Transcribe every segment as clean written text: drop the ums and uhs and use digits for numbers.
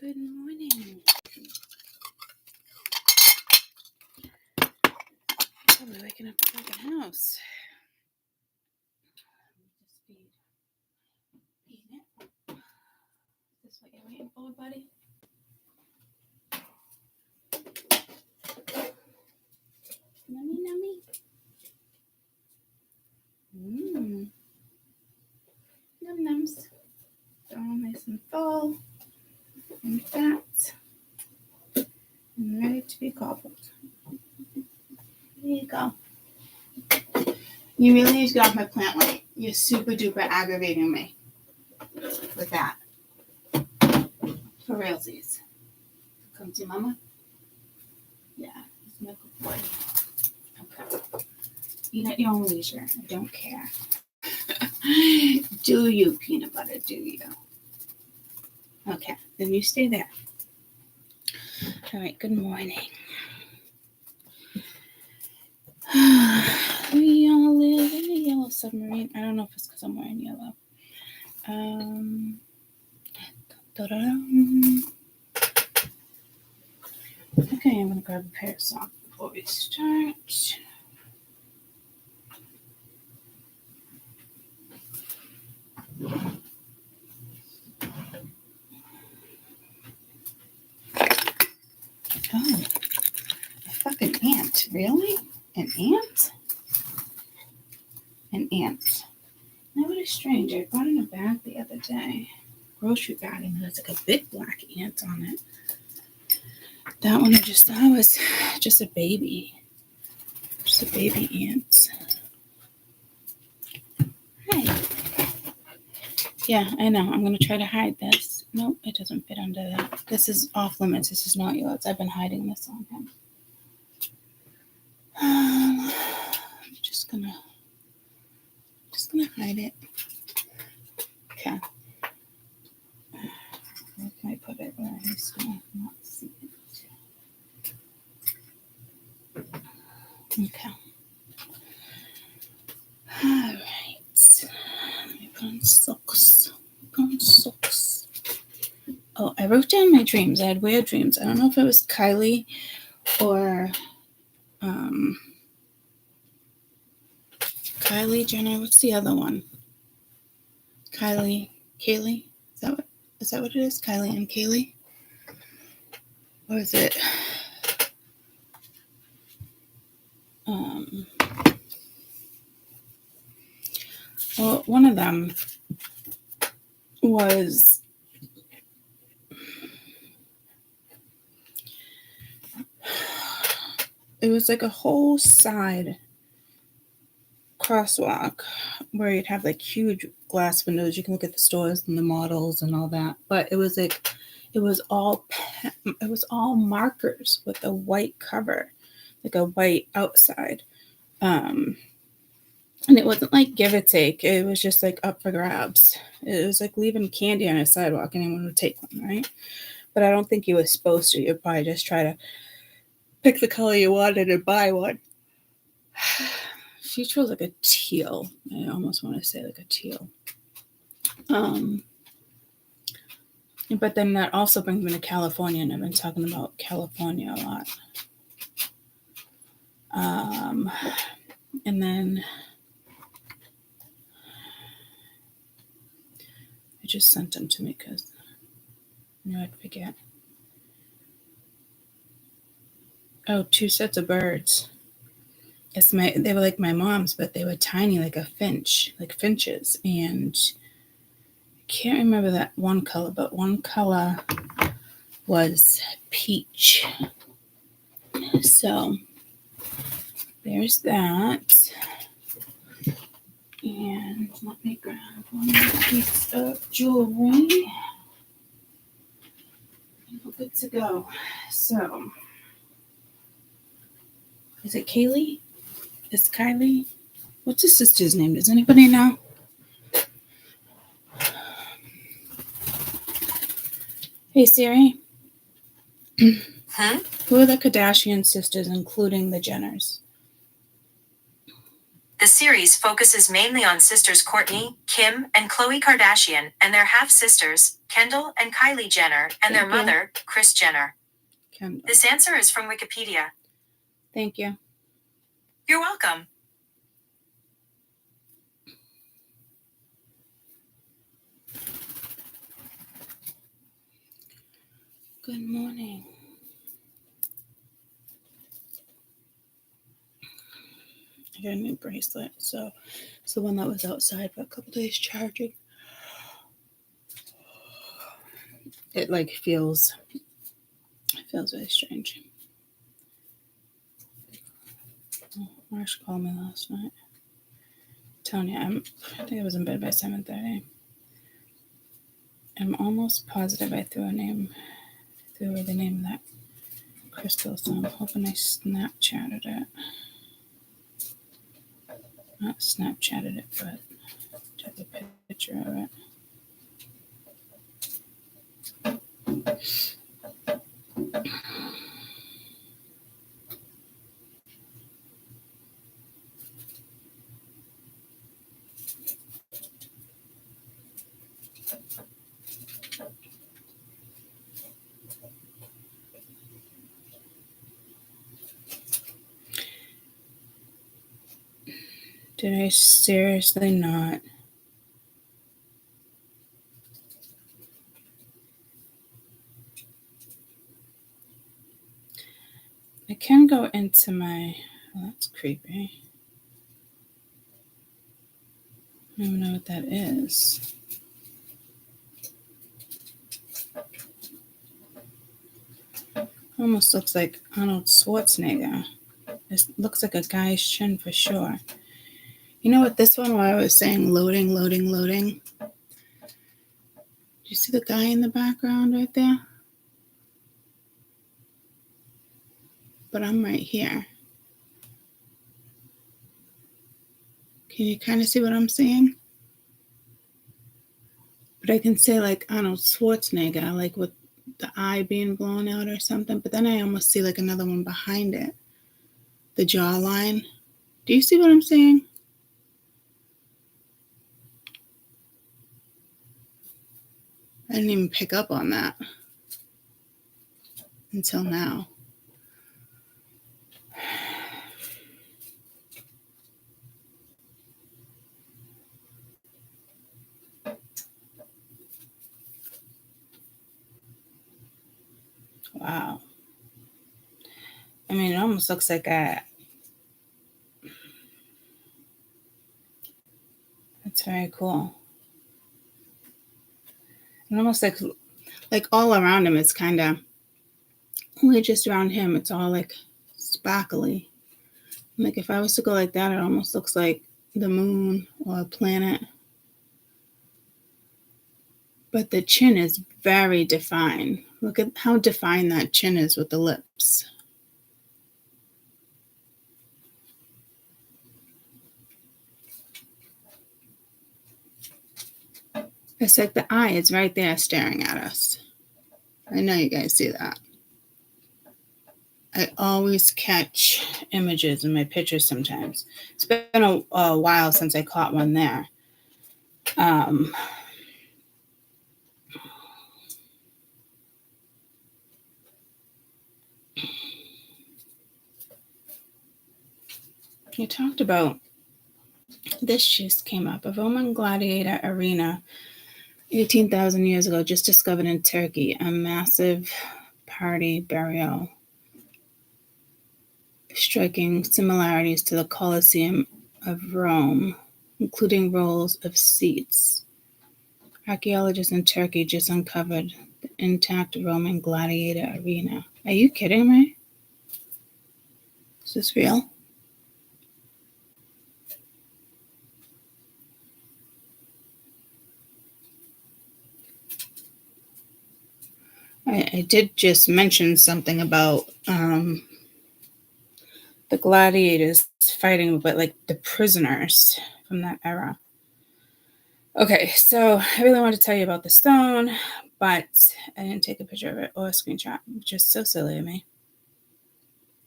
Good morning. Probably waking up the fucking house. Just feed it. Is this what you're waiting for, buddy? Nummy. Nums. They're all nice and full and fat and ready to be gobbled. There you go. You really need to get off my plant light. You're super duper aggravating me with that. For realsies. Come to mama? Yeah, he's my good boy. Okay. Eat at your own leisure. I don't care. Do you, peanut butter? Do you? Okay, then you stay there. All right, good morning. We all live in a yellow submarine. I don't know if it's because I'm wearing yellow. Okay, I'm going to grab a pair of socks before we start. Oh, a fucking ant. Really? An ant? An ant. That was strange. I bought in a bag the other day. Grocery bag, and there's like a big black ant on it. That one I just thought was just a baby. Just a baby ant. Hi. Yeah, I know. I'm going to try to hide this. Nope, it doesn't fit under that. This is off limits. This is not yours. I've been hiding this on him. I'm just gonna hide it. Okay. Where can I put it where he's gonna not see it? Okay. All right. Let me put on socks. Oh, I wrote down my dreams. I had weird dreams. I don't know if it was Kylie or Kylie Jenner. What's the other one? Kaylee. Is that what it is? Kylie and Kaylee? Or is it well, one of them was it was like a whole side crosswalk where you'd have like huge glass windows. You can look at the stores and the models and all that, but it was all markers with a white cover, like a white outside, and it wasn't like give or take. It was just like up for grabs. It was like leaving candy on a sidewalk. Anyone would take one, right? But I don't think you were supposed to. You'd probably just try to pick the color you wanted and buy one. She chose like a teal. I almost want to say like a teal. But then that also brings me to California, and I've been talking about California a lot. And then I just sent them to me because I knew I'd forget. Oh, 2 sets of birds. They were like my mom's, but they were tiny, like a finch, like finches. And I can't remember that one color, but one color was peach. So there's that. And let me grab one more piece of jewelry. And we're good to go. So, is it Kaylee? Is Kylie? What's his sister's name? Does anybody know? Hey Siri. Huh? Who are the Kardashian sisters, including the Jenners? The series focuses mainly on sisters Kourtney, Kim, and Khloe Kardashian, and their half-sisters, Kendall and Kylie Jenner, and their mother, Kris Jenner. Kendall. This answer is from Wikipedia. Thank you. You're welcome. Good morning. I got a new bracelet, so it's the one that was outside for a couple days charging. It like feels very strange. Marsh called me last night. Tony, I think I was in bed by 7:30. I'm almost positive I threw away the name of that crystal, so I'm hoping I Snapchatted it. Not Snapchatted it, but took a picture of it. Did I seriously not? I can go into my... Oh, that's creepy. I don't even know what that is. Almost looks like Arnold Schwarzenegger. This looks like a guy's chin for sure. You know what, this one, while I was saying loading. Do you see the guy in the background right there? But I'm right here. Can you kind of see what I'm seeing? But I can say like Arnold Schwarzenegger, like with the eye being blown out or something. But then I almost see like another one behind it. The jawline. Do you see what I'm saying? I didn't even pick up on that until now. Wow. I mean, it almost looks like a... That's very cool. And almost like all around him, it's kind of... Only just around him, it's all like sparkly. Like if I was to go like that, it almost looks like the moon or a planet. But the chin is very defined. Look at how defined that chin is with the lips. It's like the eye is right there staring at us. I know you guys see that. I always catch images in my pictures sometimes. It's been a while since I caught one there. You talked about, this just came up, a Roman gladiator arena 18,000 years ago, just discovered in Turkey, a massive party burial, striking similarities to the Colosseum of Rome, including rows of seats. Archaeologists in Turkey just uncovered the intact Roman gladiator arena. Are you kidding me? Is this real? I did just mention something about the gladiators fighting, but like the prisoners from that era. Okay, so I really want to tell you about the stone, but I didn't take a picture of it or a screenshot, which is so silly of me.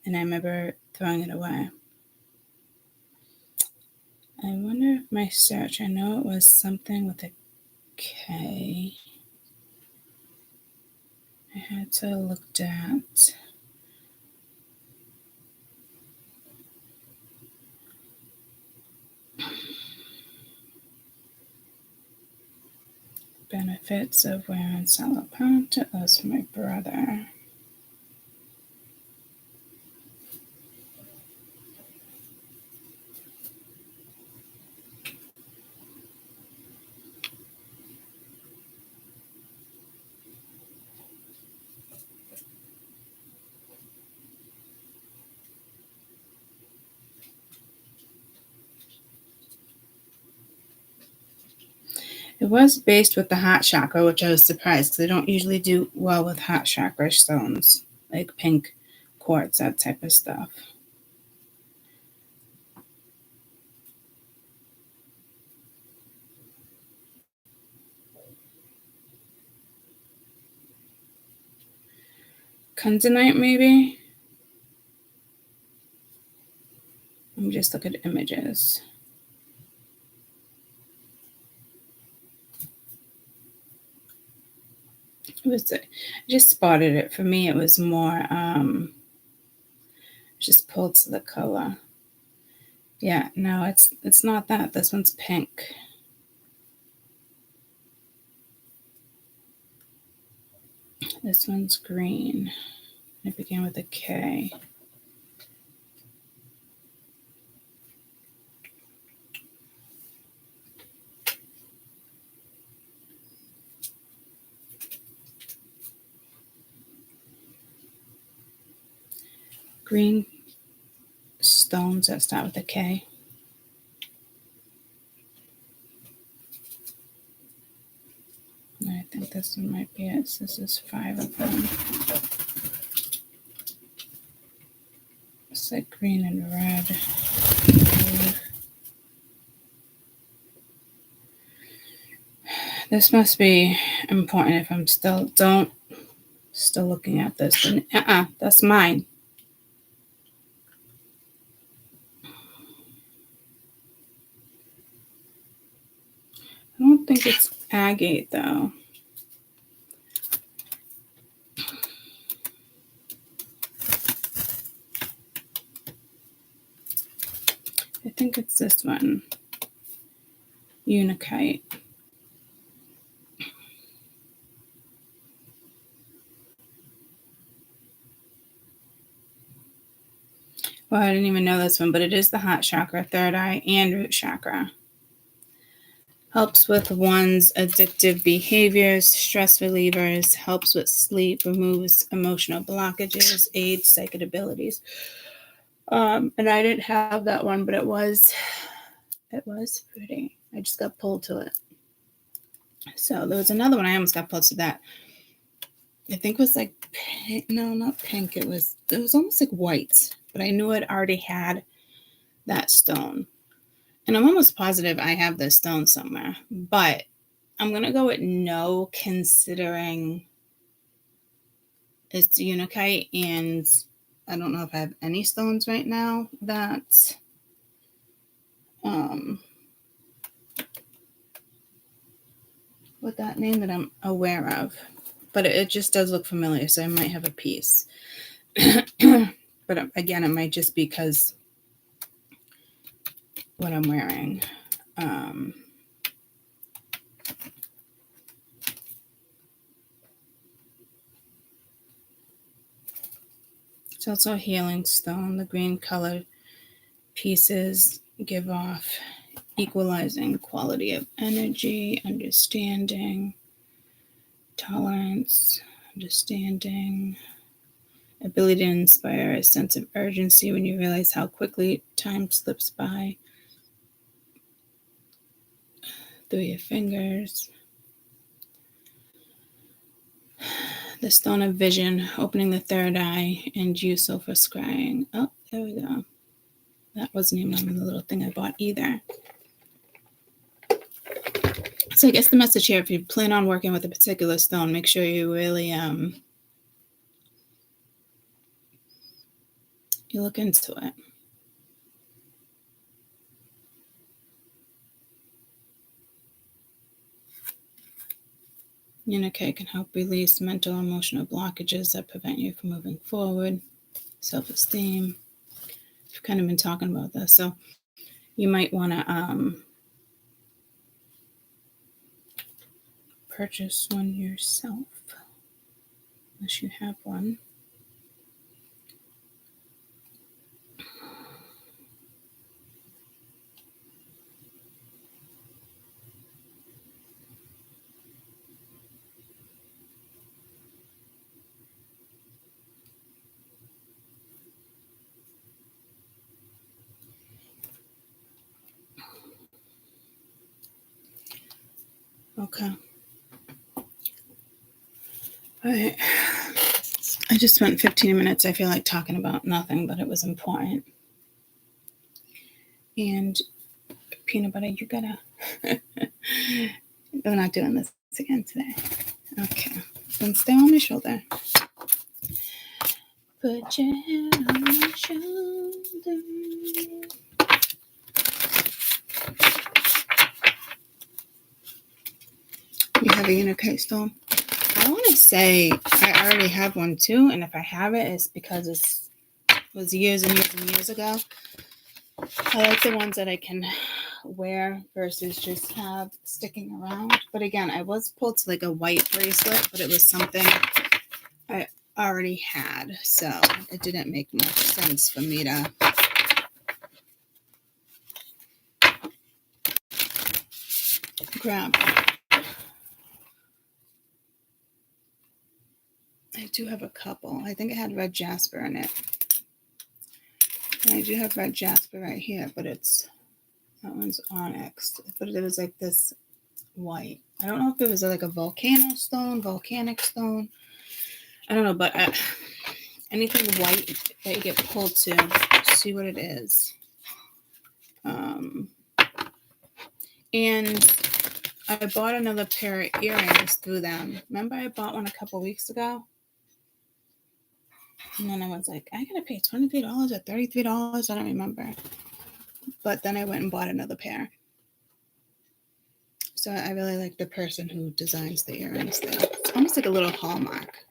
And I remember throwing it away. I wonder if my search, I know it was something with a K. I had to look at. Benefits of wearing Salapanta. That was for my brother. It was based with the heart chakra, which I was surprised because I don't usually do well with heart chakra stones, like pink quartz, that type of stuff. Kunzanite, maybe? Let me just look at images. I just spotted it. For me, it was more, just pulled to the color. Yeah, no, it's not that. This one's pink. This one's green. It began with a K. Green stones that start with a K. I think this one might be it. This is 5 of them. It's like green and red. This must be important if I'm still looking at this. That's mine. I don't think it's agate though. I think it's this one. Unikite. Well, I didn't even know this one, but it is the heart chakra, third eye, and root chakra. Helps with one's addictive behaviors, stress relievers, helps with sleep, removes emotional blockages, aids psychic abilities. And I didn't have that one, but it was pretty. I just got pulled to it. So there was another one I almost got pulled to that. I think it was like pink. No, not pink. It was almost like white, but I knew it already had that stone. And I'm almost positive I have this stone somewhere, but I'm going to go with no, considering it's Unikite, and I don't know if I have any stones right now that with that name that I'm aware of. But it just does look familiar, so I might have a piece. But again, it might just be because what I'm wearing. It's also a healing stone. The green colored pieces give off equalizing quality of energy, understanding, tolerance, understanding, ability to inspire a sense of urgency when you realize how quickly time slips by through your fingers. The stone of vision, opening the third eye, and useful for scrying. Oh, there we go. That wasn't even on the little thing I bought either. So I guess the message here, if you plan on working with a particular stone, make sure you really you look into it. Unikay can help release mental and emotional blockages that prevent you from moving forward. Self-esteem. We've kind of been talking about this, so you might want to purchase one yourself, unless you have one. Okay. All right. I just spent 15 minutes, I feel like, talking about nothing, but it was important. And peanut butter, you gotta... We're not doing this again today. Okay. Then stay on my shoulder. Put your head on my shoulder. You have a Unikay stone? I want to say I already have one too, and if I have it, it's because it was years and years and years ago. I like the ones that I can wear versus just have sticking around. But again, I was pulled to like a white bracelet, but it was something I already had, so it didn't make much sense for me to grab. I do have a couple. I think it had red jasper in it. And I do have red jasper right here, but that one's onyx. But it was like this white. I don't know if it was like a volcanic stone. I don't know, but anything white that you get pulled to, see what it is. And I bought another pair of earrings through them. Remember I bought one a couple weeks ago? And then I was like, I gotta pay $23 or $33. I don't remember. But then I went and bought another pair. So I really like the person who designs the earrings there. It's almost like a little hallmark.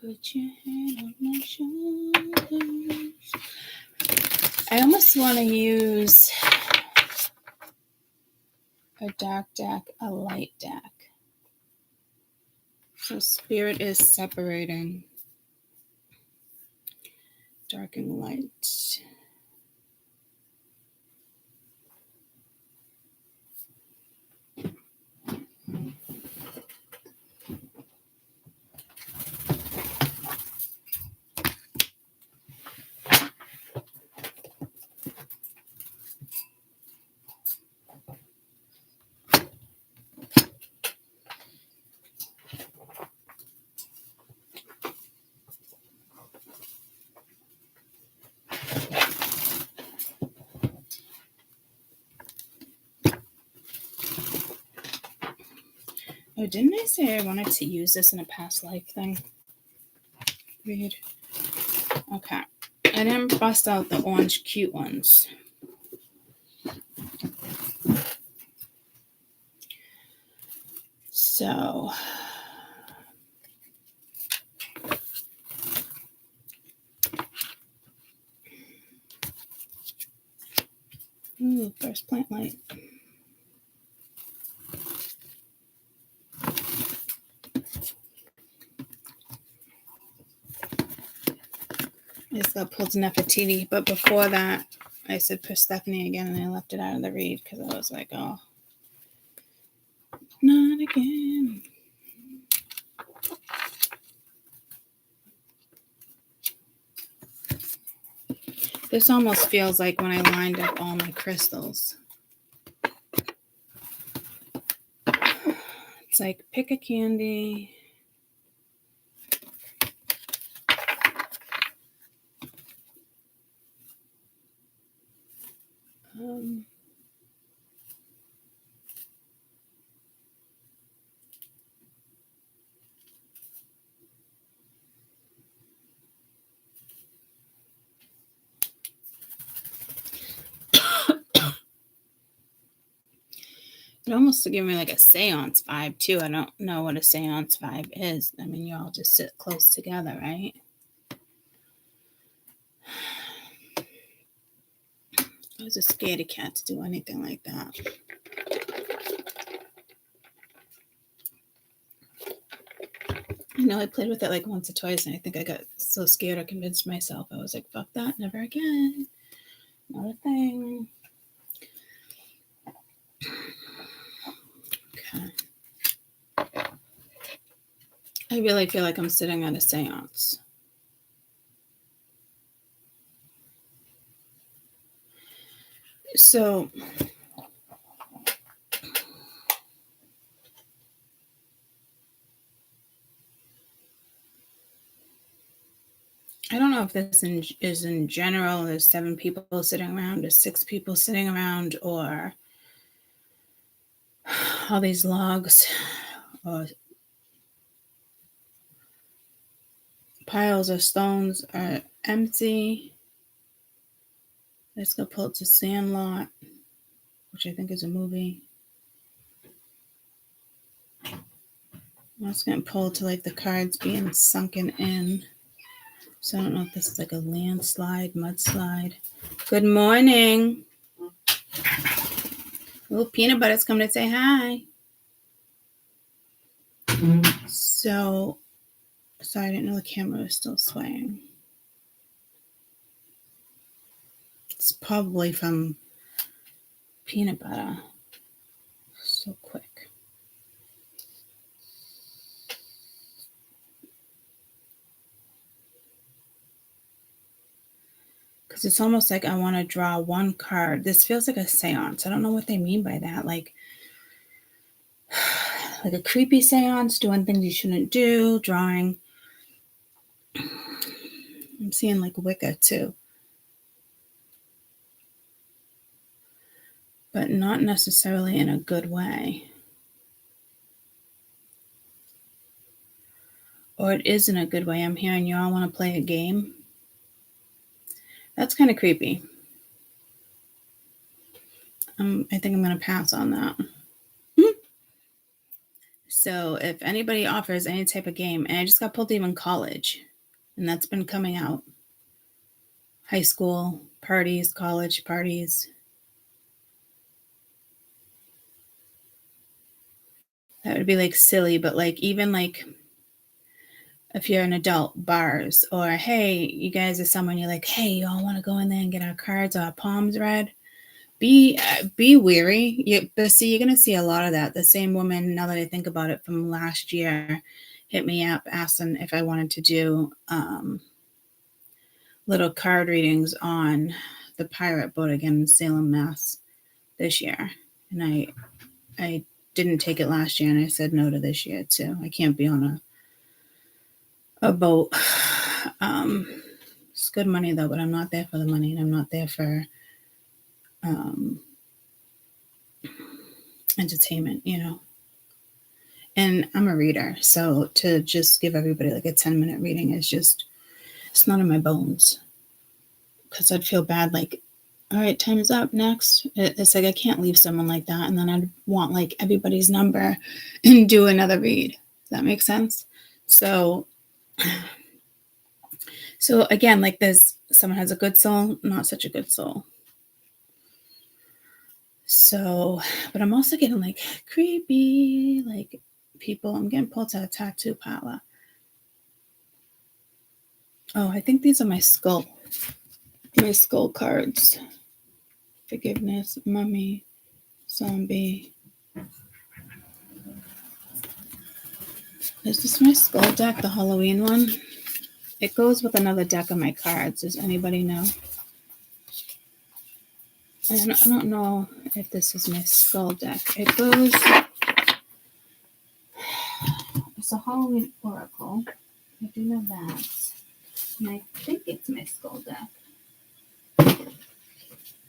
Put your head on my shoulders. I almost want to use a dark deck, a light deck. So spirit is separating dark and light. Oh, didn't I say I wanted to use this in a past life thing? Read. Okay. I didn't bust out the orange cute ones. So... Ooh, first plant light. I just got pulled to Nefertiti, but before that, I said Persephone again, and I left it out of the read because I was like, oh, not again. This almost feels like when I lined up all my crystals. It's like pick a candy. almost give me like a seance vibe too. I don't know what a seance vibe is. I mean, you all just sit close together, right? I was a scaredy cat to do anything like that. I know I played with it like once or twice, and I think I got so scared I convinced myself. I was like, fuck that, never again. Not a thing. Okay. I really feel like I'm sitting at a seance. So I don't know if this is in general. There's 7 people sitting around, there's 6 people sitting around, or all these logs or piles of stones are empty. Let's go pull it to Sandlot, which I think is a movie. I'm just going to pull to like the cards being sunken in. So I don't know if this is like a landslide, mudslide. Good morning. Oh, Peanut Butter's coming to say hi. So, sorry, I didn't know the camera was still swaying. It's probably from Peanut Butter. So quick. Because it's almost like I want to draw one card. This feels like a seance. I don't know what they mean by that. Like a creepy seance, doing things you shouldn't do, drawing. I'm seeing like Wicca too. But not necessarily in a good way. Or it is in a good way. I'm hearing y'all want to play a game. That's kind of creepy. I think I'm going to pass on that. So if anybody offers any type of game, and I just got pulled to even college, and that's been coming out. High school parties, college parties. That would be like silly, but like even like if you're an adult, bars, or hey, you guys are someone you're like, hey, y'all want to go in there and get our cards or our palms read? Be wary. But see, you're gonna see a lot of that. The same woman, now that I think about it, from last year, hit me up asking if I wanted to do little card readings on the pirate boat again in Salem, Mass. This year, and I didn't take it last year, and I said no to this year too. I can't be on a boat. It's good money though, but I'm not there for the money, and I'm not there for entertainment, you know. And I'm a reader, so to just give everybody like a 10-minute reading is just, it's not in my bones. Because I'd feel bad, like, all right, time is up, next. It's like I can't leave someone like that, and then I'd want like everybody's number and do another read. Does that make sense? So again, like there's someone has a good soul, not such a good soul. So, but I'm also getting like creepy, like people. I'm getting pulled to a tattoo parlor. Oh, I think these are my skull cards. Forgiveness, mummy, zombie. Is this my skull deck, the Halloween one? It goes with another deck of my cards. Does anybody know? I don't know if this is my skull deck. It goes... It's a Halloween oracle. I do know that. And I think it's my skull deck.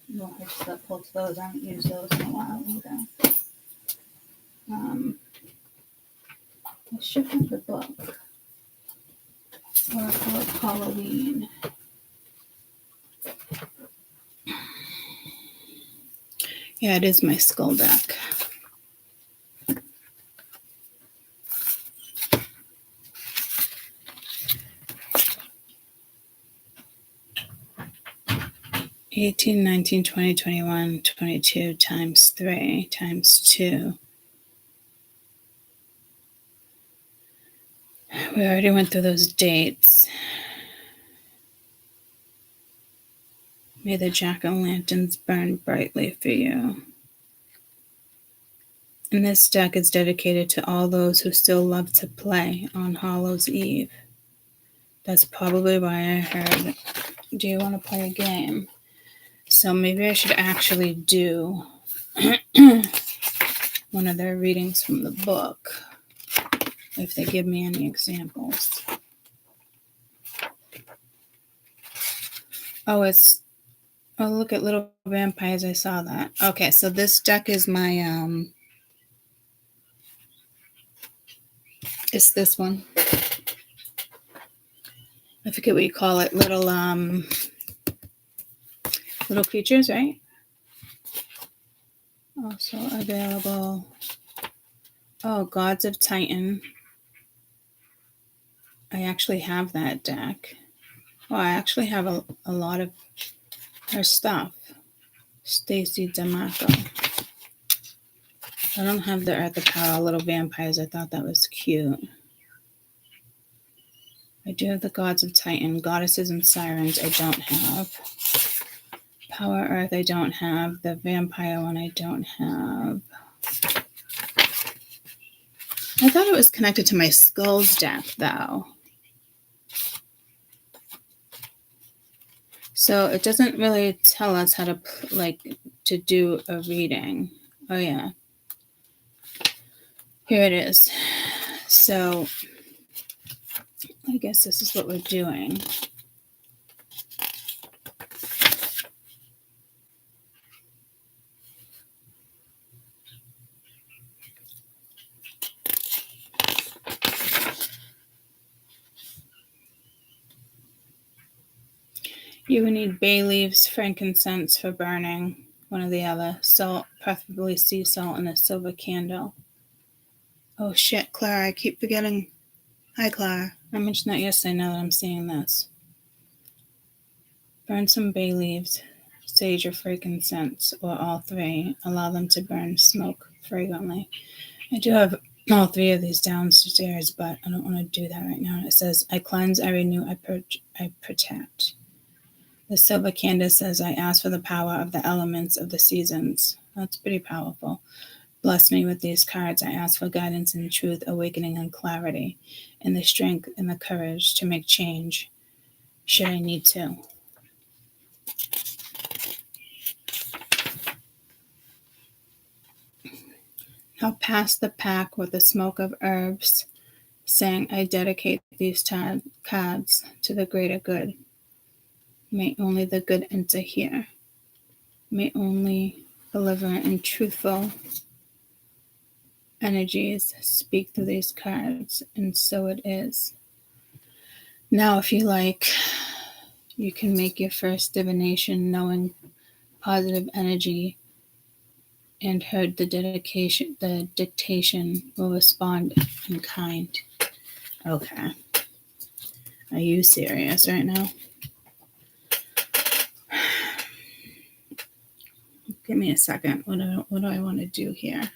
No, I just got pulled to those. I haven't used those in a while either. I should have the book. Oracle of Halloween. Yeah, it is my skull deck. 18, 19, 20, 21, 22 times 3 times 2. We already went through those dates. May the jack-o'-lanterns burn brightly for you. And this deck is dedicated to all those who still love to play on Hallows Eve. That's probably why I heard, do you want to play a game? So maybe I should actually do one of their readings from the book, if they give me any examples. Oh, look at Little Vampires. I saw that. Okay, so this deck is my, it's this one. I forget what you call it. Little creatures, right? Also available. Oh, Gods of Titan. I actually have that deck. Oh, I actually have a lot of her stuff. Stacy D'Amato. I don't have the Earth of Power Little Vampires. I thought that was cute. I do have the Gods of Titan. Goddesses and Sirens I don't have. Power Earth I don't have. The Vampire one I don't have. I thought it was connected to my Skulls deck, though. So it doesn't really tell us how to do a reading. Oh, yeah. Here it is. So I guess this is what we're doing. You would need bay leaves, frankincense for burning, one or the other, salt, preferably sea salt, and a silver candle. Oh shit, Clara, I keep forgetting. Hi, Clara. I mentioned that yesterday now that I'm seeing this. Burn some bay leaves, sage or frankincense, or all three. Allow them to burn smoke fragrantly. I do have all three of these downstairs, but I don't want to do that right now. It says, I cleanse, I renew, I protect. The silver candle says, I ask for the power of the elements of the seasons. That's pretty powerful. Bless me with these cards. I ask for guidance and truth, awakening and clarity, and the strength and the courage to make change, should I need to. Now pass the pack with the smoke of herbs, saying, I dedicate these cards to the greater good. May only the good enter here. May only deliverant and truthful energies speak through these cards, and so it is. Now, if you like, you can make your first divination knowing positive energy and heard the dictation will respond in kind. Okay. Are you serious right now? Give me a second. What do I want to do here?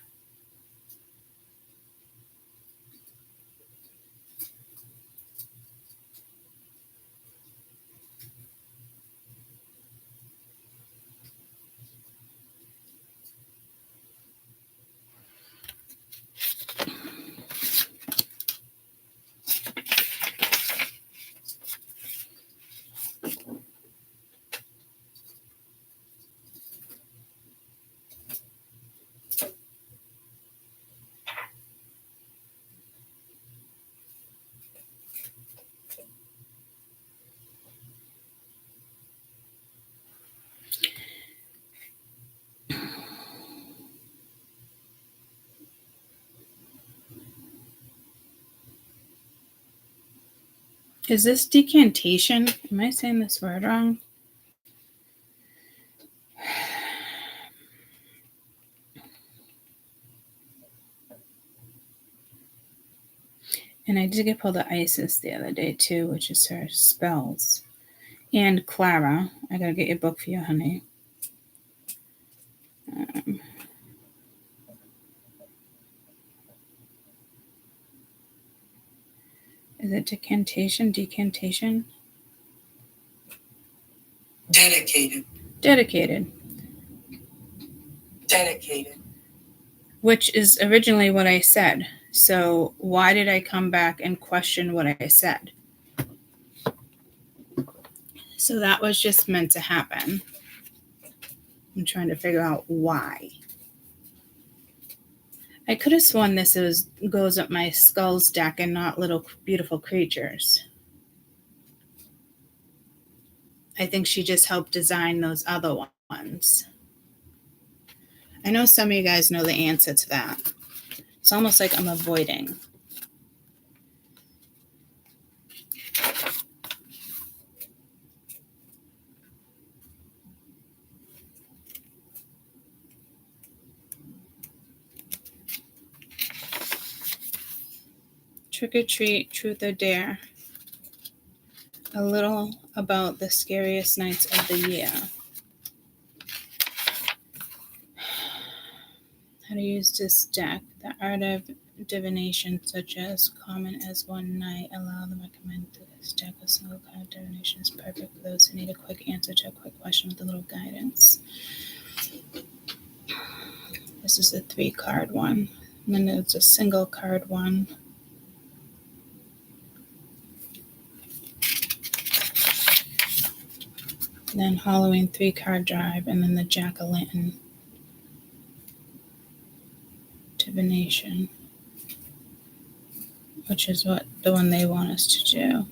Is this decantation? Am I saying this word wrong? And I did get pulled the Isis the other day too, which is her spells. And Clara, I gotta get your book for you, honey. Is it decantation? Decantation? Dedicated. Dedicated. Dedicated. Which is originally what I said. So why did I come back and question what I said? So that was just meant to happen. I'm trying to figure out why. I could have sworn this goes up my skulls deck and not little beautiful creatures. I think she just helped design those other ones. I know some of you guys know the answer to that. It's almost like I'm avoiding. Trick or treat, truth or dare. A little about the scariest nights of the year. How to use this deck. The art of divination, such as common as one night. Allow them to recommend this deck. A single card divination is perfect for those who need a quick answer to a quick question with a little guidance. This is a 3-card one. And then there's a single card one. And then Halloween 3-card drive, and then the Jack-o'-lantern divination, which is what the one they want us to do.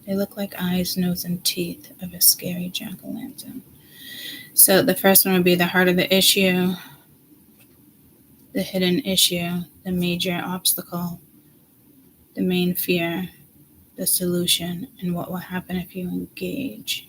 They look like eyes, nose, and teeth of a scary jack-o'-lantern. So the first one would be the heart of the issue, the hidden issue, the major obstacle, the main fear, the solution, and what will happen if you engage.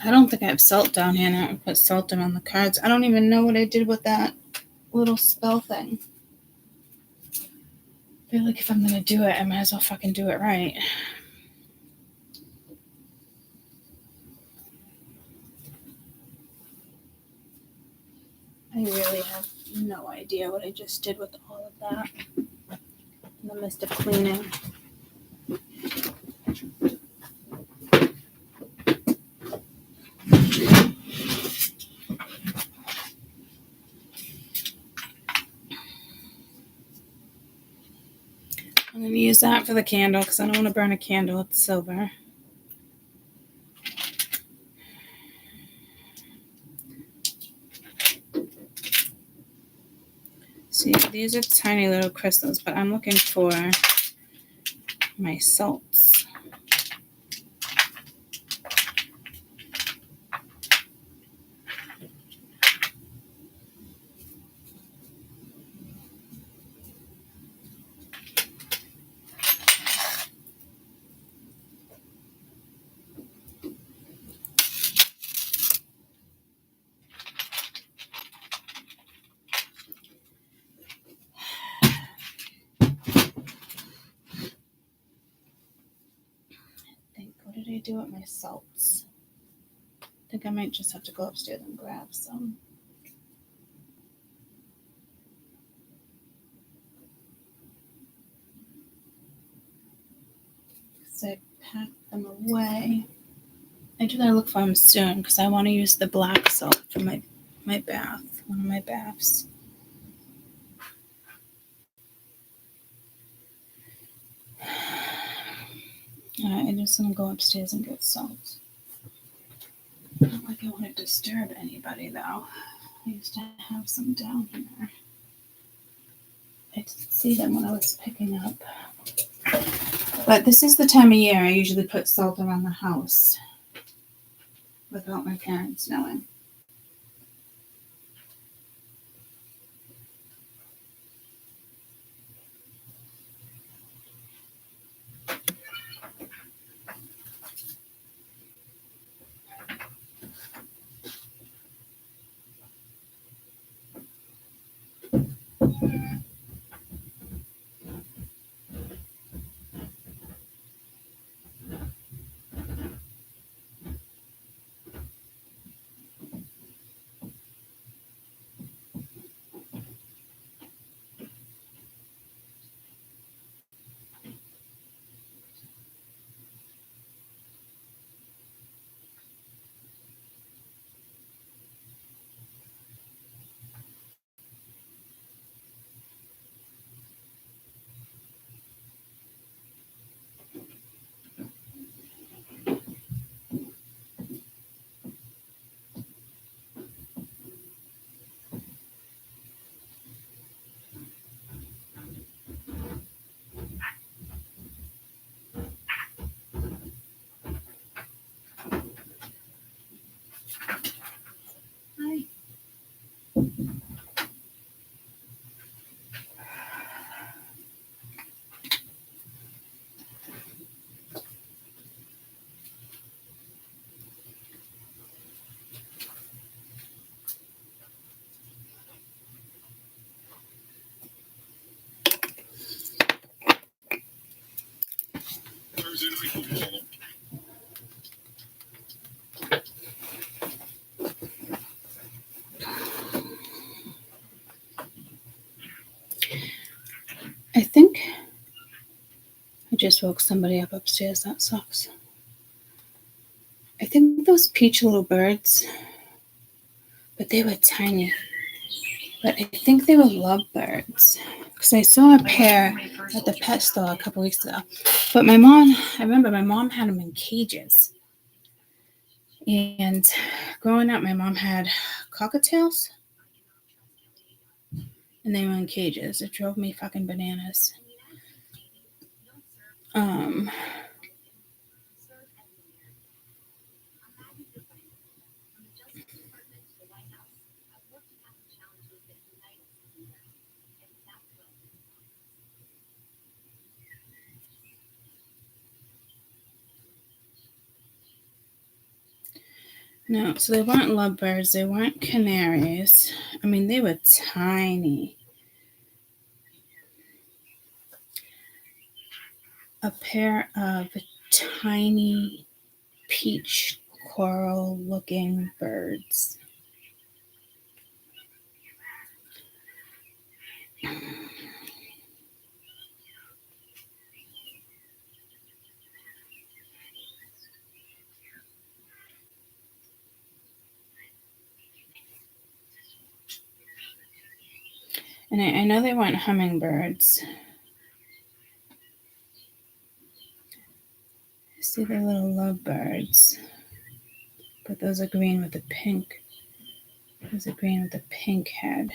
I don't think I have salt down here. Now I put salt around the cards. I don't even know what I did with that little spell thing. I feel like if I'm going to do it, I might as well fucking do it right. I really have no idea what I just did with all of that in the midst of cleaning. I'm going to use that for the candle because I don't want to burn a candle with silver. See, these are tiny little crystals, but I'm looking for my salts. What did I do with my salts? I think I might just have to go upstairs and grab some. So I packed them away. I do gotta look for them soon because I want to use the black salt for my bath, one of my baths. Alright, I'm just gonna go upstairs and get salt. Not like I want to disturb anybody though. I used to have some down here. I didn't see them when I was picking up. But this is the time of year I usually put salt around the house. without my parents knowing. Hi. I think I just woke somebody up upstairs. That sucks. I think those peach little birds, but they were tiny. But I think they were lovebirds because I saw a pair at the pet store a couple weeks ago. But I remember my mom had them in cages. And growing up, my mom had cockatiels. And they were in cages. It drove me fucking bananas. No, so they weren't lovebirds. They weren't canaries. I mean, they were tiny. A pair of tiny peach coral looking birds. And I know they weren't hummingbirds. See the little lovebirds. But those are green with the pink. Those are green with the pink head.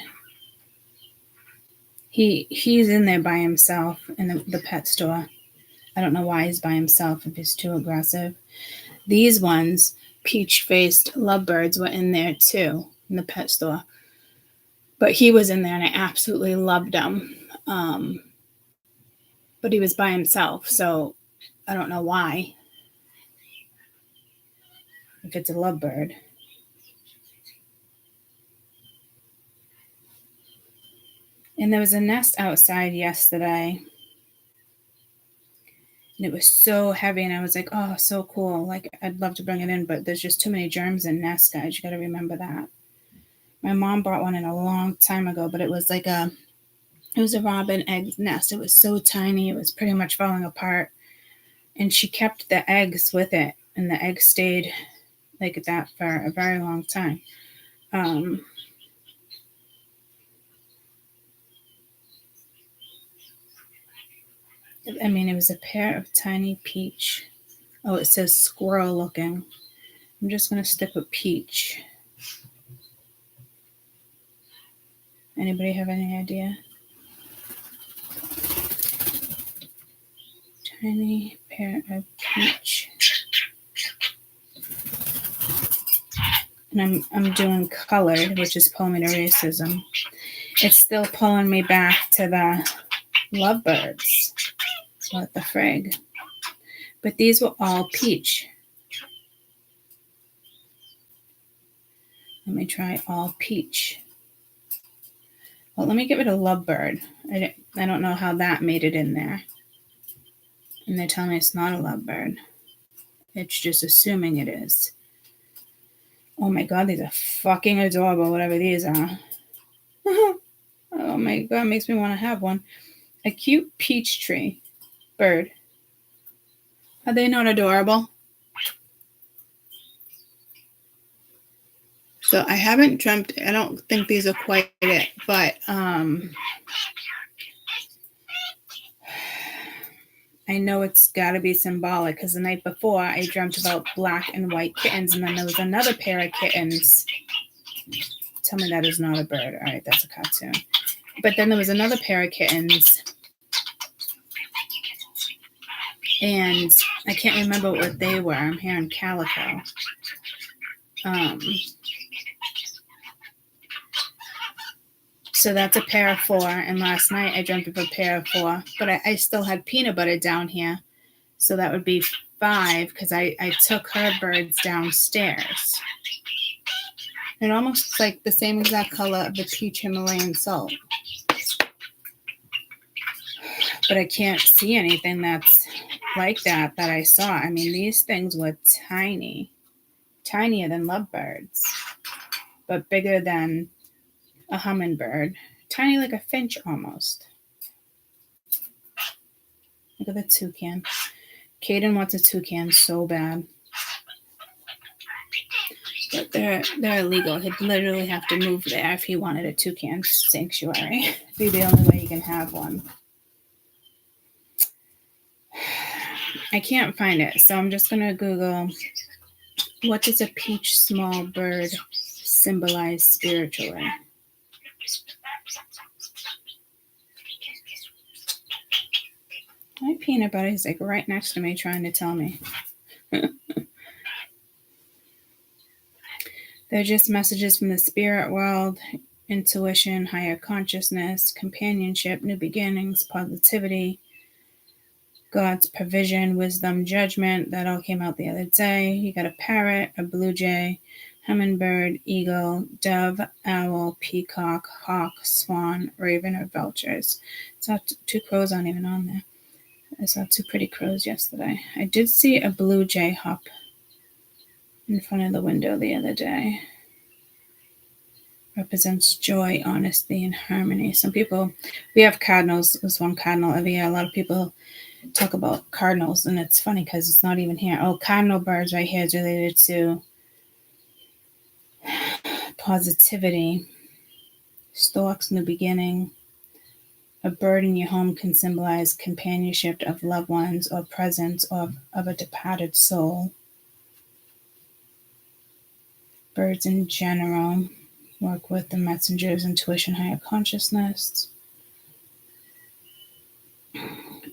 He's in there by himself in the pet store. I don't know why he's by himself if he's too aggressive. These ones, peach-faced lovebirds, were in there too in the pet store. But he was in there and I absolutely loved him. But he was by himself, so I don't know why. If it's a lovebird. And there was a nest outside yesterday. And it was so heavy, and I was like, oh, so cool. Like, I'd love to bring it in, but there's just too many germs in nests, guys. You got to remember that. My mom brought one in a long time ago, but it was like it was a robin egg nest. It was so tiny. It was pretty much falling apart. And she kept the eggs with it, and the eggs stayed like that for a very long time. I mean, it was a pair of tiny peach. Oh, it says squirrel looking. I'm just going to stick with peach. Anybody have any idea? Tiny pair of peach. and I'm doing colored, which is polymer racism, it's still pulling me back to the lovebirds. What the frig? But these were all peach. Let me try all peach. Well, let me get rid of lovebird. I don't know how that made it in there. And they're telling me it's not a lovebird. It's just assuming it is. Oh my god, these are fucking adorable, whatever these are. Oh my god, makes me want to have one. A cute peach tree bird. Are they not adorable? So I haven't dreamt, I don't think these are quite it, but I know it's got to be symbolic because the night before I dreamt about black and white kittens, and then there was another pair of kittens. Tell me that is not a bird. All right, that's a cartoon. But then there was another pair of kittens, and I can't remember what they were. I'm hearing calico. So that's a pair of 4, and last night I dreamt of a pair of 4, but I still had peanut butter down here, so that would be 5 because I took her birds downstairs. It almost looks like the same exact color of the peach Himalayan salt, but I can't see anything that's like that I saw. I mean, these things were tiny, tinier than lovebirds, but bigger than a hummingbird, tiny like a finch almost. Look at the toucan. Caden wants a toucan so bad. But they're illegal. He'd literally have to move there if he wanted a toucan sanctuary. It'd be the only way he can have one. I can't find it, so I'm just going to Google, what does a peach small bird symbolize spiritually? My peanut butter is like right next to me trying to tell me. They're just messages from the spirit world, intuition, higher consciousness, companionship, new beginnings, positivity, God's provision, wisdom, judgment. That all came out the other day. You got a parrot, a blue jay, hummingbird, eagle, dove, owl, peacock, hawk, swan, raven, or vultures. It's not 2 crows aren't even on there. I saw 2 pretty crows yesterday. I did see a blue jay hop in front of the window the other day. Represents joy, honesty, and harmony. Some people, we have cardinals. There's one cardinal every year. A lot of people talk about cardinals, and it's funny because it's not even here. Oh, cardinal birds right here is related to positivity. Storks in the beginning. A bird in your home can symbolize companionship of loved ones or presence of a departed soul. Birds in general work with the messengers, intuition, higher consciousness.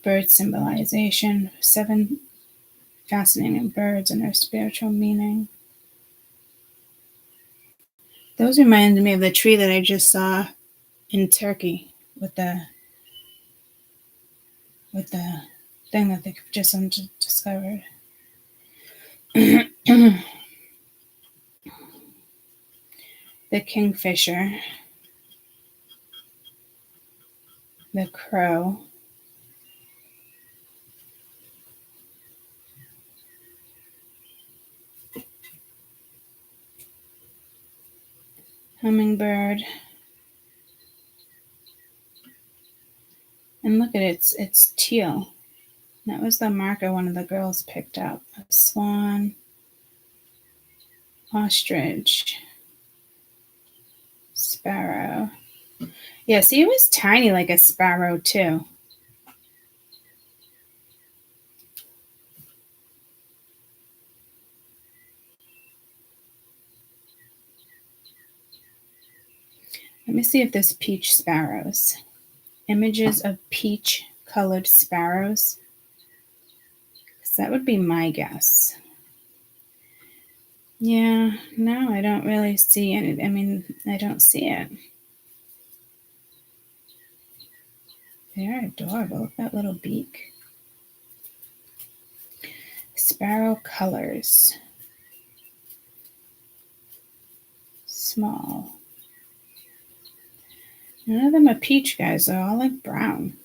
Bird symbolization, 7 fascinating birds and their spiritual meaning. Those reminded me of the tree that I just saw in Turkey with the thing that they just discovered. The kingfisher, the crow, hummingbird, and look at it, it's teal. That was the marker one of the girls picked up. A swan, ostrich, sparrow. Yeah, see, it was tiny like a sparrow too. Let me see if there's peach sparrows. Images of peach-colored sparrows. That would be my guess. Yeah, no, I don't really see it. I mean, I don't see it. They're adorable. Look at that little beak. Sparrow colors. Small. None of them are peach, guys. They're all like brown.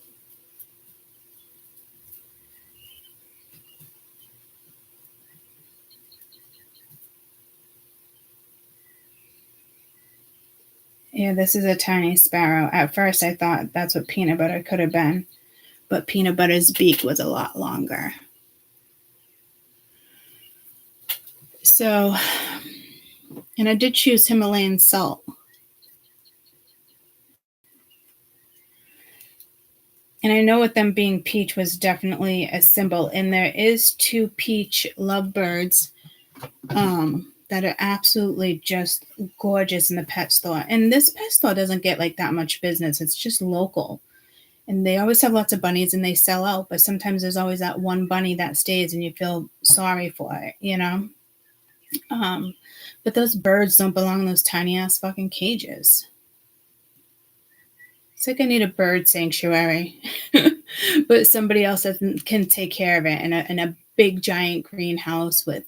Yeah, this is a tiny sparrow. At first, I thought that's what peanut butter could have been, but peanut butter's beak was a lot longer. So, and I did choose Himalayan salt. And I know with them being peach was definitely a symbol. And there is 2 peach lovebirds that are absolutely just gorgeous in the pet store. And this pet store doesn't get like that much business. It's just local. And they always have lots of bunnies and they sell out, but sometimes there's always that one bunny that stays and you feel sorry for it, you know? But those birds don't belong in those tiny ass fucking cages. It's like I need a bird sanctuary, but somebody else can take care of it in a big giant greenhouse with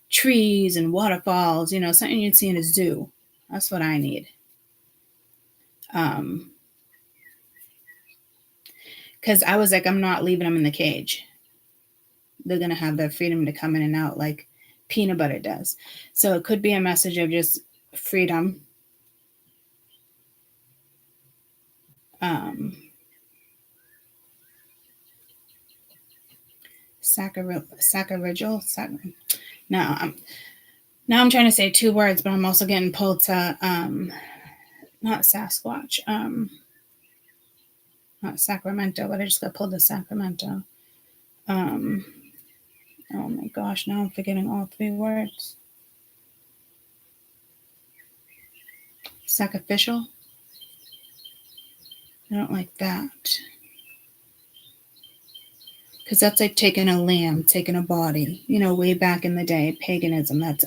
trees and waterfalls, you know, something you'd see in a zoo. That's what I need. Because I was like, I'm not leaving them in the cage. They're going to have their freedom to come in and out like peanut butter does. So it could be a message of just freedom. Saccharigel. No, now I'm trying to say 2 words, but I'm also getting pulled to not Sasquatch, not Sacramento, but I just got pulled to Sacramento. Oh my gosh, now I'm forgetting all 3 words. Sacrificial. I don't like that. Because that's like taking a lamb, taking a body. You know, way back in the day, paganism. That's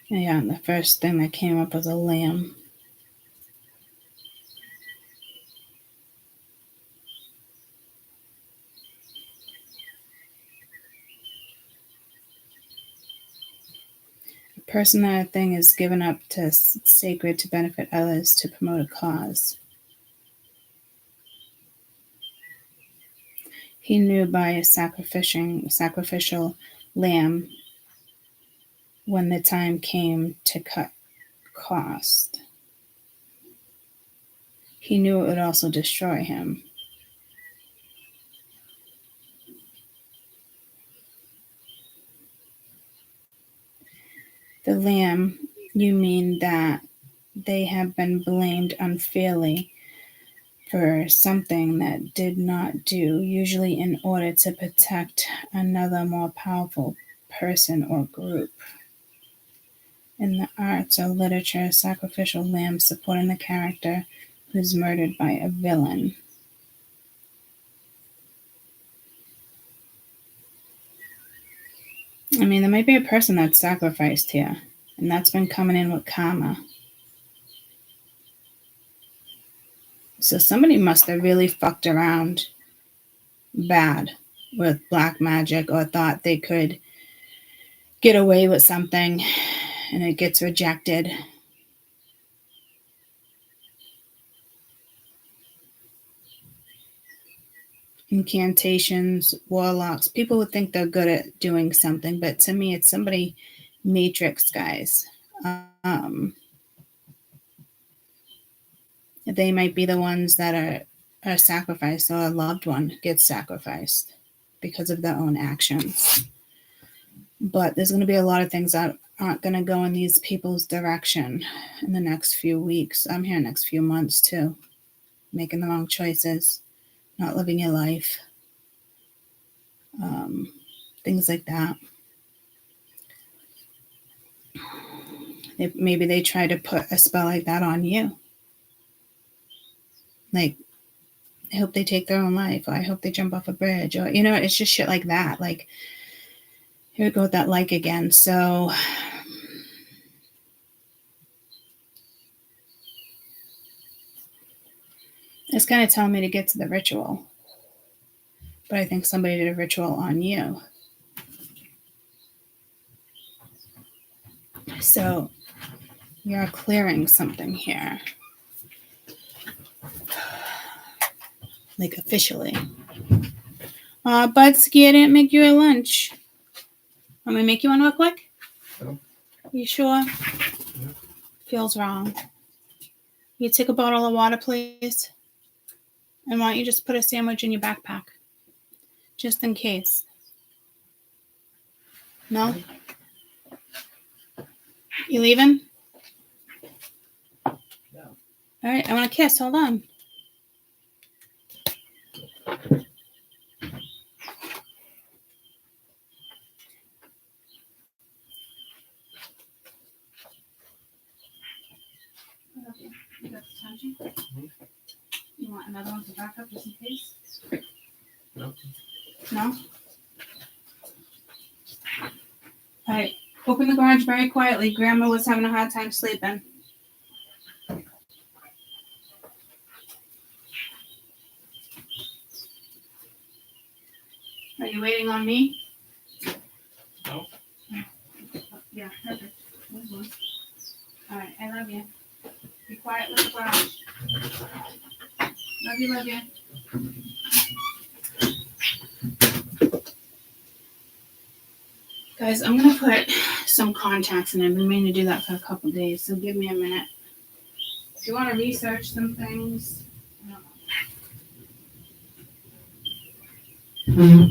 yeah, the first thing that came up was a lamb. A person or a thing is given up to sacred to benefit others to promote a cause. He knew by a sacrificial lamb when the time came to cut cost. He knew it would also destroy him. The lamb, you mean that they have been blamed unfairly for something that did not do, usually in order to protect another more powerful person or group. In the arts or literature, sacrificial lamb supporting the character who is murdered by a villain. I mean, there might be a person that's sacrificed here, and that's been coming in with karma. So somebody must have really fucked around bad with black magic or thought they could get away with something and it gets rejected. Incantations, warlocks, people would think they're good at doing something, but to me, it's somebody matrix guys. They might be the ones that are sacrificed, or a loved one gets sacrificed because of their own actions. But there's going to be a lot of things that aren't going to go in these people's direction in the next few weeks. I'm here next few months too. Making the wrong choices, not living your life, things like that. Maybe they try to put a spell like that on you. Like, I hope they take their own life, or I hope they jump off a bridge, or, it's just shit like that. Like, here we go with that like again. So it's kind of telling me to get to the ritual. But I think somebody did a ritual on you. So you're clearing something here. Like, officially. Budsky, I didn't make you a lunch. Want me to make you one real quick? No. You sure? Yeah. Feels wrong. You take a bottle of water, please? And why don't you just put a sandwich in your backpack? Just in case. No? You leaving? No. All right, I want a kiss. Hold on. You got the touchy? Mhm. You want another one to back up just in case? No. No? All right. Open the garage very quietly. Grandma was having a hard time sleeping. Are you waiting on me? No. Yeah, perfect. There's one. All right, I love you. Be quiet with the garage. Love you, love you. Guys, I'm going to put some contacts in. I've been meaning to do that for a couple days, so give me a minute. If you want to research some things, I don't know.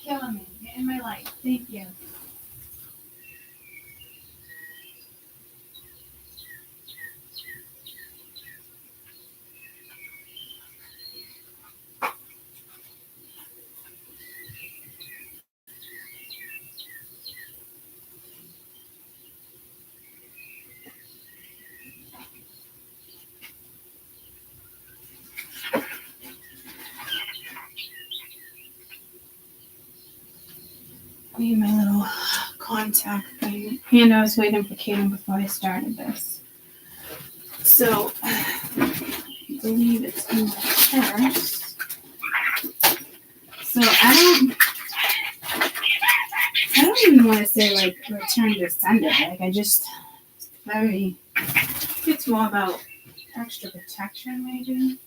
Killing me. Get in my light. Thank you. Need my little contact thing. And I was waiting for Kaden before I started this. So, I believe it's in my purse. So I don't even want to say like return to sender. Like I just very, it's more about extra protection maybe.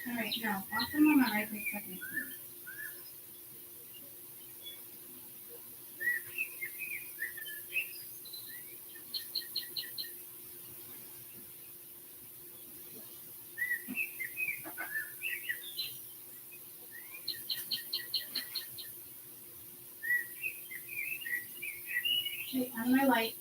All right, now off them on my right for a second. Okay, out of my light.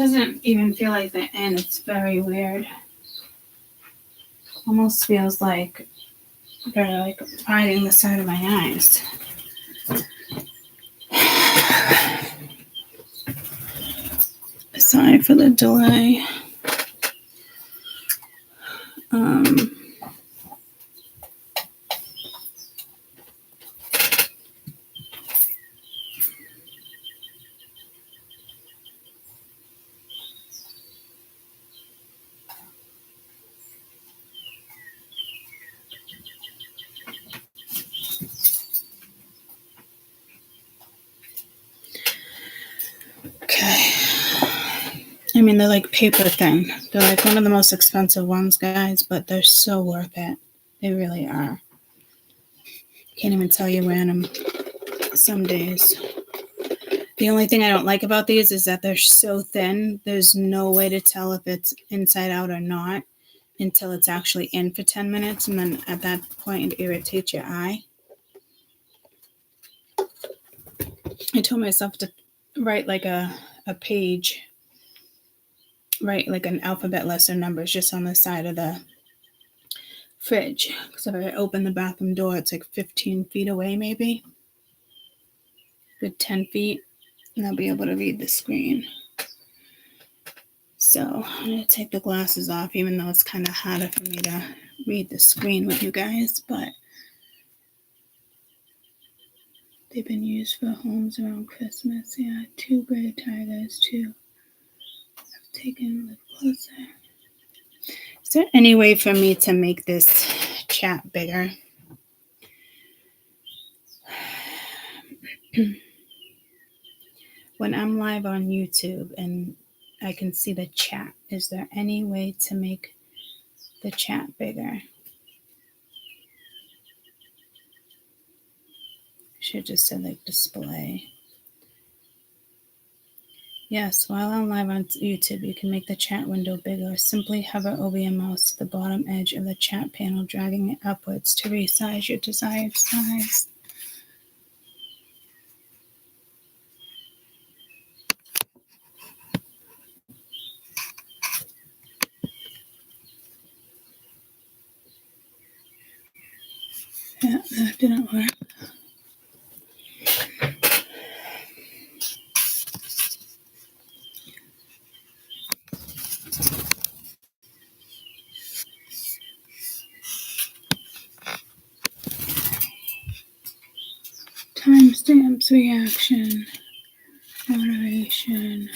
doesn't even feel like the end. It's very weird. Almost feels like they're like hiding the side of my eyes. Sorry for the delay. Okay. I mean, they're like paper thin. They're like one of the most expensive ones, guys, but they're so worth it. They really are. Can't even tell you when them some days. The only thing I don't like about these is that they're so thin. There's no way to tell if it's inside out or not until it's actually in for 10 minutes. And then at that point, it irritates your eye. I told myself to write like a page, write like an alphabet list of numbers just on the side of the fridge. Because if I open the bathroom door, it's like 15 feet away, maybe. Good 10 feet. And I'll be able to read the screen. So I'm going to take the glasses off, even though it's kind of harder for me to read the screen with you guys. But they've been used for homes around Christmas. Yeah, 2 gray tigers, too. I've taken the closer. Is there any way for me to make this chat bigger? When I'm live on YouTube and I can see the chat, is there any way to make the chat bigger? Should just say like display. Yes, while I'm live on YouTube, you can make the chat window bigger. Simply hover over your mouse to the bottom edge of the chat panel, dragging it upwards to resize your desired size. Yeah, that didn't work. Timestamps, reaction, moderation.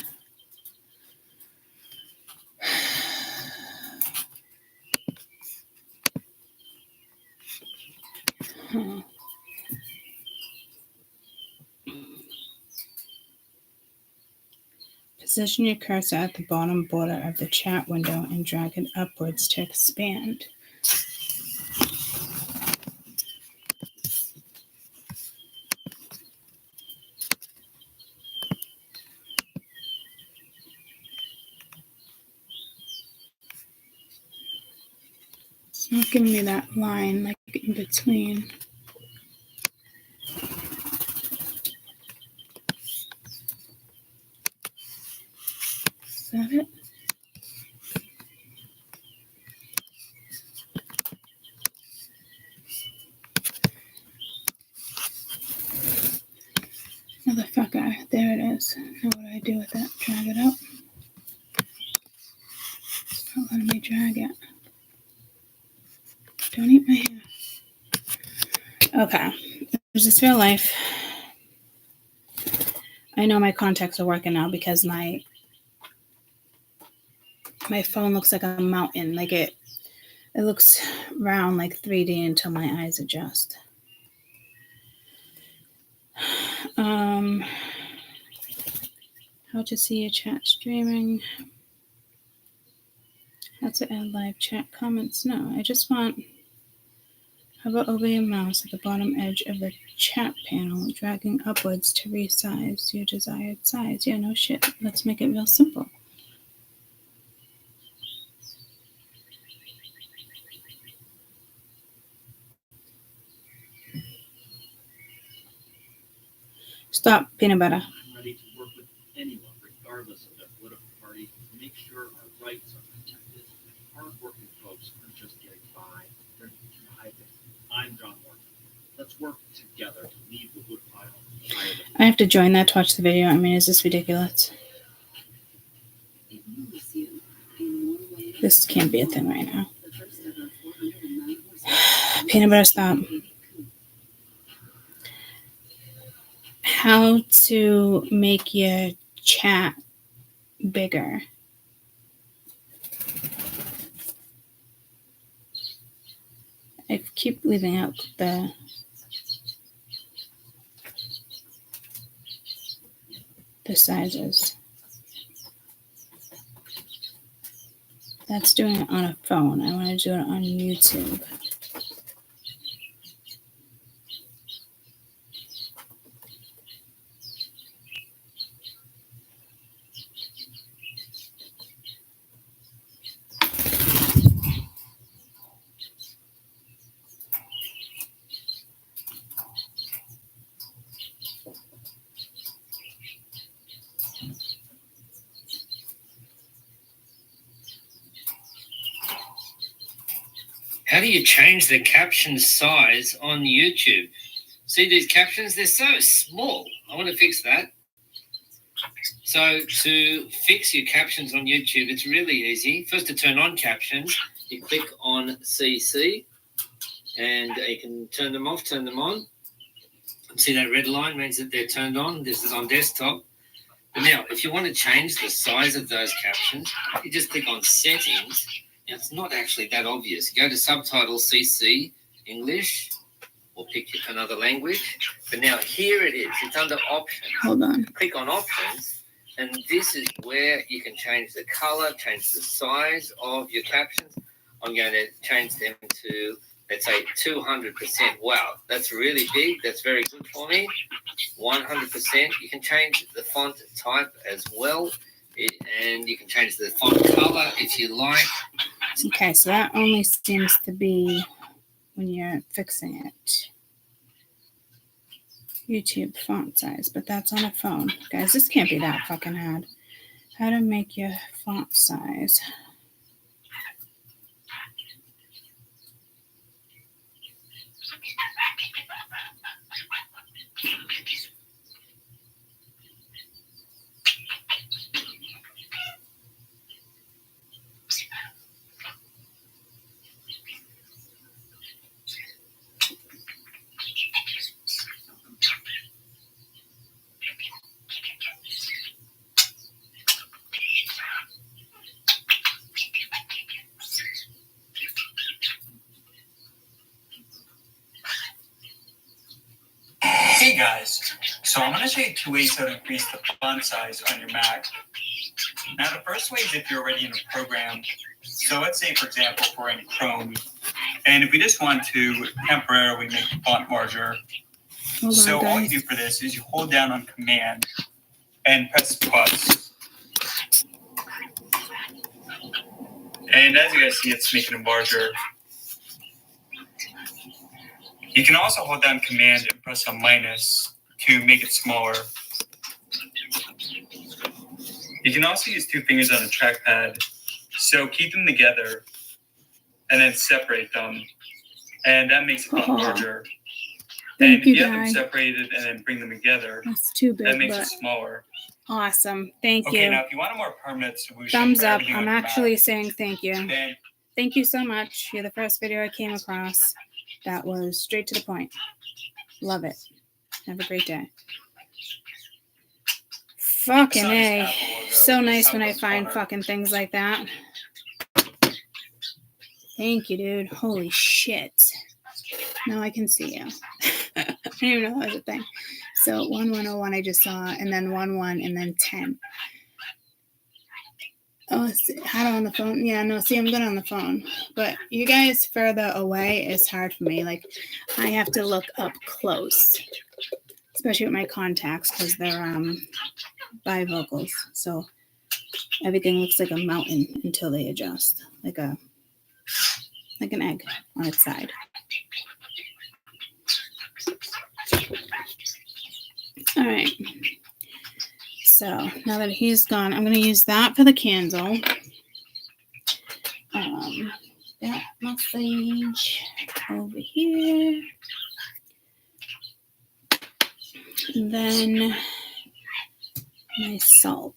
Huh. Position your cursor at the bottom border of the chat window and drag it upwards to expand. It's not giving me that line like in between. Is that it? Motherfucker. There it is. Now what do I do with it? Drag it up. It's not letting me drag it. Don't eat my hair. Okay. Is this real life? I know my contacts are working now because my phone looks like a mountain. Like it looks round like 3D until my eyes adjust. How to see your chat streaming. How to add live chat comments. No, I just want hover over your mouse at the bottom edge of the chat panel, dragging upwards to resize your desired size. Yeah, no shit. Let's make it real simple. Stop, peanut butter. I'm ready to work with anyone, regardless of their political party, our rights are protected. Hardworking folks aren't just getting by, they're thriving. I'm John Martin. Let's work together to leave the woodpile higher than I have to join that to watch the video. I mean, is this ridiculous? This can't be a thing right now. Peanut butter, stop. How to make your chat bigger. I keep leaving out the sizes. That's doing it on a phone. I want to do it on YouTube. How do you change the caption size on YouTube? See these captions? They're so small. I want to fix that. So to fix your captions on YouTube, it's really easy. First, to turn on captions, you click on CC and you can turn them off, turn them on. See that red line means that they're turned on. This is on desktop. But now, if you want to change the size of those captions, you just click on settings. Now, it's not actually that obvious. Go to subtitle CC English or pick another language. But now here it is. It's under options. Hold on. Click on options, and this is where you can change the color, change the size of your captions. I'm going to change them to, let's say, 200%. Wow, that's really big. That's very good for me. 100%. You can change the font type as well. And you can change the font color if you like. Okay, so that only seems to be when you're fixing it. YouTube font size, but that's on a phone. Guys, this can't be that fucking hard. How to make your font size. Hey guys, so I'm going to show you 2 ways how to increase the font size on your Mac. Now the first way is if you're already in a program. So let's say, for example, if we're in Chrome, and if we just want to temporarily make the font larger. Hold on, all you guys. do for this is you hold down on Command and press plus. And as you guys see, it's making it larger. You can also hold down Command and press a minus to make it smaller. You can also use 2 fingers on the trackpad. So keep them together and then separate them. And that makes it a lot larger. Thank and you, if you have them guys. separated and then bring them together, That's too big, that makes but it smaller. awesome. Thank Okay, you. now if you want a more permanent solution, Thumbs for up. everything on I'm your actually Mac, saying thank you. then Thank you so much. You're the first video I came across that was straight to the point. Love it. Have a great day. Fucking It's not A. just Apple logo, So it's nice when I Apple's find color. fucking things like that. Thank you, dude. Holy shit. Now I can see you. I didn't even know that was a thing. So 1101 I just saw, and then 11 and then 10. Oh, how on the phone? Yeah, no, see, I'm good on the phone. But you guys further away is hard for me. Like, I have to look up close, especially with my contacts because they're bifocals. So everything looks like a mountain until they adjust, like an egg on its side. All right. So now that he's gone, I'm going to use that for the candle. sage over here. And then my salt.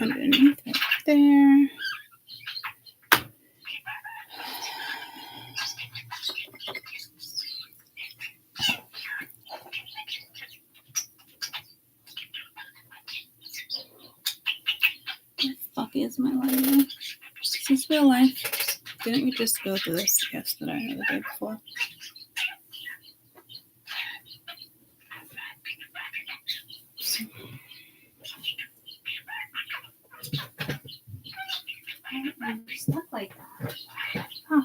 Underneath right there. Where the fuck is my lighter? Is this real life? Didn't we just go through this yesterday or the day before? I'm stuck like that. Fuck.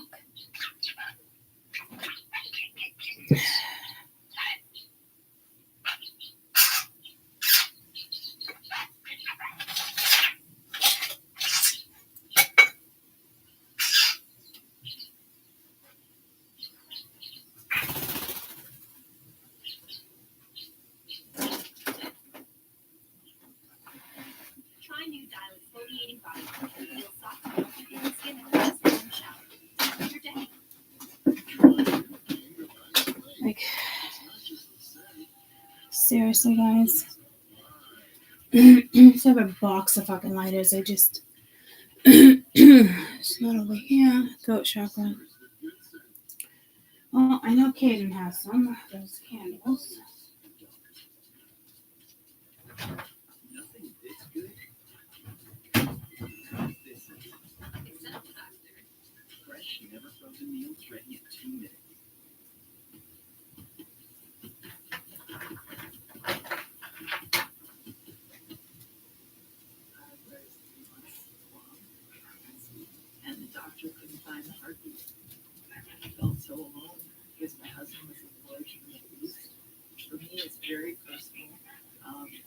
Try new Dial exfoliating body wash that feels soft and comfortable on skin that lasts a warm shower. Start your day. Like, seriously, guys. So I have a box of fucking lighters. I just. It's not over here. Throat chakra. Oh, I know Kaden has some of those candles. Fresh, never frozen meals ready in 2 minutes. And the doctor couldn't find the heartbeat. I felt so alone because my husband was employed in the police. For me, it's very personal.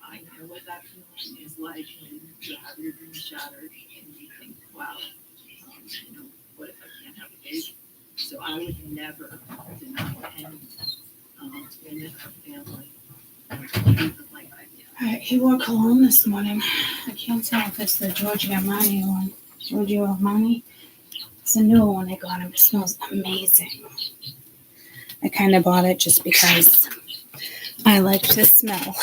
I know what that feeling is like when you have your dreams shattered and you think, wow, what if I can't have a baby? So I would never deny any women or family even like I did. Alright, he wore cologne this morning. I can't tell if it's the Giorgio Armani one. Giorgio Armani. It's a newer one I got him. It smells amazing. I kind of bought it just because I liked the smell.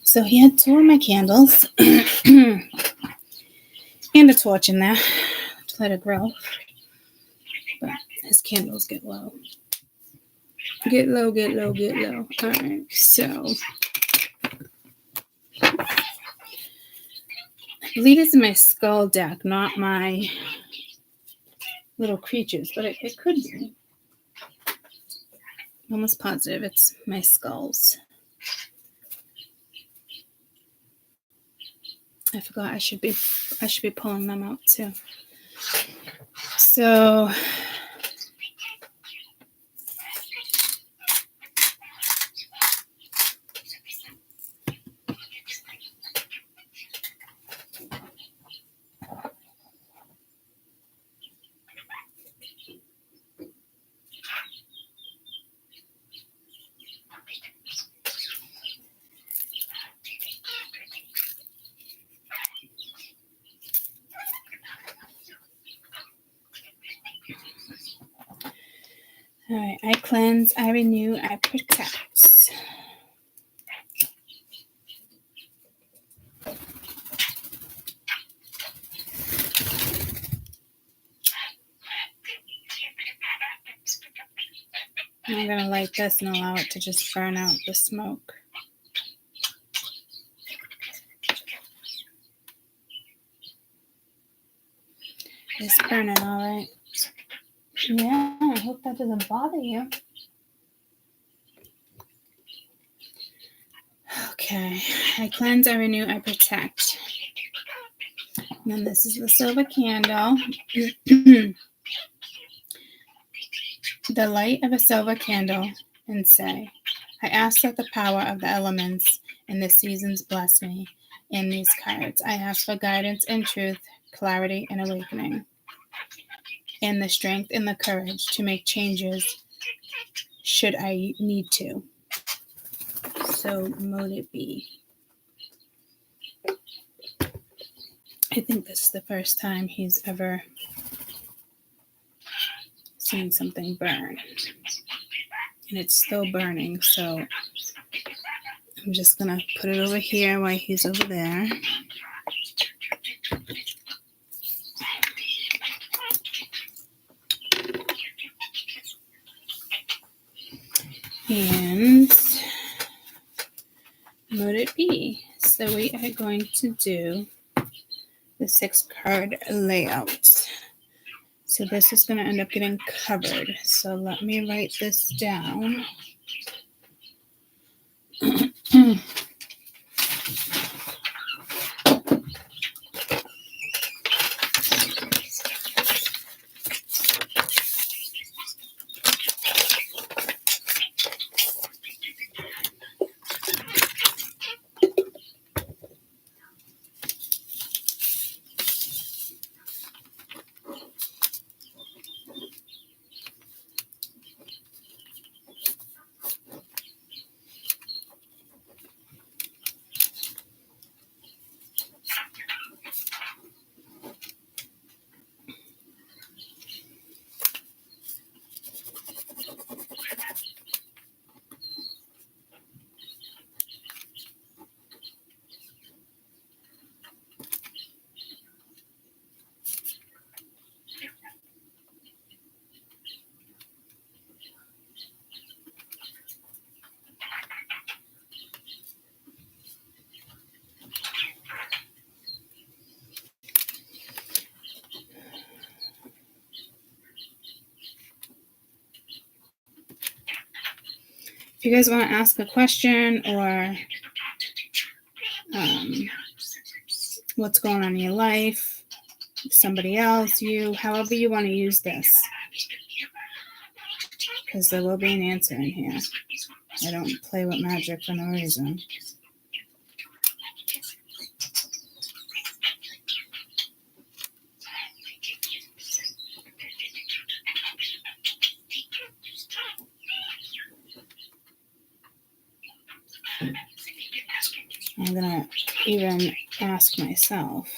So he had 2 of my candles and a torch in there to let it grow. But his candles get low. Get low, get low, get low. Alright, so I believe it's my skull deck, not my little creatures, but it could be. I'm almost positive it's my skulls. I forgot I should be pulling them out too. So all right, I cleanse, I renew, I protect. I'm going to light this and allow it to just burn out the smoke. It's burning all right. Yeah, I hope that doesn't bother you. Okay, I cleanse, I renew, I protect. And then this is the silver candle. The light of a silver candle, and say, I ask that the power of the elements and the seasons bless me in these cards. I ask for guidance and truth, clarity and awakening, and the strength and the courage to make changes should I need to. So mote it be. I think this is the first time he's ever seen something burn. And it's still burning, so I'm just going to put it over here while he's over there. And mote it be. So we are going to do the 6-card layout. So this is going to end up getting covered. So let me write this down. If you guys want to ask a question or what's going on in your life, somebody else, you, however you want to use this, because there will be an answer in here. I don't play with magic for no reason. I'm going to even ask myself.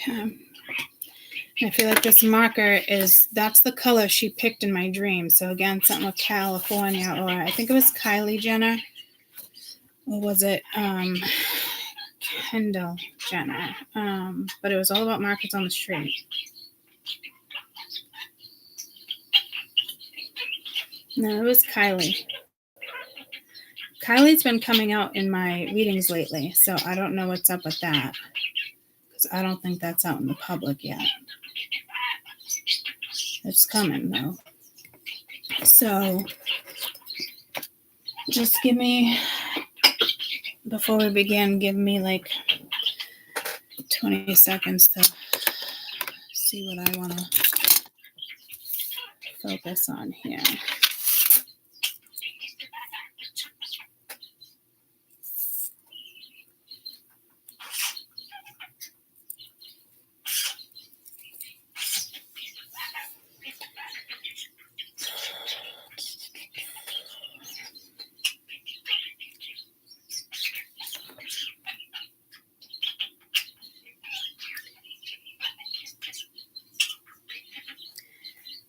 Okay. I feel like this marker that's the color she picked in my dream. So again, something with California, or I think it was Kylie Jenner. Or was it Kendall Jenner? But it was all about markers on the street. No, it was Kylie. Kylie's been coming out in my readings lately, so I don't know what's up with that. Because I don't think that's out in the public yet. It's coming though. So just give me, before we begin, give me like 20 seconds to see what I want to focus on here.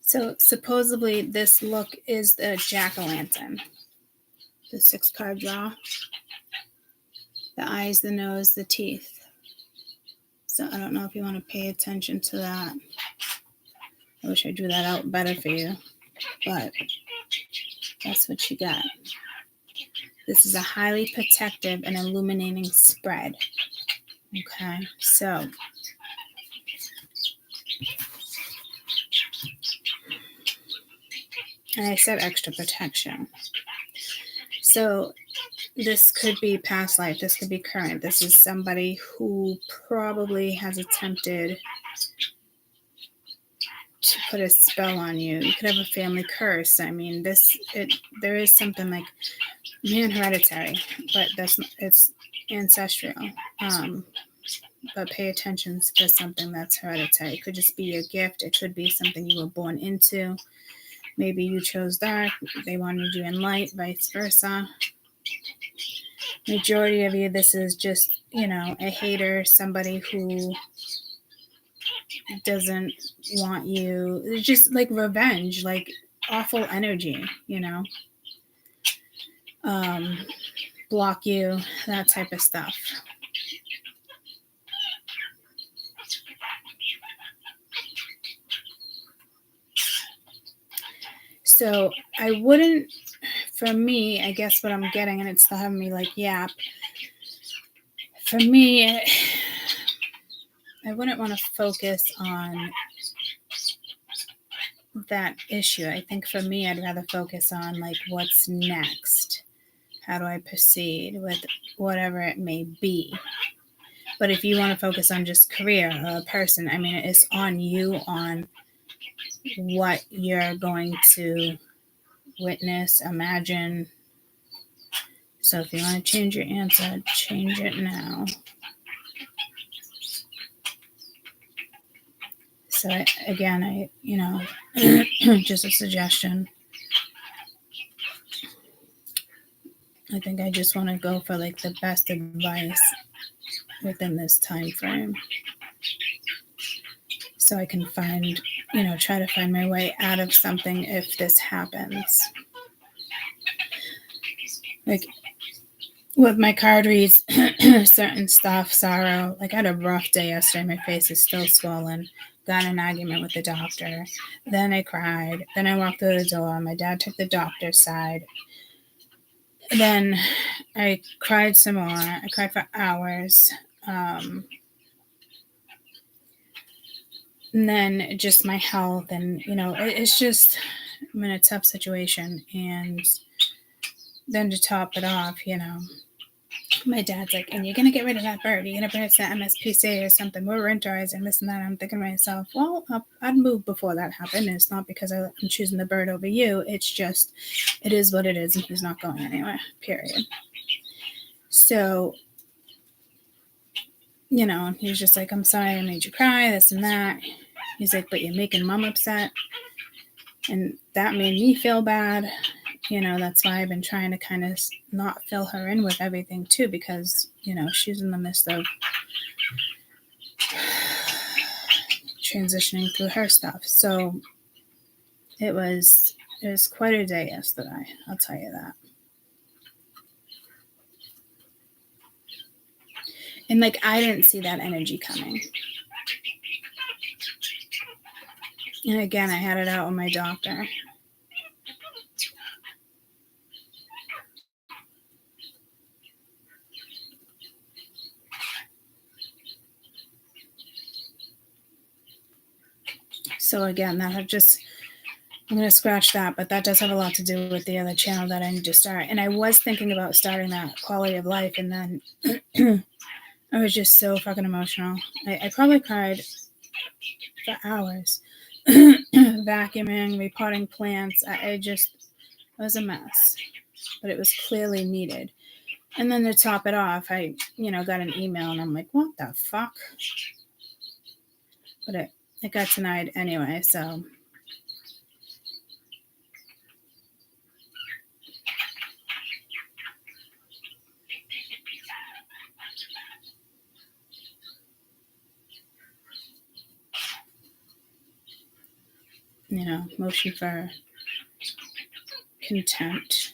So supposedly this look is the jack-o'-lantern, the 6-card draw, the eyes, the nose, the teeth. So I don't know if you want to pay attention to that. I wish I drew that out better for you, but that's what you got. This is a highly protective and illuminating spread. Okay, so and I said extra protection. So this could be past life. This could be current. This is somebody who probably has attempted to put a spell on you. You could have a family curse. I mean, there is something like hereditary, but it's ancestral. But pay attention to something that's hereditary. It could just be your gift. It could be something you were born into. Maybe you chose dark, they wanted you in light, vice versa. Majority of you, this is just, a hater, somebody who doesn't want you. It's just like revenge, like awful energy, block you, that type of stuff. So I wouldn't, for me, I guess what I'm getting, and it's still having me like yap. For me, I wouldn't want to focus on that issue. I think for me, I'd rather focus on like what's next. How do I proceed with whatever it may be? But if you want to focus on just career or a person, I mean, it's on you on what you're going to witness, imagine. So if you want to change your answer, change it now. So I just a suggestion. I think I just want to go for like the best advice within this time frame. So I can find, try to find my way out of something if this happens. Like with my card reads, certain stuff, sorrow. Like I had a rough day yesterday. My face is still swollen. Got in an argument with the doctor. Then I cried. Then I walked through the door. My dad took the doctor's side. Then I cried some more. I cried for hours. And then just my health. And, it's just, I'm in a tough situation. And then to top it off, my dad's like, and you're going to get rid of that bird. You're going to bring it to the MSPCA or something. We're renters and this and that. I'm thinking to myself, well, I'd move before that happened. And it's not because I'm choosing the bird over you. It's just, it is what it is. And he's not going anywhere, period. So, and he's just like, I'm sorry I made you cry, this and that. He's like, but you're making mom upset. And that made me feel bad. That's why I've been trying to kind of not fill her in with everything too, because, she's in the midst of transitioning through her stuff. So it was quite a day yesterday. I'll tell you that. And like, I didn't see that energy coming. And again, I had it out with my doctor. So again, I'm going to scratch that, but that does have a lot to do with the other channel that I need to start. And I was thinking about starting that quality of life, and then I was just so fucking emotional. I probably cried for hours, vacuuming, repotting plants. It was a mess, but it was clearly needed. And then to top it off, I, got an email, and I'm like, what the fuck? But it got denied anyway, so. Motion for contempt.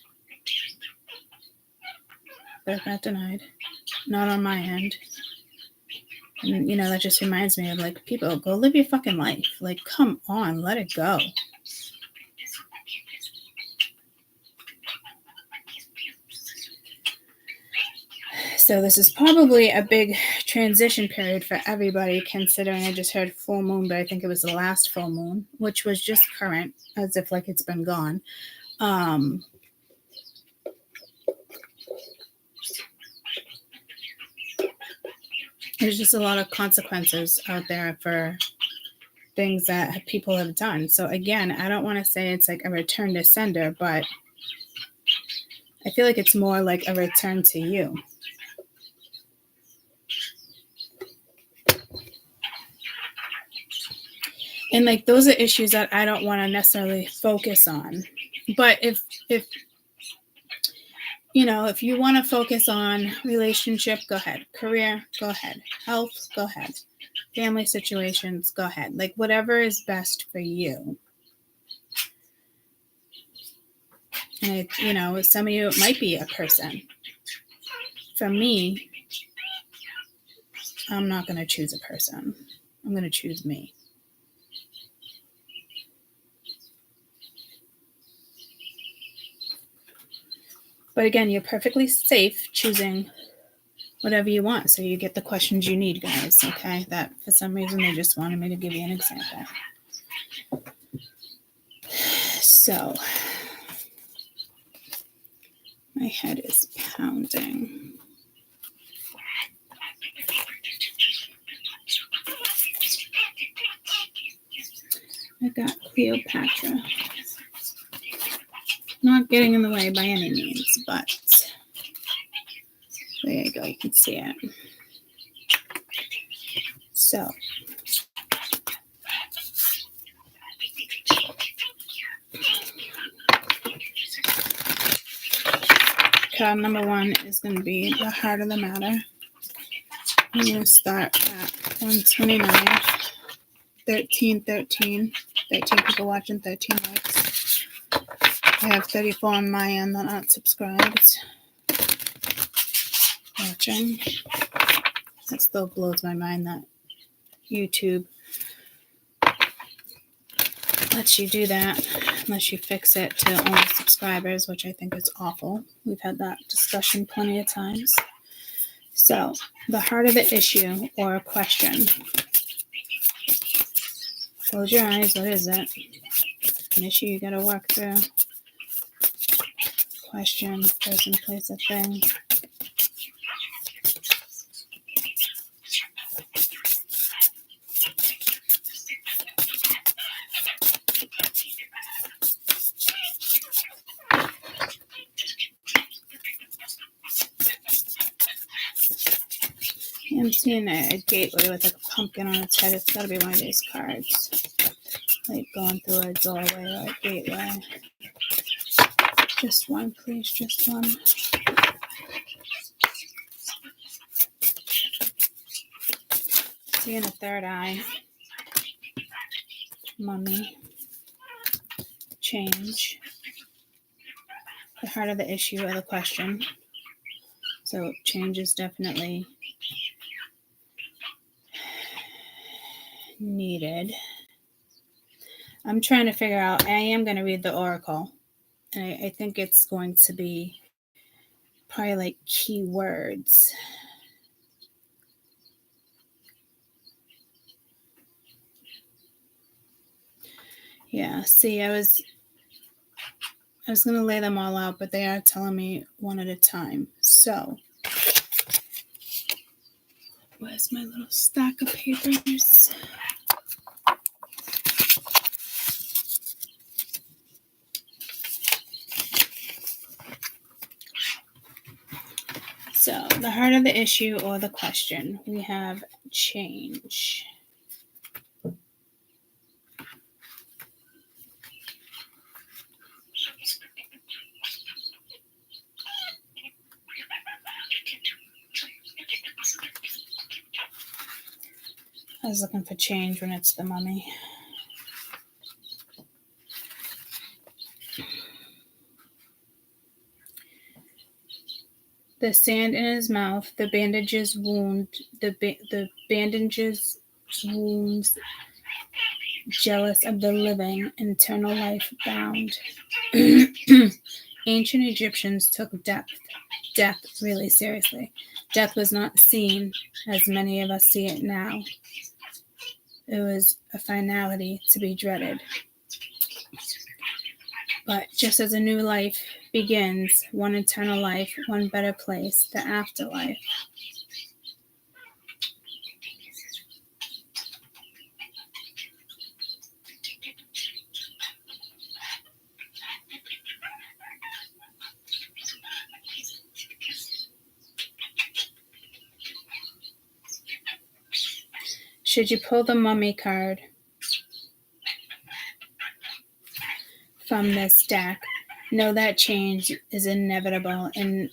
But it got denied. Not on my end. And, that just reminds me of, like, people, go live your fucking life. Like, come on, let it go. So this is probably a big transition period for everybody, considering I just heard full moon, but I think it was the last full moon, which was just current, as if like it's been gone. There's just a lot of consequences out there for things that people have done. So again, I don't want to say it's like a return to sender, but I feel like it's more like a return to you. And like those are issues that I don't want to necessarily focus on. But if you want to focus on relationship, go ahead. Career, go ahead. Health, go ahead. Family situations, go ahead. Like whatever is best for you. And some of you, it might be a person. For me, I'm not going to choose a person. I'm going to choose me. But again, you're perfectly safe choosing whatever you want. So you get the questions you need, guys. Okay. That for some reason they just wanted me to give you an example. So my head is pounding. I got Cleopatra. Not getting in the way by any means, but there you go. You can see it. So, card number 1 is going to be the heart of the matter. I'm going to start at 129, 13 people watching, 13 likes. I have 34 on my end that aren't subscribed. Watching. That still blows my mind that YouTube lets you do that unless you fix it to only subscribers, which I think is awful. We've had that discussion plenty of times. So, the heart of the issue or a question. Close your eyes. What is it? An issue you got to work through. Question, person, place, a thing. I'm seeing a gateway with like a pumpkin on its head. It's got to be one of these cards. Like going through a doorway or a gateway. Just one, please. Just one. Seeing a third eye. Mummy. Change. The heart of the issue or the question. So change is definitely needed. I'm trying to figure out, I am going to read the oracle. And I think it's going to be probably like keywords. Yeah, see, I was going to lay them all out, but they are telling me one at a time. So, where's my little stack of papers? So, the heart of the issue or the question, we have change. I was looking for change when it's the mummy. The sand in his mouth, the bandages wounds, jealous of the living, eternal life bound. Ancient Egyptians took death really seriously. Death was not seen as many of us see it now. It was a finality to be dreaded. But just as a new life begins, one eternal life, one better place, the afterlife. Should you pull the mummy card from this deck, know that change is inevitable, and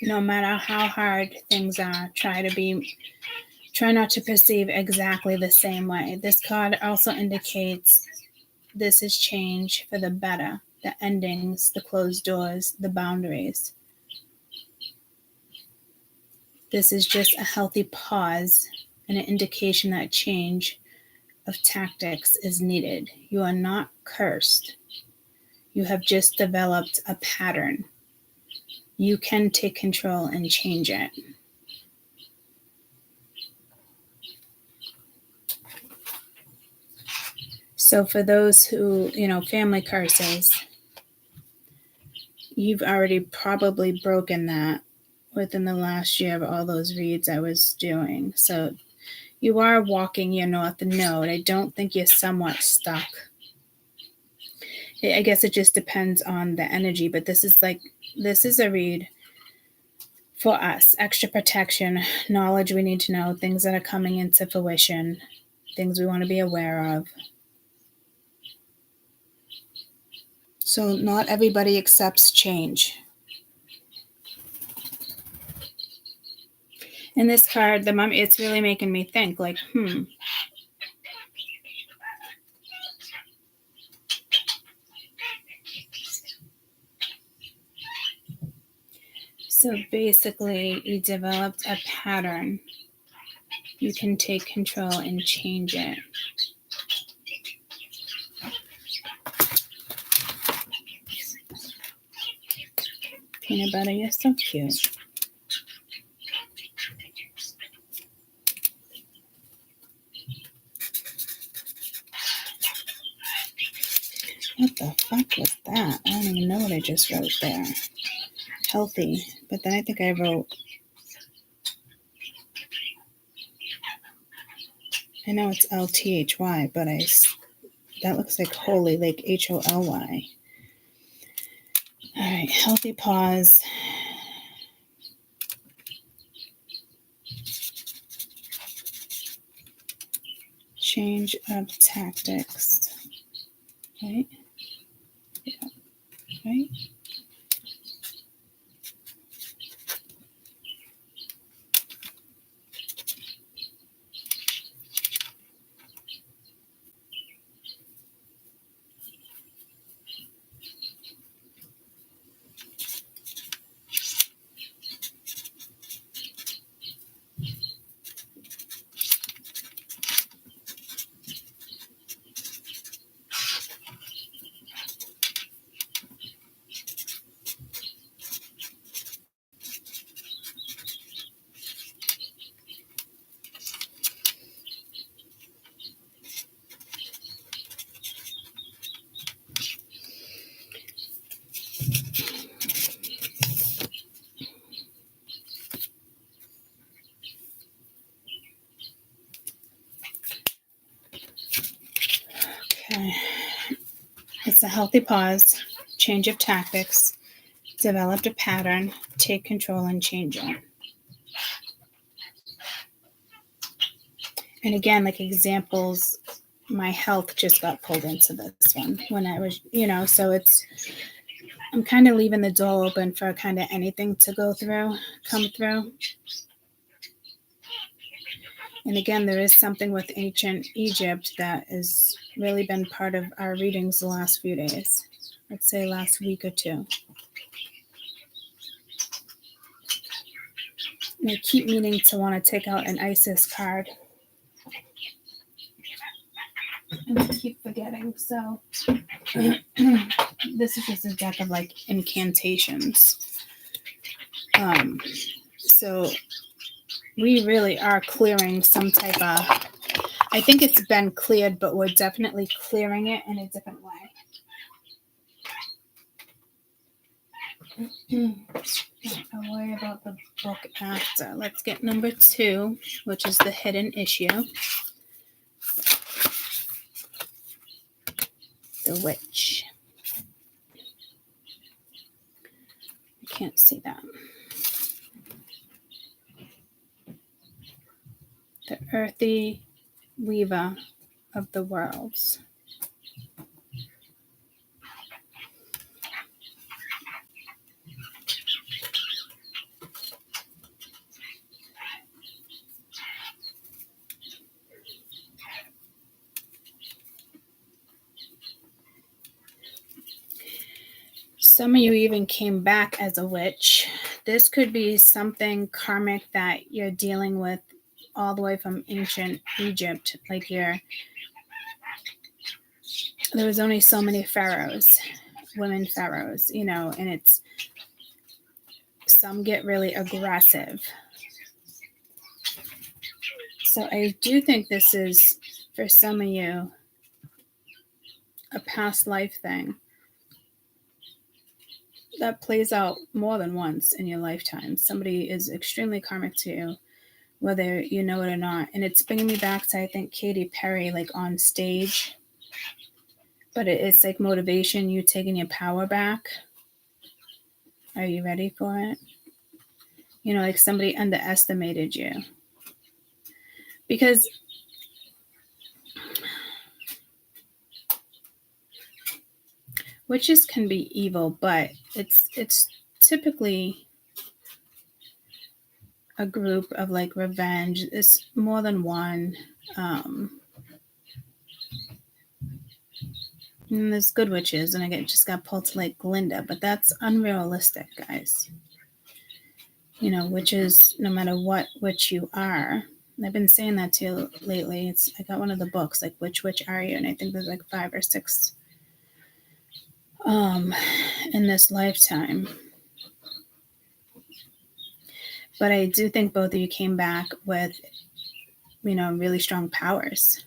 no matter how hard things are, try not to perceive exactly the same way. This card also indicates this is change for the better, the endings, the closed doors, the boundaries. This is just a healthy pause and an indication that change of tactics is needed. You are not cursed. You have just developed a pattern. You can take control and change it. So for those who, family curses, you've already probably broken that within the last year of all those reads I was doing. So you are walking your north node. I don't think you're somewhat stuck. I guess it just depends on the energy, but this is a read for us. Extra protection, knowledge we need to know, things that are coming into fruition, things we want to be aware of. So not everybody accepts change. In this card, the mummy, it's really making me think, So basically, you developed a pattern. You can take control and change it. Peanut butter, you're so cute. What the fuck was that? I don't even know what I just wrote there. Healthy, but then I think I wrote, I know it's LTHY, but that looks like holy, like HOLY. All right, healthy pause. Change of tactics. Right? Yeah. Right? healthy pause, change of tactics, developed a pattern, take control and change it. And again, like examples, my health just got pulled into this one when I was, so I'm kind of leaving the door open for kind of anything to come through. And again, there is something with ancient Egypt that has really been part of our readings the last few days. Let's say last week or two. And I keep meaning to want to take out an Isis card. And I keep forgetting. So this is just a deck of like incantations. So we really are clearing some type of, I think it's been cleared, but we're definitely clearing it in a different way. I'll worry about the book after. Let's get number 2, which is the hidden issue. The witch. I can't see that. The earthy weaver of the worlds. Some of you even came back as a witch. This could be something karmic that you're dealing with all the way from ancient Egypt. Like there was only so many pharaohs, women pharaohs, and it's, some get really aggressive. So I do think this is, for some of you, a past life thing that plays out more than once in your lifetime. Somebody is extremely karmic to you, whether you know it or not. And it's bringing me back to, I think, Katy Perry, like on stage. But it's like motivation, you taking your power back. Are you ready for it? Like somebody underestimated you. Because witches can be evil, but it's typically a group of like revenge. It's more than one. And there's good witches, and I just got pulled to like Glinda, but that's unrealistic, guys. Witches, no matter what witch you are. And I've been saying that to you lately. I got one of the books, like which witch are you? And I think there's like 5 or 6 in this lifetime. But I do think both of you came back with, really strong powers.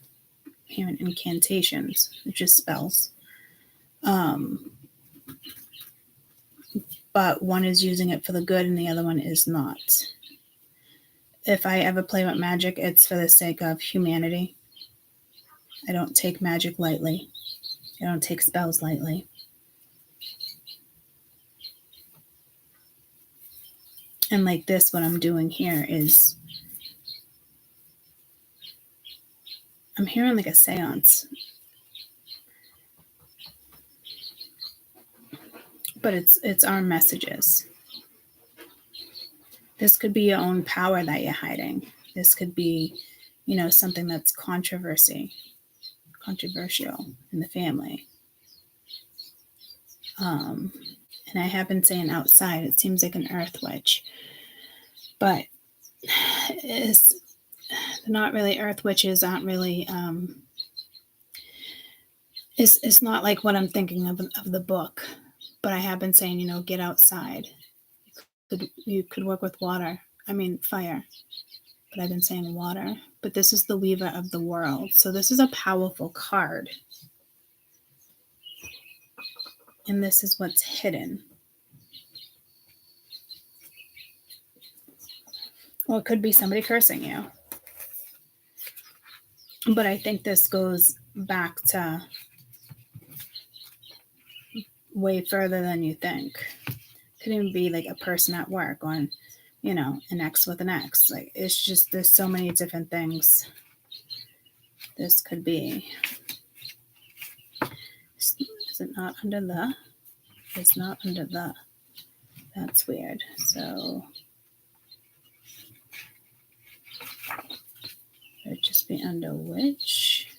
Incantations, which is spells. But one is using it for the good and the other one is not. If I ever play with magic, it's for the sake of humanity. I don't take magic lightly. I don't take spells lightly. And like this, what I'm doing here is, I'm hearing like a seance. But it's our messages. This could be your own power that you're hiding. This could be, something that's controversial in the family. And I have been saying outside, it seems like an earth witch. But they're not really earth witches, aren't really, it's not like what I'm thinking of the book. But I have been saying, get outside. You could work with water. Fire. But I've been saying water. But this is the weaver of the world. So this is a powerful card. And this is what's hidden. Or it could be somebody cursing you. But I think this goes back to way further than you think. Could even be like a person at work or, an ex with an ex. Like, it's just, there's so many different things this could be. Is it not under the? It's not under the. That's weird. So it would just be under which?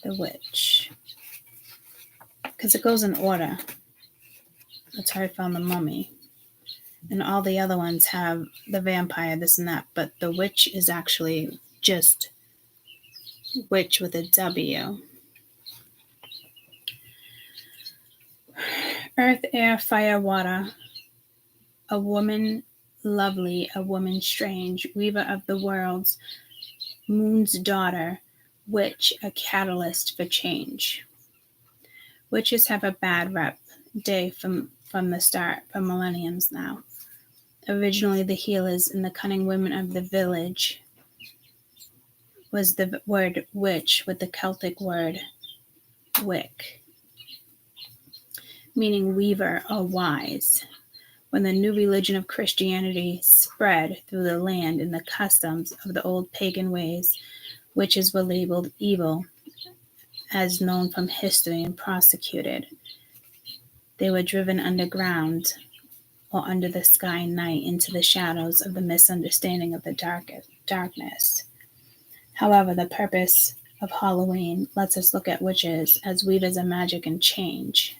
The witch. Because it goes in order. That's how I found the mummy. And all the other ones have the vampire, this and that. But the witch is actually just witch with a W. Earth, air, fire, water. A woman lovely, a woman strange, weaver of the worlds, moon's daughter, witch, a catalyst for change. Witches have a bad rep day from the start, for millenniums now. Originally, the healers and the cunning women of the village was the word witch with the Celtic word wick, meaning weaver or wise. When the new religion of Christianity spread through the land in the customs of the old pagan ways, witches were labeled evil, as known from history, and prosecuted. They were driven underground or under the sky night into the shadows of the misunderstanding of the darkness. However, the purpose of Halloween lets us look at witches as weavers of magic and change.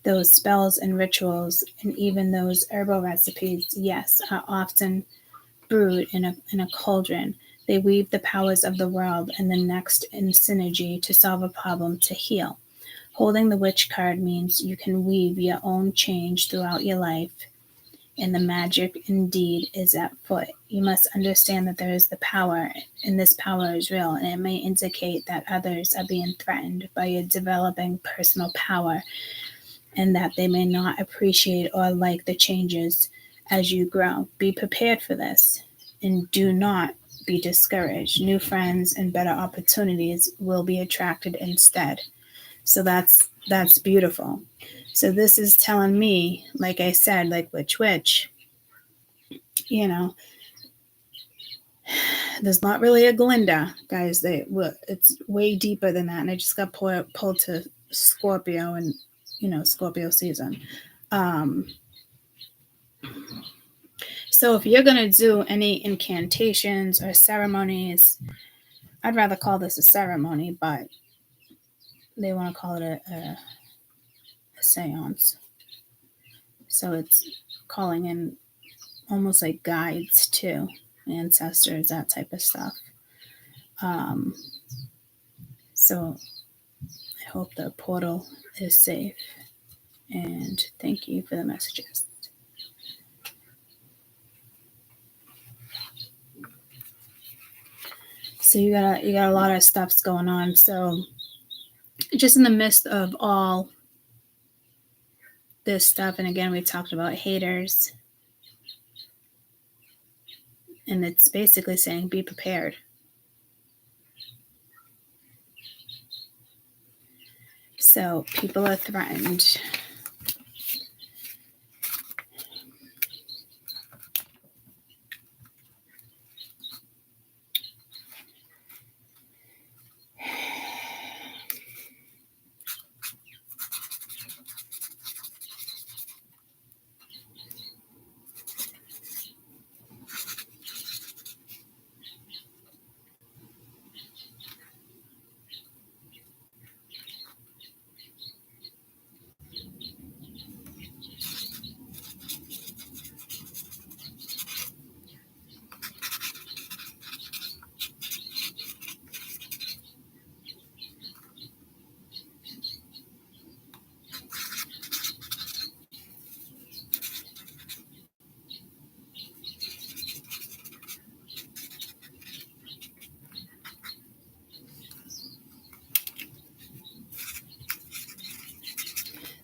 Those spells and rituals, and even those herbal recipes, yes, are often brewed in a cauldron. They weave the powers of the world and the next in synergy to solve a problem, to heal. Holding the witch card means you can weave your own change throughout your life, and the magic indeed is at foot. You must understand that there is the power, and this power is real, and it may indicate that others are being threatened by your developing personal power, and that they may not appreciate or like the changes as you grow. Be prepared for this, and do not be discouraged. New friends and better opportunities will be attracted instead. So that's beautiful. So this is telling me, like I said, like witch, there's not really a Glinda, guys. It's way deeper than that. And I just got pulled to Scorpio and, Scorpio season. So if you're going to do any incantations or ceremonies, I'd rather call this a ceremony, but they want to call it a seance. So it's calling in almost like guides too, ancestors, that type of stuff. So I hope the portal is safe, and thank you for the messages. So you got a lot of stuff's going on. So just in the midst of all this stuff, and again, we talked about haters, and it's basically saying be prepared. So people are threatened.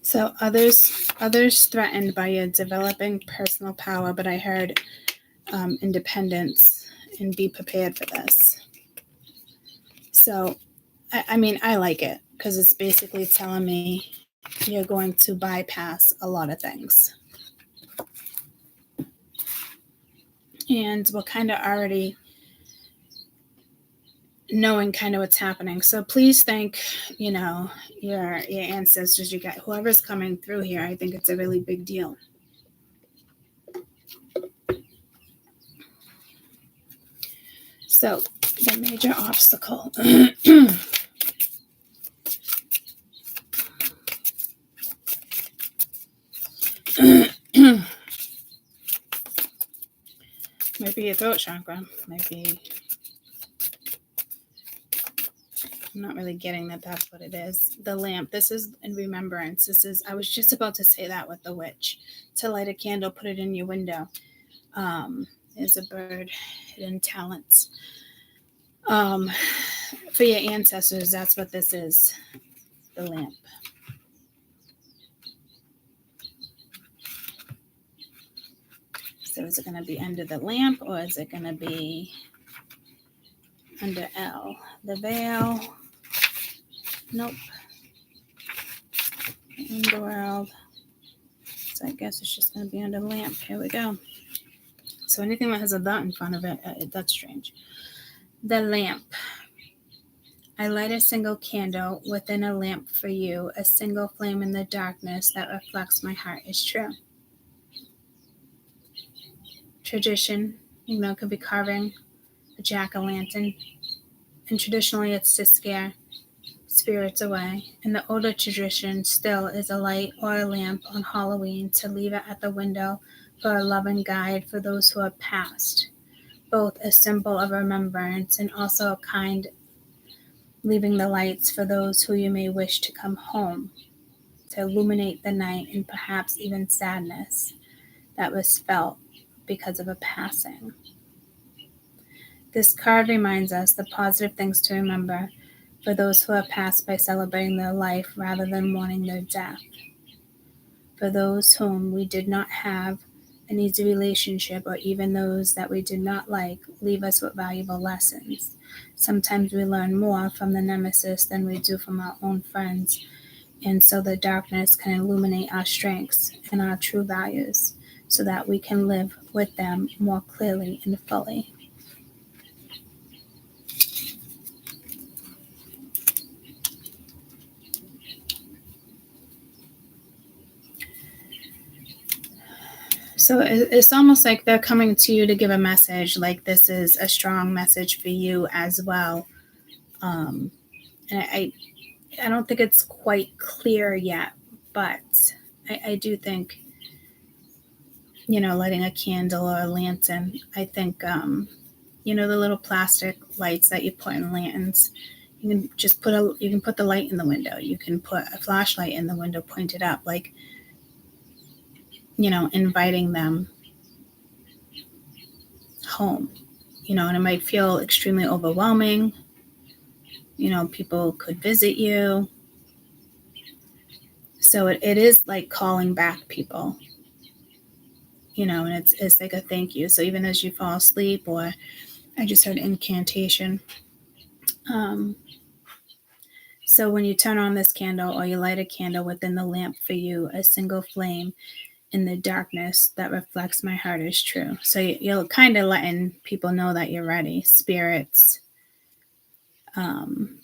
So others threatened by your developing personal power, but I heard independence, and be prepared for this. So, I mean, I like it because it's basically telling me you're going to bypass a lot of things. And we're kind of already knowing kind of what's happening. So please thank, your ancestors, you got whoever's coming through here. I think it's a really big deal. So the major obstacle. Might be your throat chakra. Might be. I'm not really getting that that's what it is. The lamp. This is in remembrance. This is. I was just about to say that with the witch. To light a candle, put it in your window. There's a bird. Hidden talents. For your ancestors, that's what this is. The lamp. So is it going to be under the lamp or is it going to be under L? The veil. Nope. Underworld. So I guess it's just going to be under the lamp. Here we go. So anything that has a dot in front of it, that's strange. The lamp. I light a single candle within a lamp for you. A single flame in the darkness that reflects my heart is true. Tradition, it could be carving a jack-o'-lantern. And traditionally it's to scare spirits away. And the older tradition still is a light or a lamp on Halloween to leave it at the window for a loving guide for those who have passed. Both a symbol of remembrance and also a kind leaving the lights for those who you may wish to come home, to illuminate the night and perhaps even sadness that was felt because of a passing. This card reminds us the positive things to remember for those who have passed by celebrating their life rather than mourning their death. For those whom we did not have an easy relationship or even those that we did not like leave us with valuable lessons. Sometimes we learn more from the nemesis than we do from our own friends, and so the darkness can illuminate our strengths and our true values so that we can live with them more clearly and fully. So it's almost like they're coming to you to give a message, like this is a strong message for you as well. And I don't think it's quite clear yet, but I do think, lighting a candle or a lantern, I think, the little plastic lights that you put in lanterns, you can just you can put the light in the window. You can put a flashlight in the window pointed up, like, inviting them home, and it might feel extremely overwhelming. People could visit you. So it is like calling back people, and it's like a thank you. So even as you fall asleep, or I just heard incantation. So when you turn on this candle or you light a candle within the lamp for you, a single flame in the darkness that reflects my heart is true. So you're kind of letting people know that you're ready, spirits. And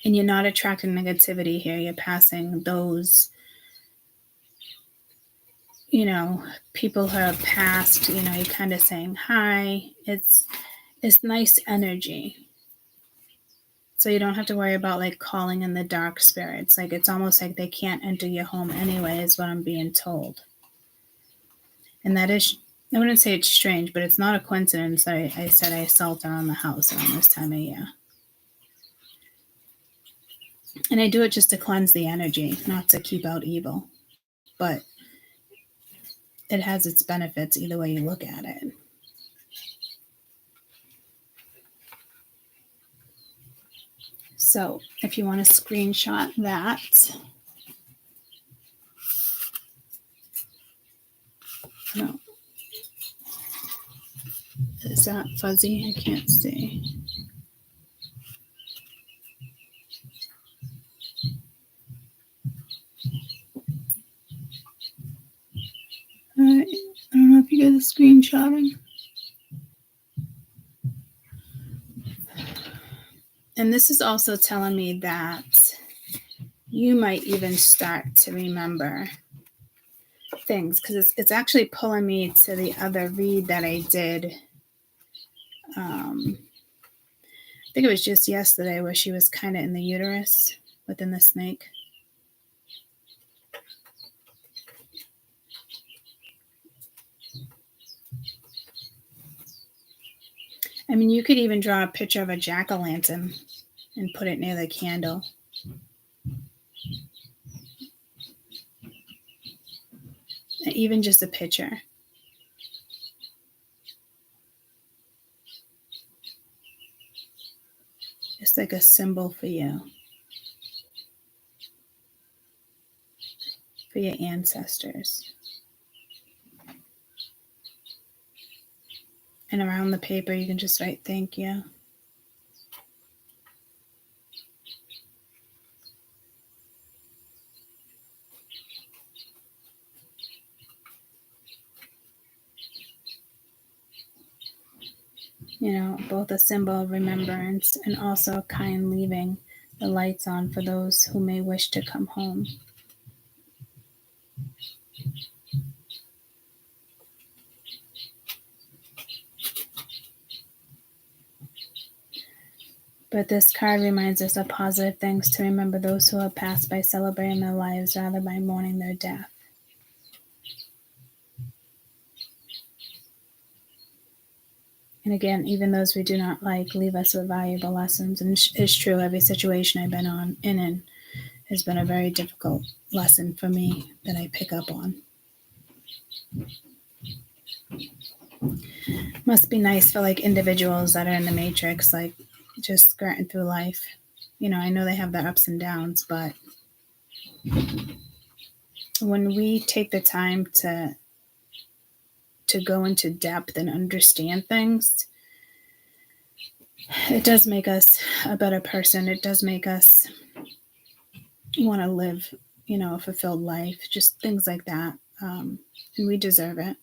you're not attracting negativity here. You're passing those, people who have passed, you're kind of saying hi. It's nice energy. So you don't have to worry about like calling in the dark spirits. Like it's almost like they can't enter your home anyway, is what I'm being told. And that is, I wouldn't say it's strange, but it's not a coincidence that I said I assault around the house around this time of year. And I do it just to cleanse the energy, not to keep out evil. But it has its benefits either way you look at it. So if you want to screenshot that. No. Is that fuzzy? I can't see. screenshotting. And this is also telling me that you might even start to remember things, because it's actually pulling me to the other read that I did. I think it was just yesterday, where she was kind of in the uterus within the snake. I mean, you could even draw a picture of a jack-o'-lantern and put it near the candle. Even just a picture. It's like a symbol for you, for your ancestors. And around the paper, you can just write thank you. You know, both a symbol of remembrance and also kind leaving the lights on for those who may wish to come home. But this card reminds us of positive things to remember those who have passed by celebrating their lives rather by mourning their death. And again, even those we do not like leave us with valuable lessons. And it's true, every situation I've been in has been a very difficult lesson for me that I pick up on. Must be nice for like individuals that are in the matrix, like just skirting through life. You know, I know they have their ups and downs, but when we take the time to go into depth and understand things, it does make us a better person. It does make us want to live, you know, a fulfilled life, just things like that. And we deserve it.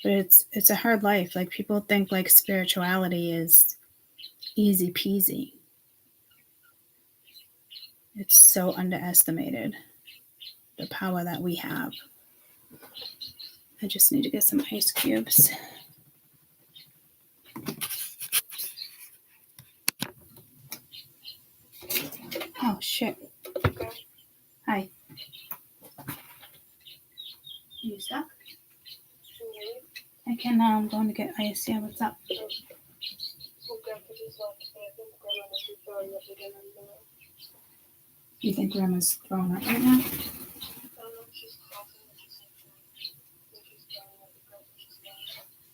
But it's a hard life. Like, people think like spirituality is easy peasy. It's so underestimated, the power that we have. I just need to get some ice cubes. Oh, shit. Hi. Are you stuck? I can now. I'm going to get ice. Yeah, what's up? You think Grandma's throwing up right now?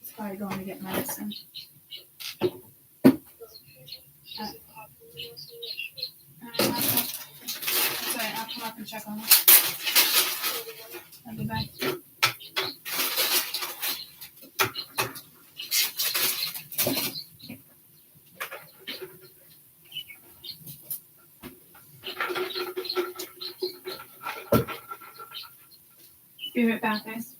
It's probably going to get medicine. Sorry, I'll come up and check on her. I'll be back. Be right back, guys.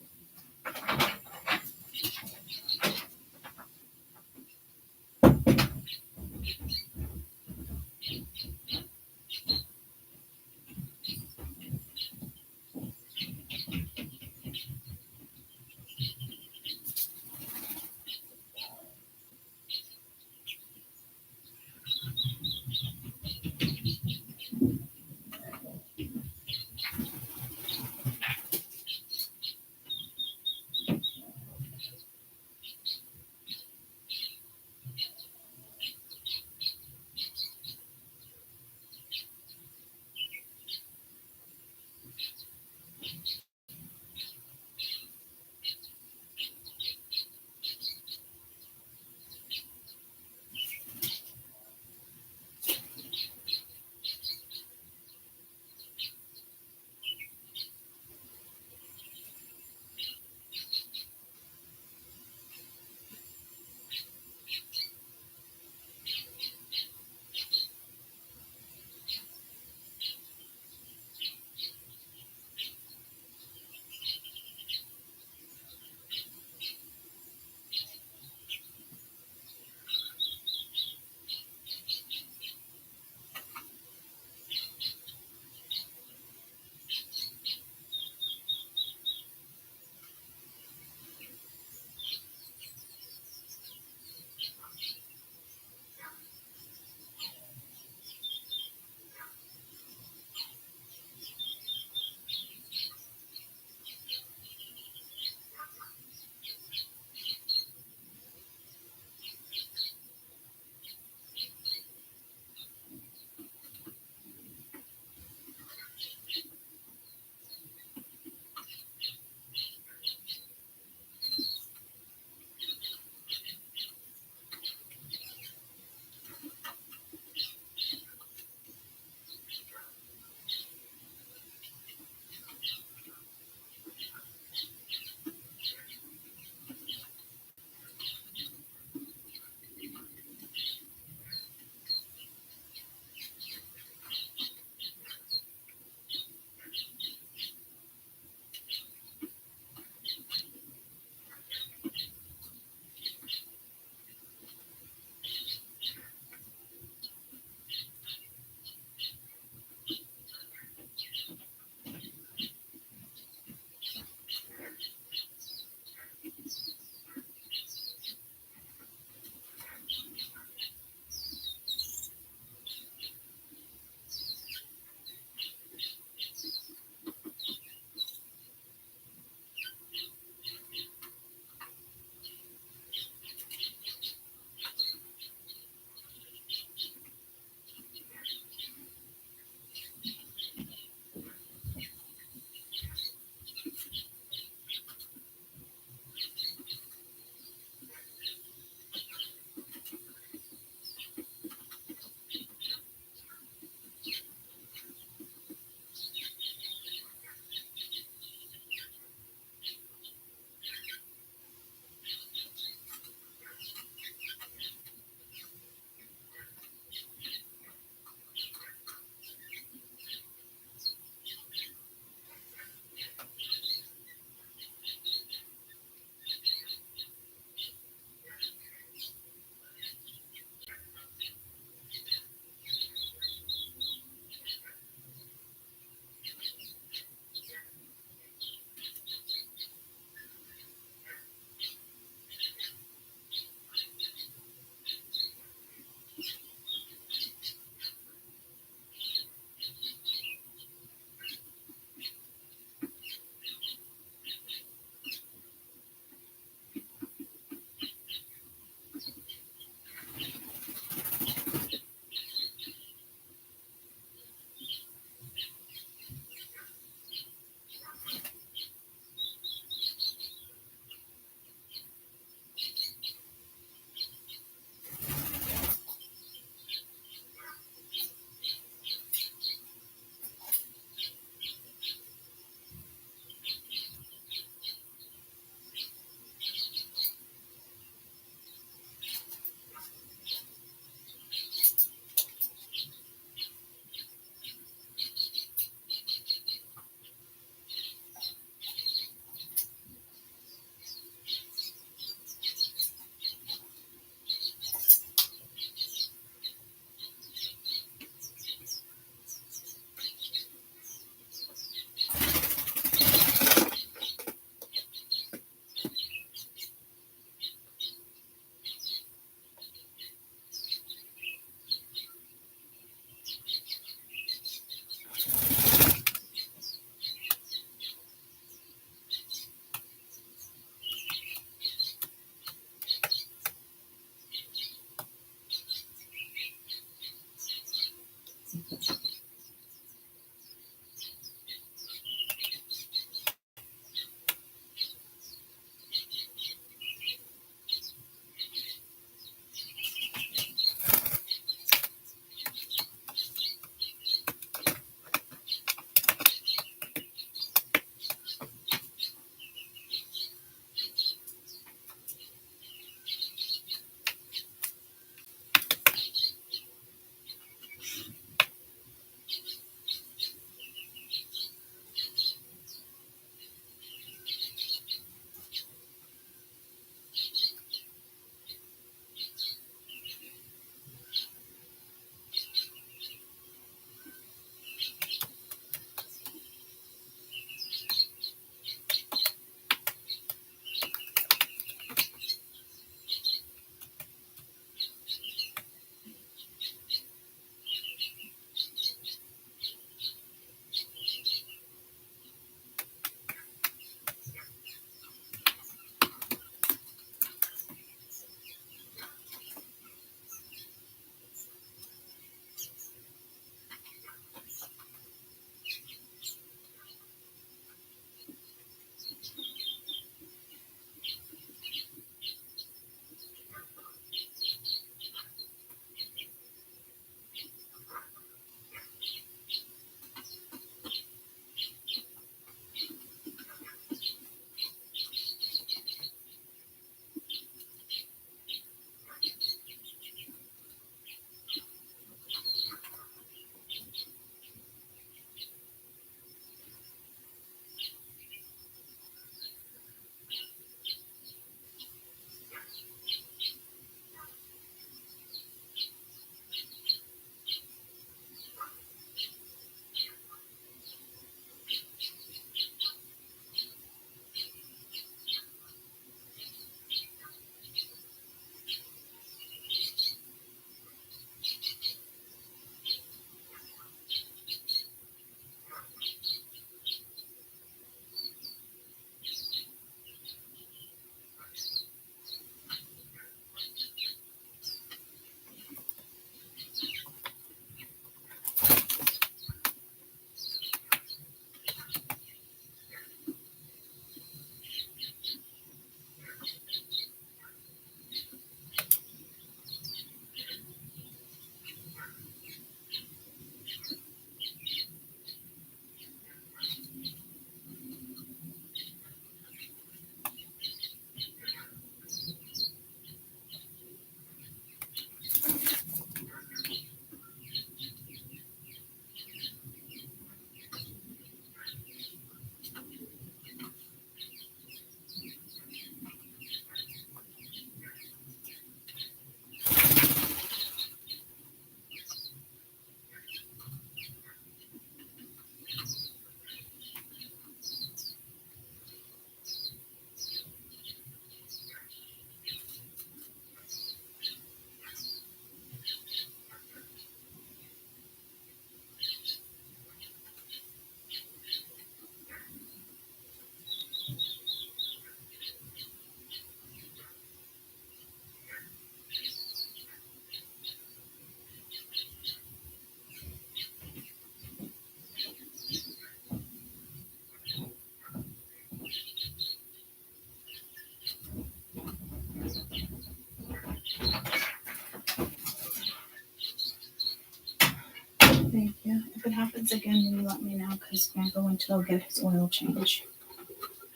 once again, will you let me know? Because Grandpa went to go get his oil change.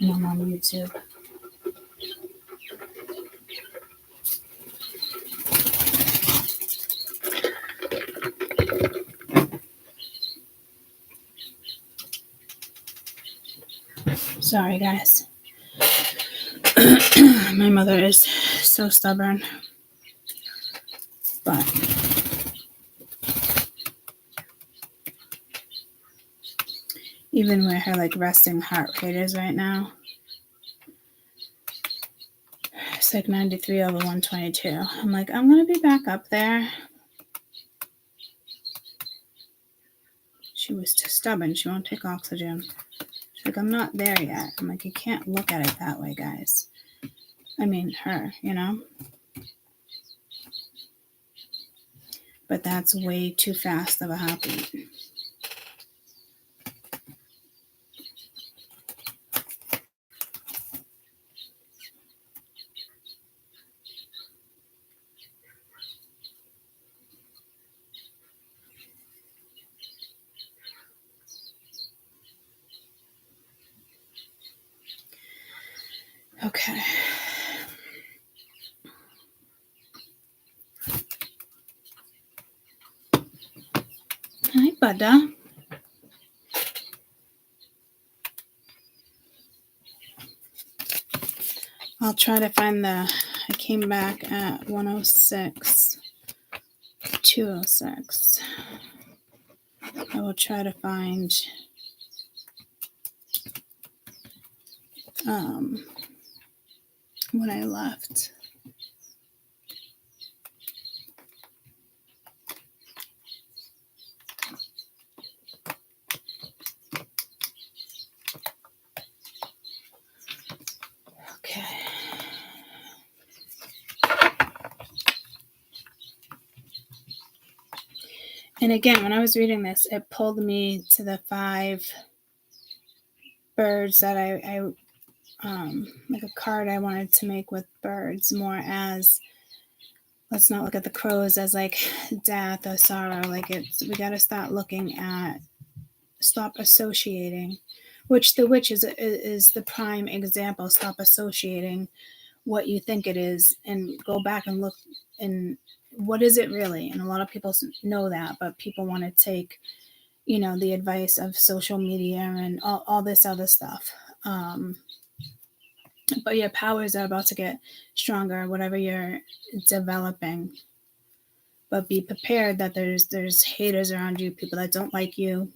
And I'm on YouTube. Sorry, guys. My mother is so stubborn. But even where her like resting heart rate is right now, it's like 93 over 122. I'm like, I'm gonna be back up there. She was too stubborn. She won't take oxygen. She's like, I'm not there yet. I'm like, you can't look at it that way, guys. I mean, her, you know? But that's way too fast of a heartbeat. Okay. Hi, Buddha. I'll try to find I came back at 106, 206. I will try to find when I left. Okay. And again, when I was reading this, it pulled me to the 5 birds that I like a card I wanted to make with birds, more as, let's not look at the crows as like death or sorrow. Like we got to start looking at, stop associating, which the witch is the prime example. Stop associating what you think it is and go back and look and what is it really? And a lot of people know that, but people want to take, you know, the advice of social media and all this other stuff. But your powers are about to get stronger, whatever you're developing. But be prepared that there's haters around you, people that don't like you.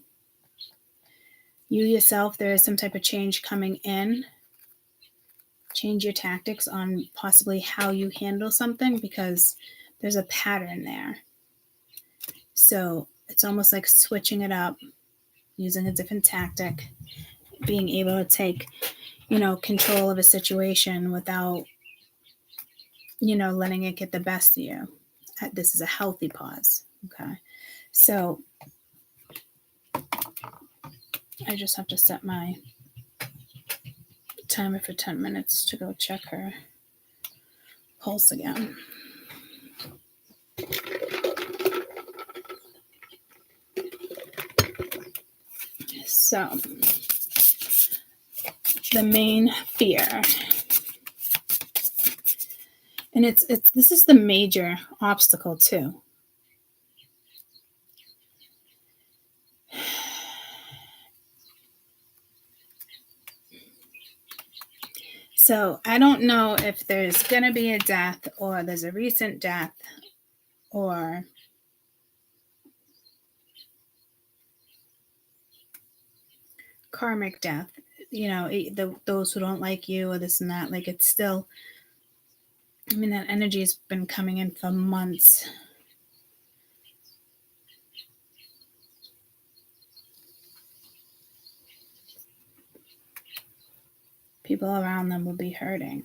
You yourself, there is some type of change coming in. Change your tactics on possibly how you handle something because there's a pattern there. So it's almost like switching it up, using a different tactic, being able to take, you know, control of a situation without, you know, letting it get the best of you. This is a healthy pause. Okay. So I just have to set my timer for 10 minutes to go check her pulse again. So the main fear, and this is the major obstacle too. So I don't know if there's going to be a death or there's a recent death or karmic death, you know, those who don't like you or this and that. Like it's still, I mean, that energy has been coming in for months. People around them will be hurting.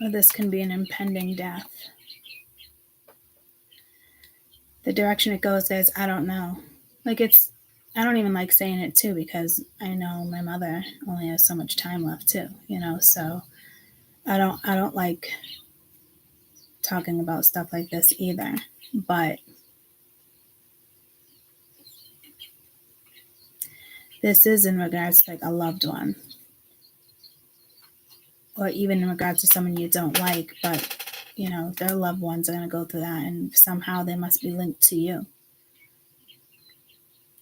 Or this can be an impending death. the direction it goes is, I don't know. Like I don't even like saying it too, because I know my mother only has so much time left too, so I don't like talking about stuff like this either. But this is in regards to like a loved one, or even in regards to someone you don't like, but their loved ones are going to go through that, and somehow they must be linked to you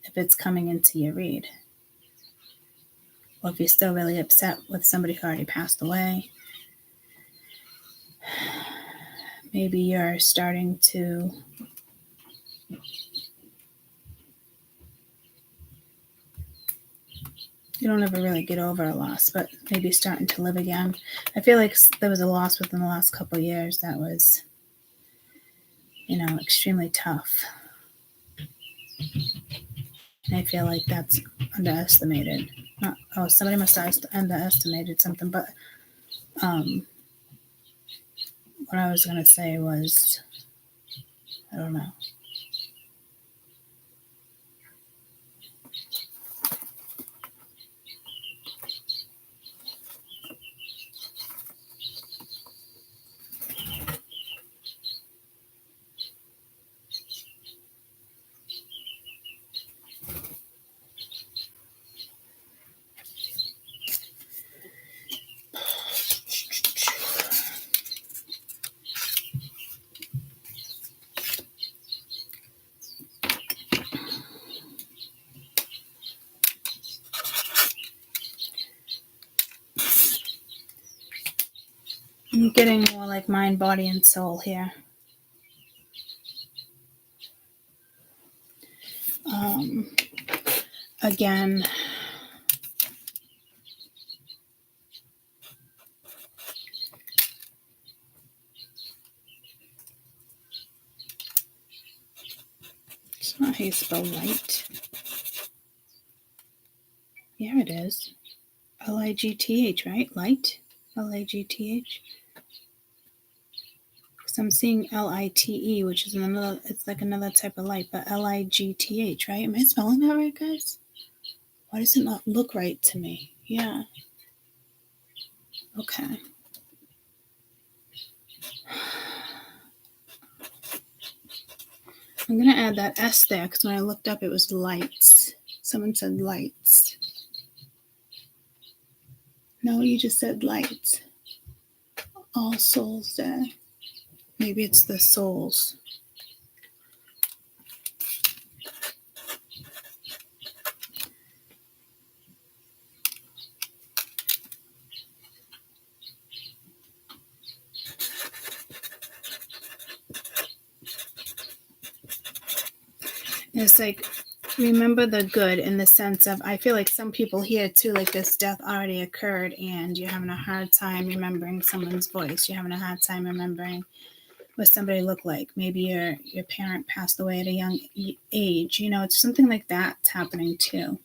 if it's coming into your read. Or if you're still really upset with somebody who already passed away, maybe you're starting to you don't ever really get over a loss, but maybe starting to live again. I feel like there was a loss within the last couple of years that was, extremely tough. And I feel like that's underestimated. Somebody must have underestimated something, but what I was going to say was, I don't know. I'm getting more like mind, body, and soul here. Again, it's not how you spell light. Yeah, it is. Ligth, right? Light? Ligth? Because I'm seeing Lite, which is it's like another type of light, but Ligth, right? Am I spelling that right, guys? Why does it not look right to me? Yeah. Okay. I'm going to add that S there, because when I looked up, it was lights. Someone said lights. No, you just said lights. All Souls Day. Maybe it's the souls. It's like, remember the good, in the sense of, I feel like some people here too, like this death already occurred and you're having a hard time remembering someone's voice. You're having a hard time remembering what somebody looked like. Maybe your parent passed away at a young age. It's something like that's happening too.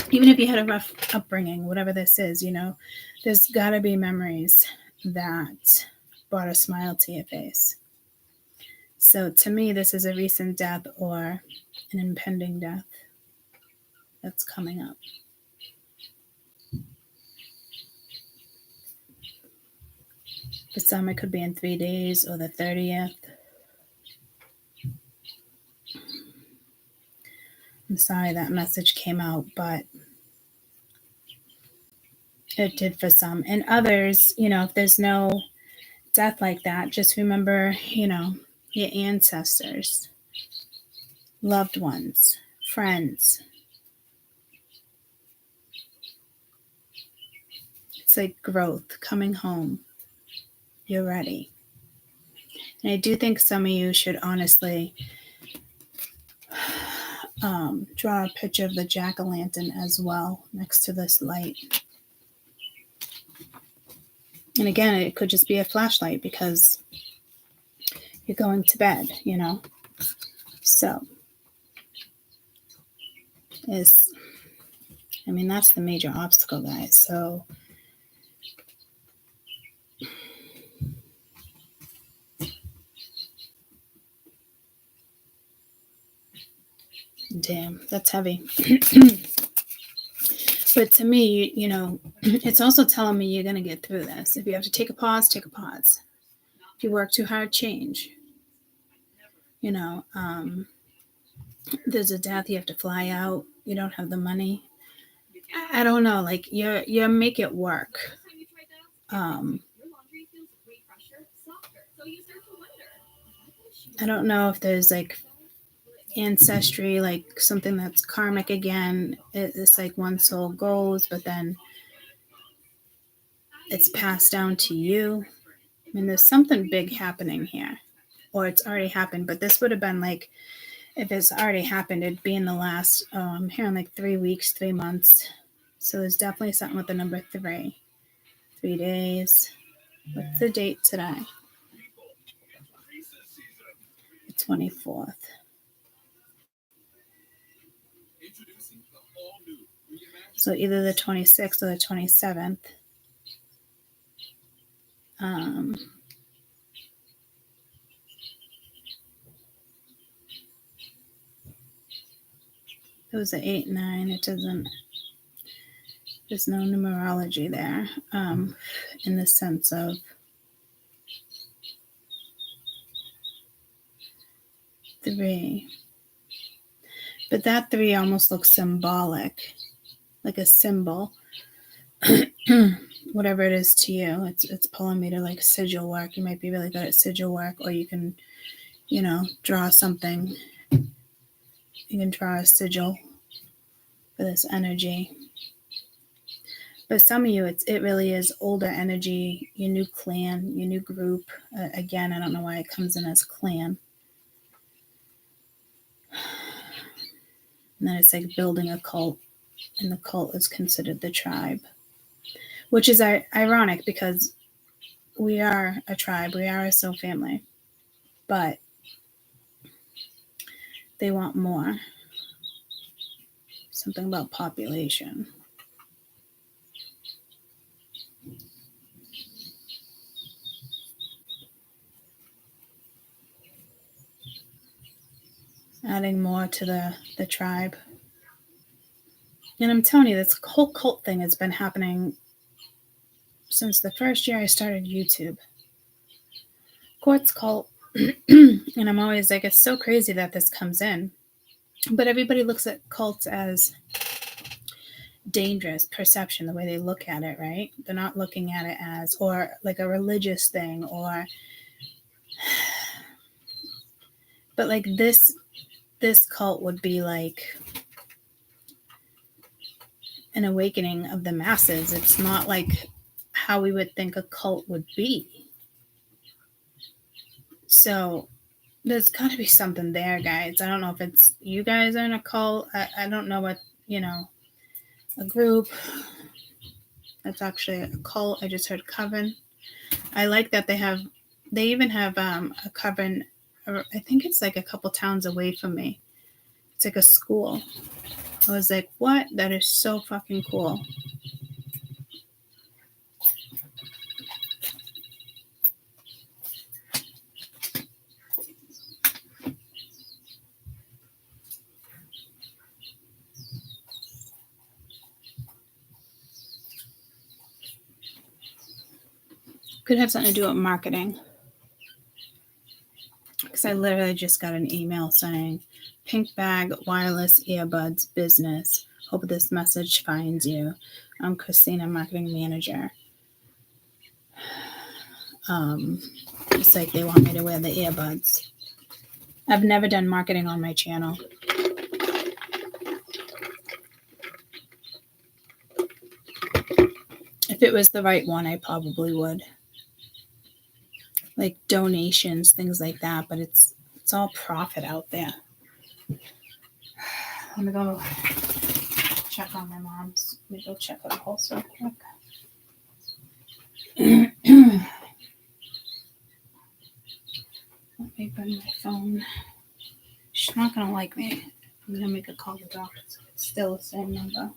Even if you had a rough upbringing, whatever this is, there's got to be memories that brought a smile to your face. So to me, this is a recent death or an impending death that's coming up. For some, it could be in 3 days or the 30th. I'm sorry that message came out, but it did for some. And others, if there's no death like that, just remember, your ancestors, loved ones, friends. It's like growth, coming home. You're ready. And I do think some of you should honestly draw a picture of the jack-o'-lantern as well next to this light. And again, it could just be a flashlight because you're going to bed, So, that's the major obstacle, guys. So, Damn, that's heavy. But to me, you know, it's also telling me you're going to get through this. If you have to take a pause, take a pause. If you work too hard, change. You know, there's a death, you have to fly out, you don't have the money. I don't know, like you make it work. I don't know if there's like ancestry, like something that's karmic again. It's like one soul goes, but then it's passed down to you. I mean, there's something big happening here, or it's already happened, but this would have been like, if it's already happened, it'd be in the last, here in like 3 weeks, 3 months. So there's definitely something with the number 3. 3 days. What's the date today? The 24th. So either the 26th or the 27th. It was an 8, 9. It doesn't. There's no numerology there, in the sense of three. But that 3 almost looks symbolic, like a symbol. Whatever it is to you, it's pulling me to like sigil work. You might be really good at sigil work, or you can, you know, draw something. You can draw a sigil for this energy. But some of you, it really is older energy, your new clan, your new group. Again, I don't know why it comes in as clan. And then it's like building a cult, and the cult is considered the tribe, which is ironic because we are a tribe, we are a soul family, but they want more. Something about population. Adding more to the tribe. And I'm telling you, this whole cult thing has been happening since the first year I started YouTube. Quartz cult. And I'm always like, it's so crazy that this comes in. But everybody looks at cults as dangerous perception, the way they look at it, right? They're not looking at it as, or like a religious thing, or, but like this cult would be like an awakening of the masses. It's not like how we would think a cult would be. So there's got to be something there, guys. I don't know if it's you guys are in a cult. I don't know what, you know, a group that's actually a cult. I just heard coven. I like that they even have a coven. I think it's like a couple towns away from me. It's like a school. I was like, what? That is so fucking cool. Could have something to do with marketing. Because I literally just got an email saying, Pink Bag Wireless Earbuds Business. Hope this message finds you. I'm Christina, Marketing Manager. It's like they want me to wear the earbuds. I've never done marketing on my channel. If it was the right one, I probably would. Like donations, things like that, but it's all profit out there. Let me go check on my mom's. Let me go check on Pulse real quick. Let me bring my phone. She's not gonna like me. I'm gonna make a call to the doctor. It's still the same number.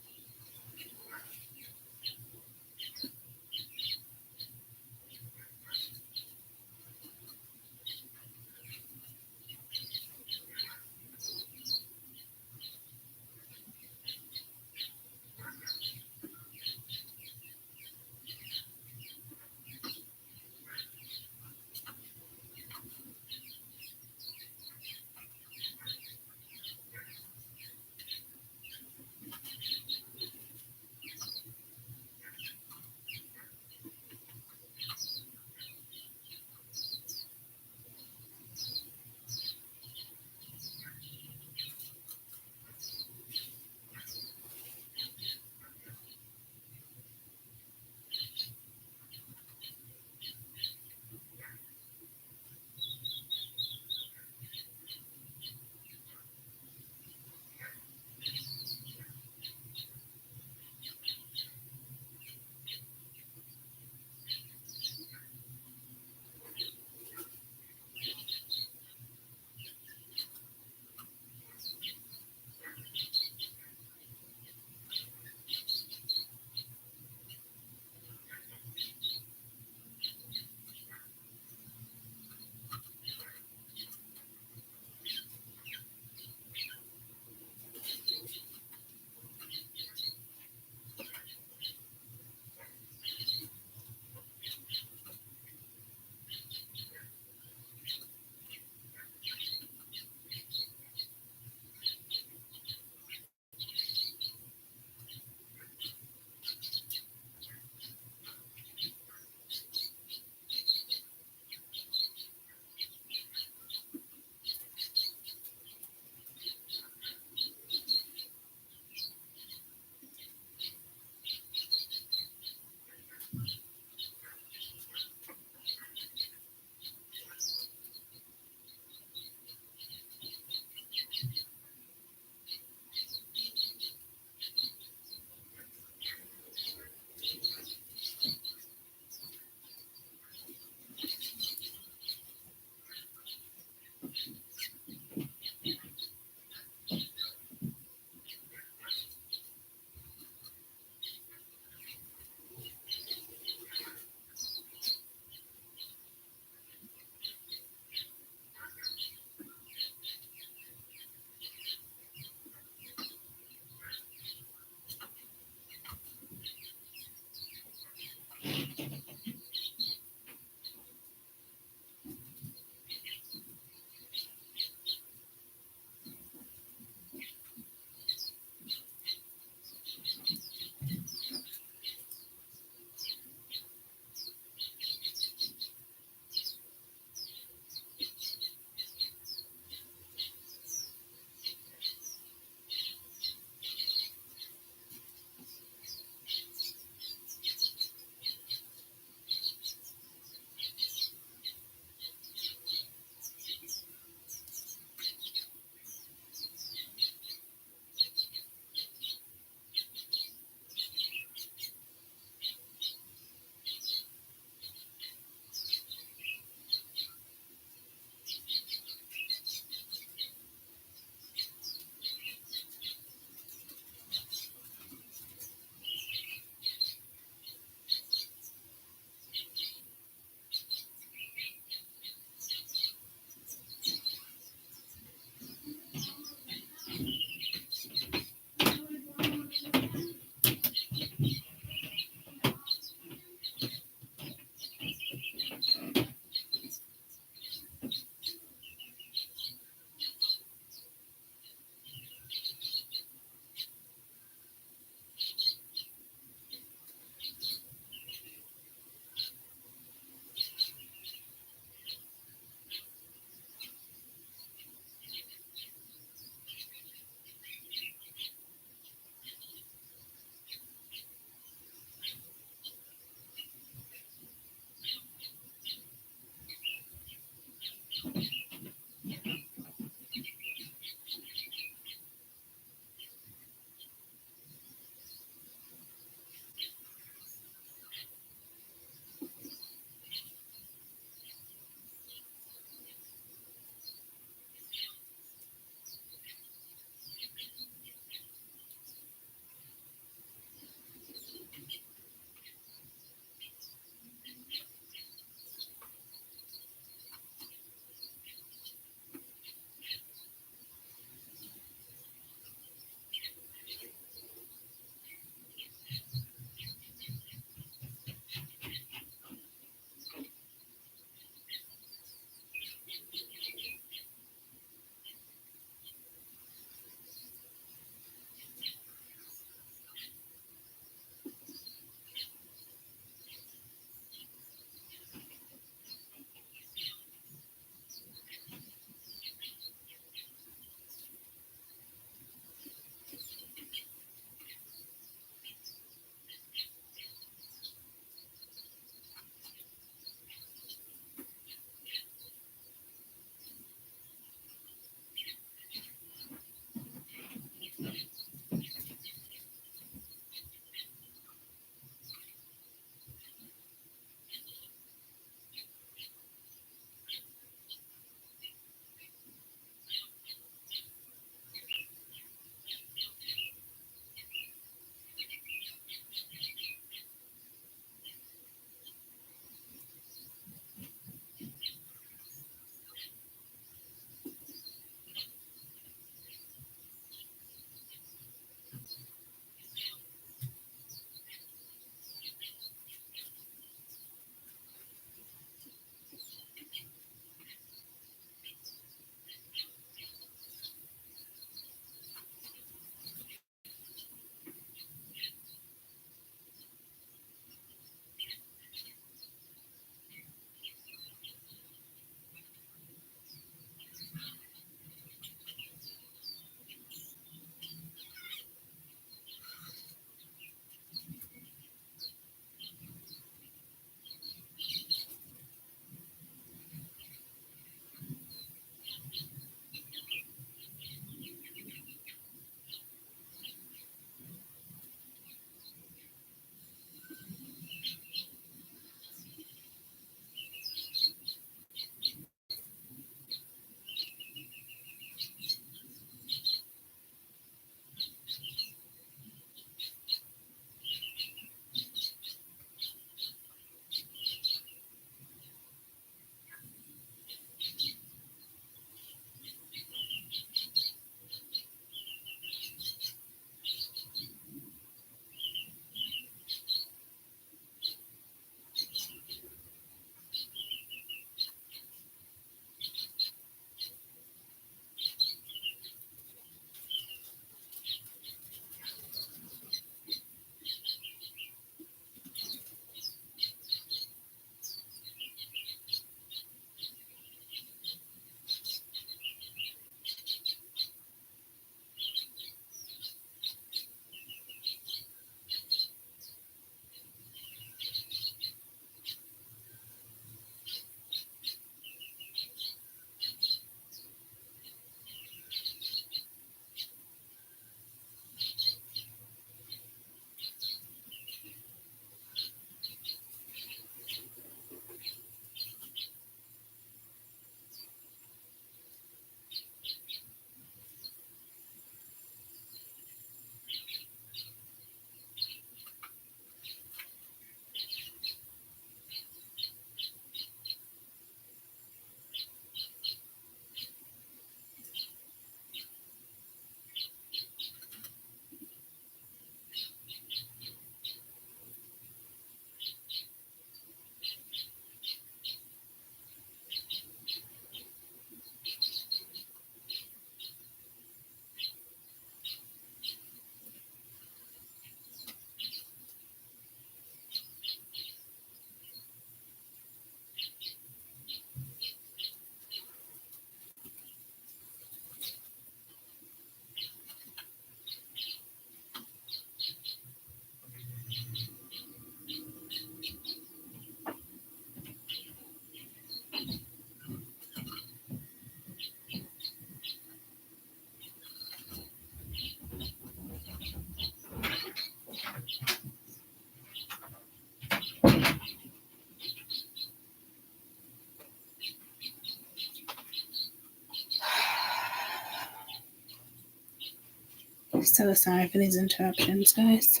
So sorry for these interruptions, guys.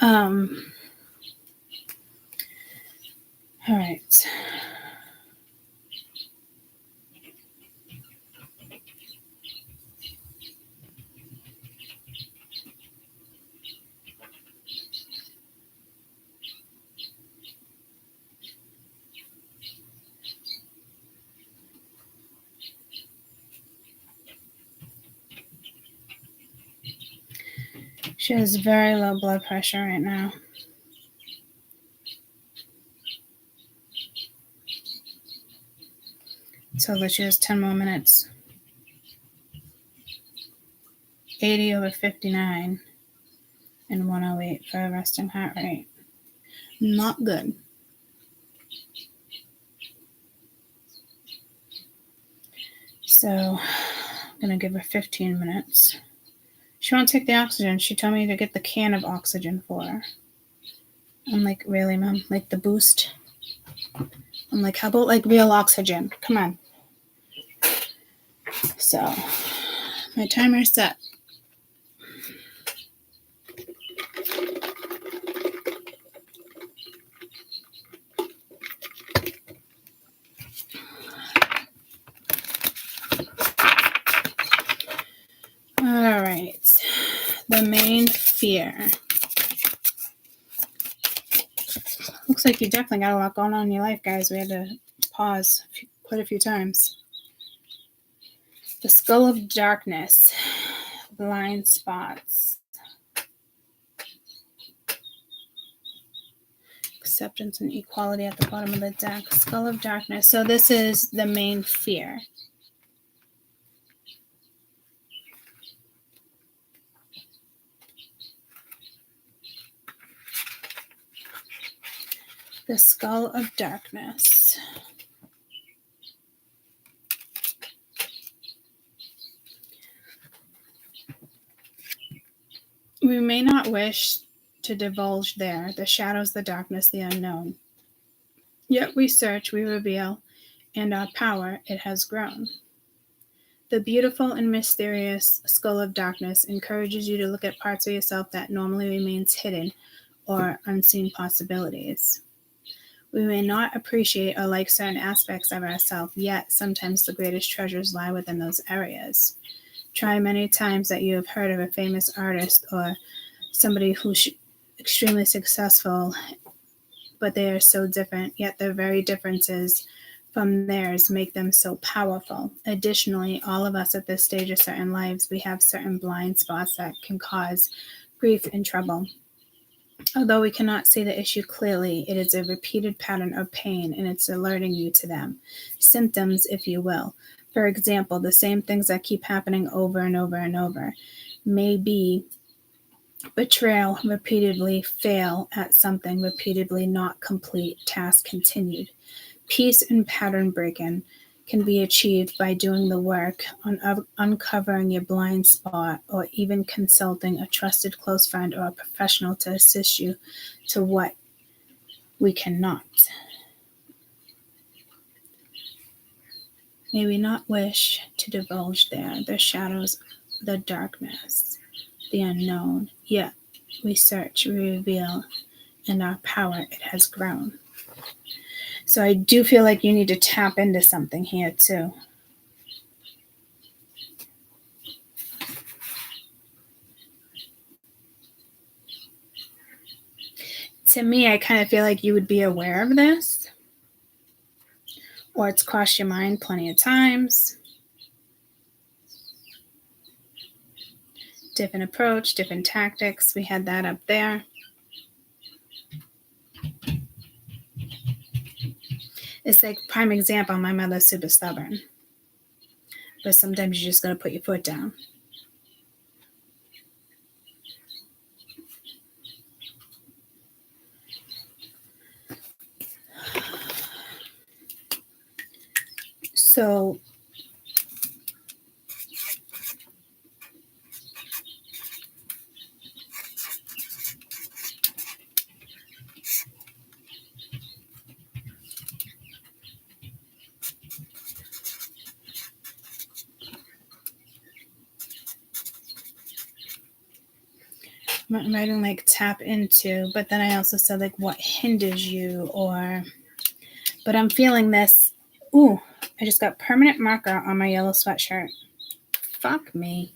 All right. She has very low blood pressure right now. So that she has 10 more minutes. 80 over 59 and 108 for a resting heart rate. Not good. So I'm going to give her 15 minutes. She won't take the oxygen. She told me to get the can of oxygen for her. I'm like, really, Mom? Like the boost? I'm like, how about like real oxygen? Come on. So my timer's set. All right. The main fear. Looks like you definitely got a lot going on in your life, guys. We had to pause quite a few times. The skull of darkness. Blind spots. Acceptance and equality at the bottom of the deck. Skull of darkness. So this is the main fear. The skull of darkness. We may not wish to divulge there the shadows, the darkness, the unknown. Yet we search, we reveal, and our power, it has grown. The beautiful and mysterious skull of darkness encourages you to look at parts of yourself that normally remains hidden or unseen possibilities. We may not appreciate or like certain aspects of ourselves, yet sometimes the greatest treasures lie within those areas. Try many times that you have heard of a famous artist or somebody who's extremely successful, but they are so different, yet their very differences from theirs make them so powerful. Additionally, all of us at this stage of certain lives, we have certain blind spots that can cause grief and trouble. Although we cannot see the issue clearly, it is a repeated pattern of pain and it's alerting you to them. Symptoms, if you will. For example, the same things that keep happening over and over and over may be betrayal, repeatedly fail at something, repeatedly not complete, task continued. Peace and pattern breaking can be achieved by doing the work on uncovering your blind spot or even consulting a trusted close friend or a professional to assist you to what we cannot. May we not wish to divulge there the shadows, the darkness, the unknown, yet we search, we reveal, and our power, it has grown. So I do feel like you need to tap into something here too. To me, I kind of feel like you would be aware of this, or it's crossed your mind plenty of times. Different approach, different tactics. We had that up there. It's like prime example, my mother's super stubborn. But sometimes you just got to put your foot down. So I'm writing like tap into, but then I also said like what hinders you but I'm feeling this. Ooh, I just got permanent marker on my yellow sweatshirt. Fuck me.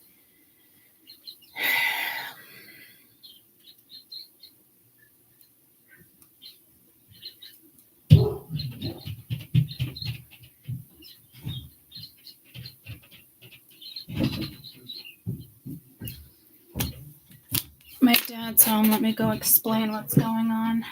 My dad's home. Let me go explain what's going on.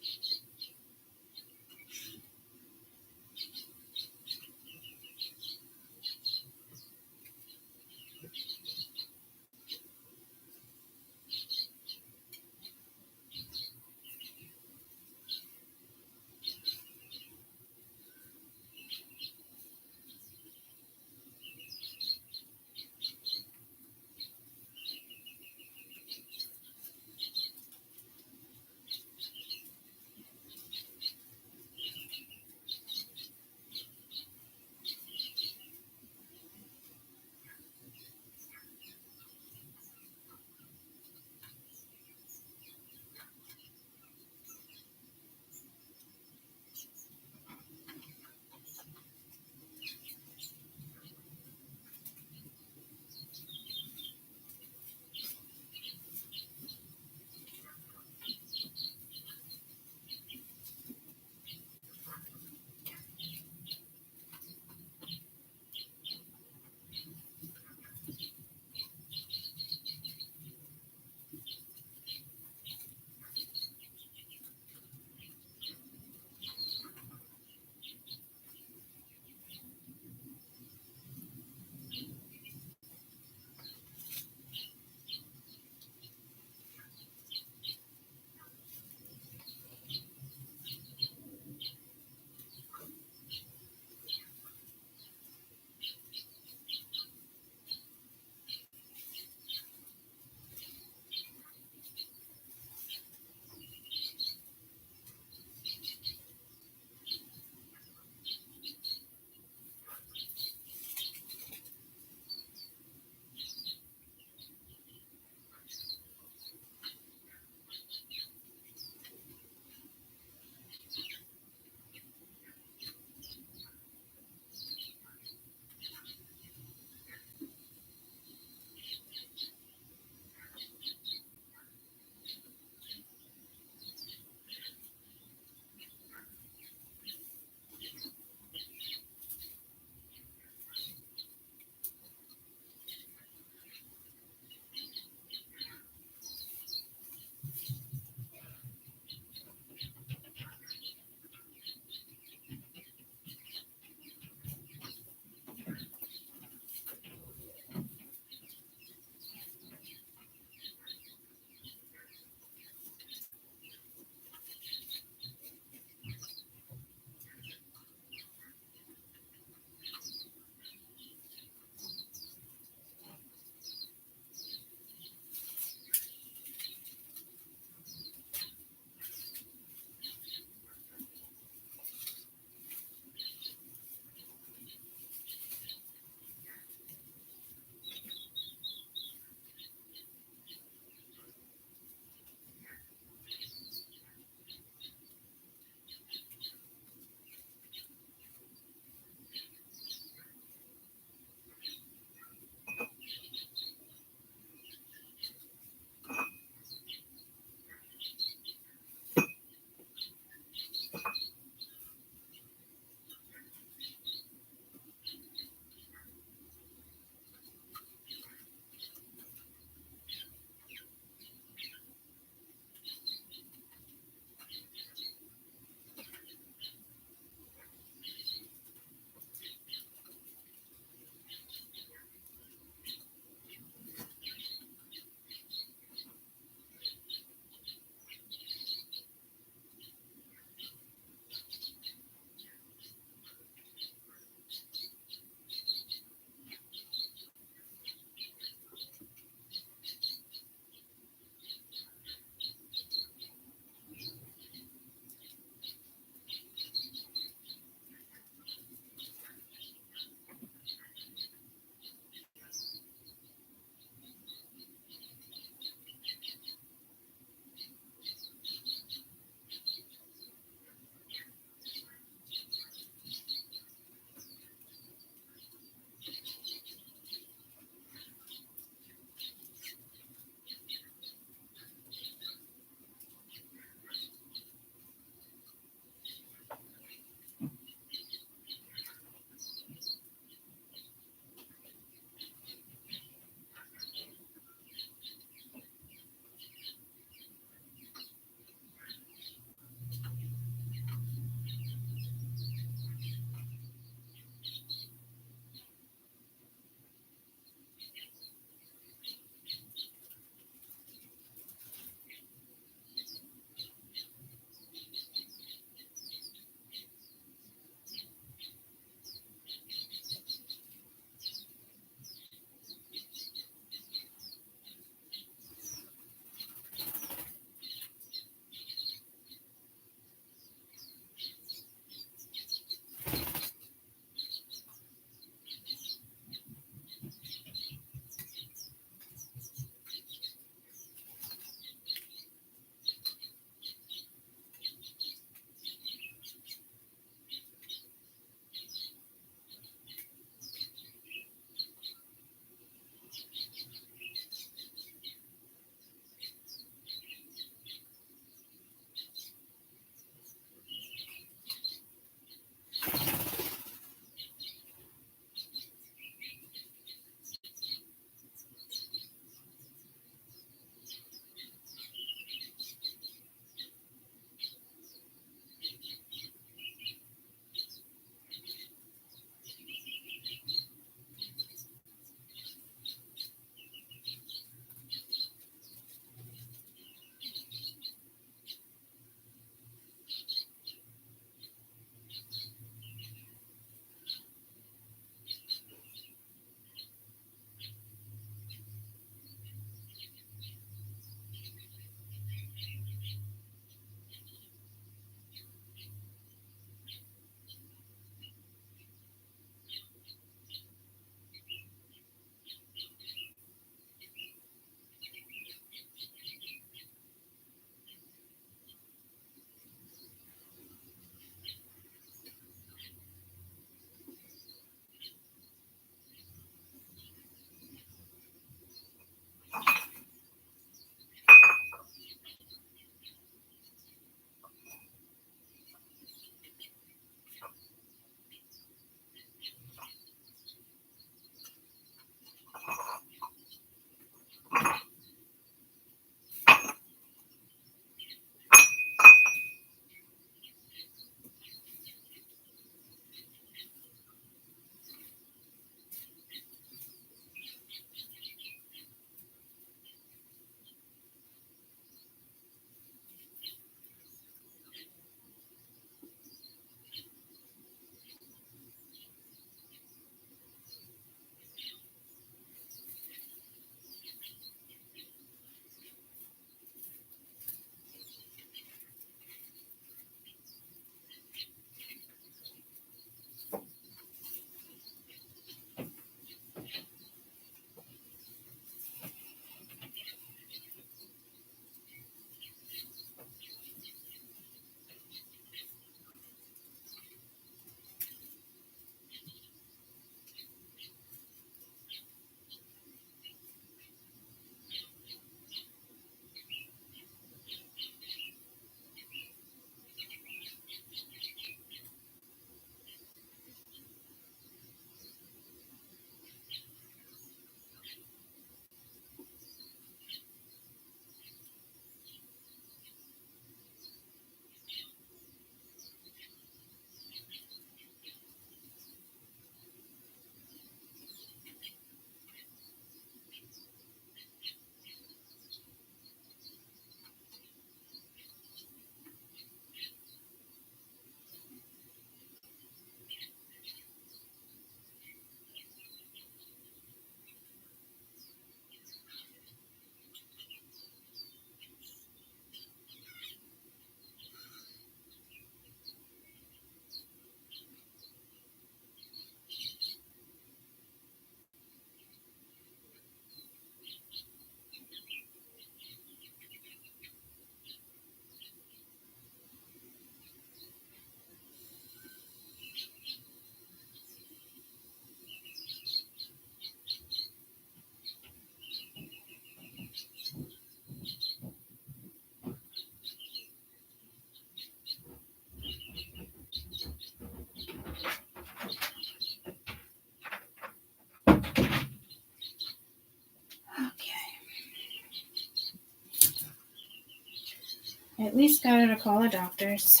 I at least got her to call the doctors,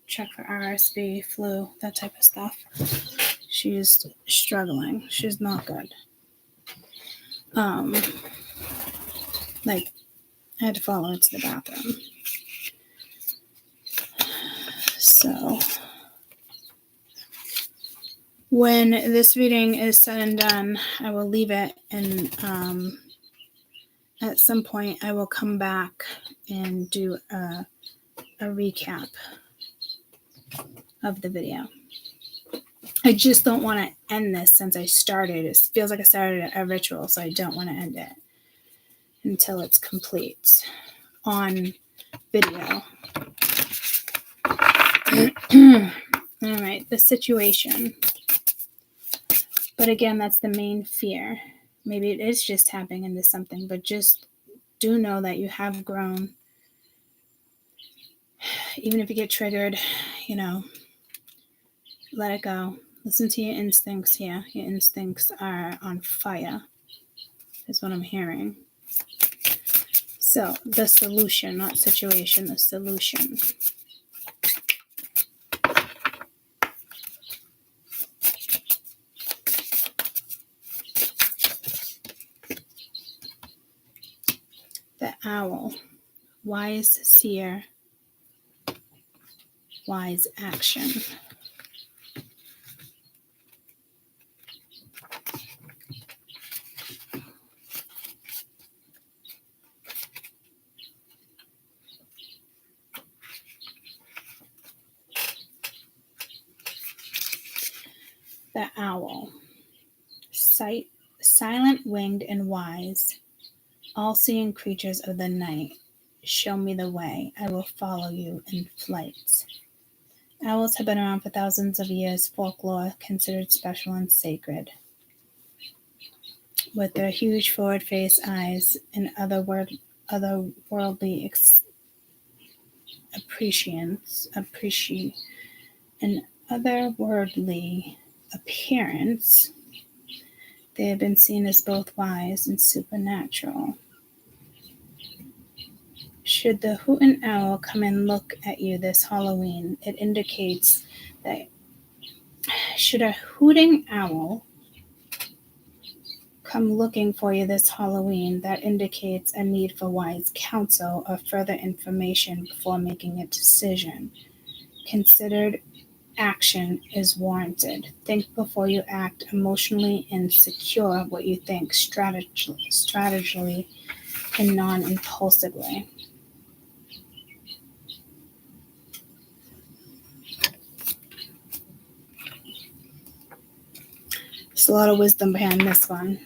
check for RSV, flu, that type of stuff. She's struggling. She's not good. Like, I had to follow her to the bathroom. So, when this reading is said and done, I will leave it, and at some point I will come back and do a recap of the video. I just don't want to end this since I started. It feels like I started a ritual, so I don't want to end it until it's complete on video. All right, the situation. But again, that's the main fear. Maybe it is just tapping into something, but just do know that you have grown. Even if you get triggered, let it go. Listen to your instincts here. Your instincts are on fire, is what I'm hearing. So, the solution, not situation, the solution. The owl, wise seer, wise action. The owl, silent, winged, and wise, all-seeing creatures of the night, show me the way. I will follow you in flight. Owls have been around for thousands of years. Folklore considered special and sacred. With their huge forward-faced eyes and otherworldly appearance, they have been seen as both wise and supernatural. Should the hooting owl come and look at you this Halloween, it indicates that should a hooting owl come looking for you this Halloween, that indicates a need for wise counsel or further information before making a decision. Considered action is warranted. Think before you act emotionally and secure what you think strategically and non-impulsively. There's a lot of wisdom behind this one.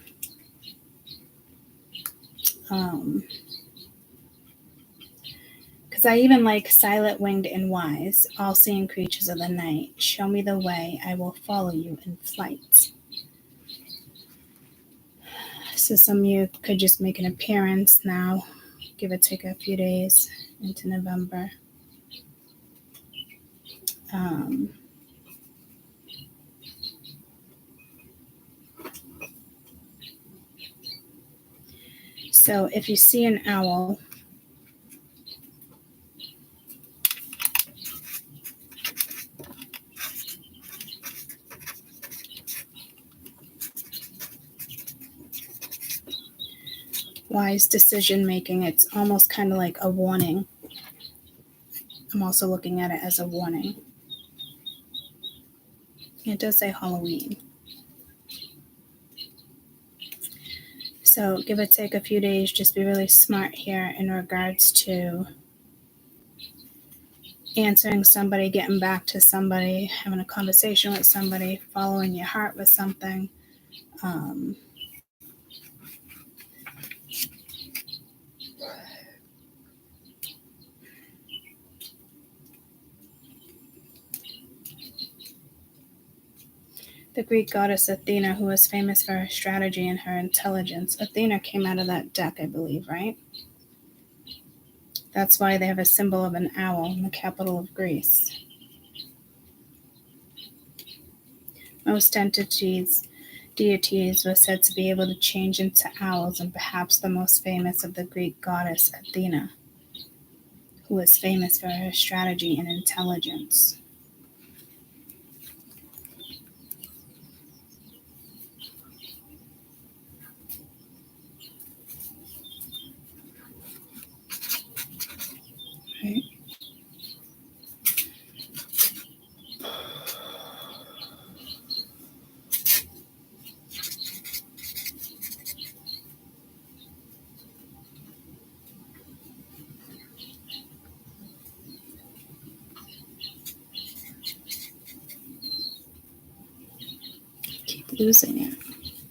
Because I even like silent, winged, and wise, all-seeing creatures of the night. Show me the way, I will follow you in flight. So some of you could just make an appearance now, give or take a few days into November. So if you see an owl, wise decision making, it's almost kind of like a warning. I'm also looking at it as a warning. It does say Halloween. So give or take a few days, just be really smart here in regards to answering somebody, getting back to somebody, having a conversation with somebody, following your heart with something. The Greek goddess Athena, who was famous for her strategy and her intelligence. Athena came out of that deck, I believe, right? That's why they have a symbol of an owl in the capital of Greece. Most deities were said to be able to change into owls, and perhaps the most famous of the Greek goddess Athena, who was famous for her strategy and intelligence. Right. Keep losing it.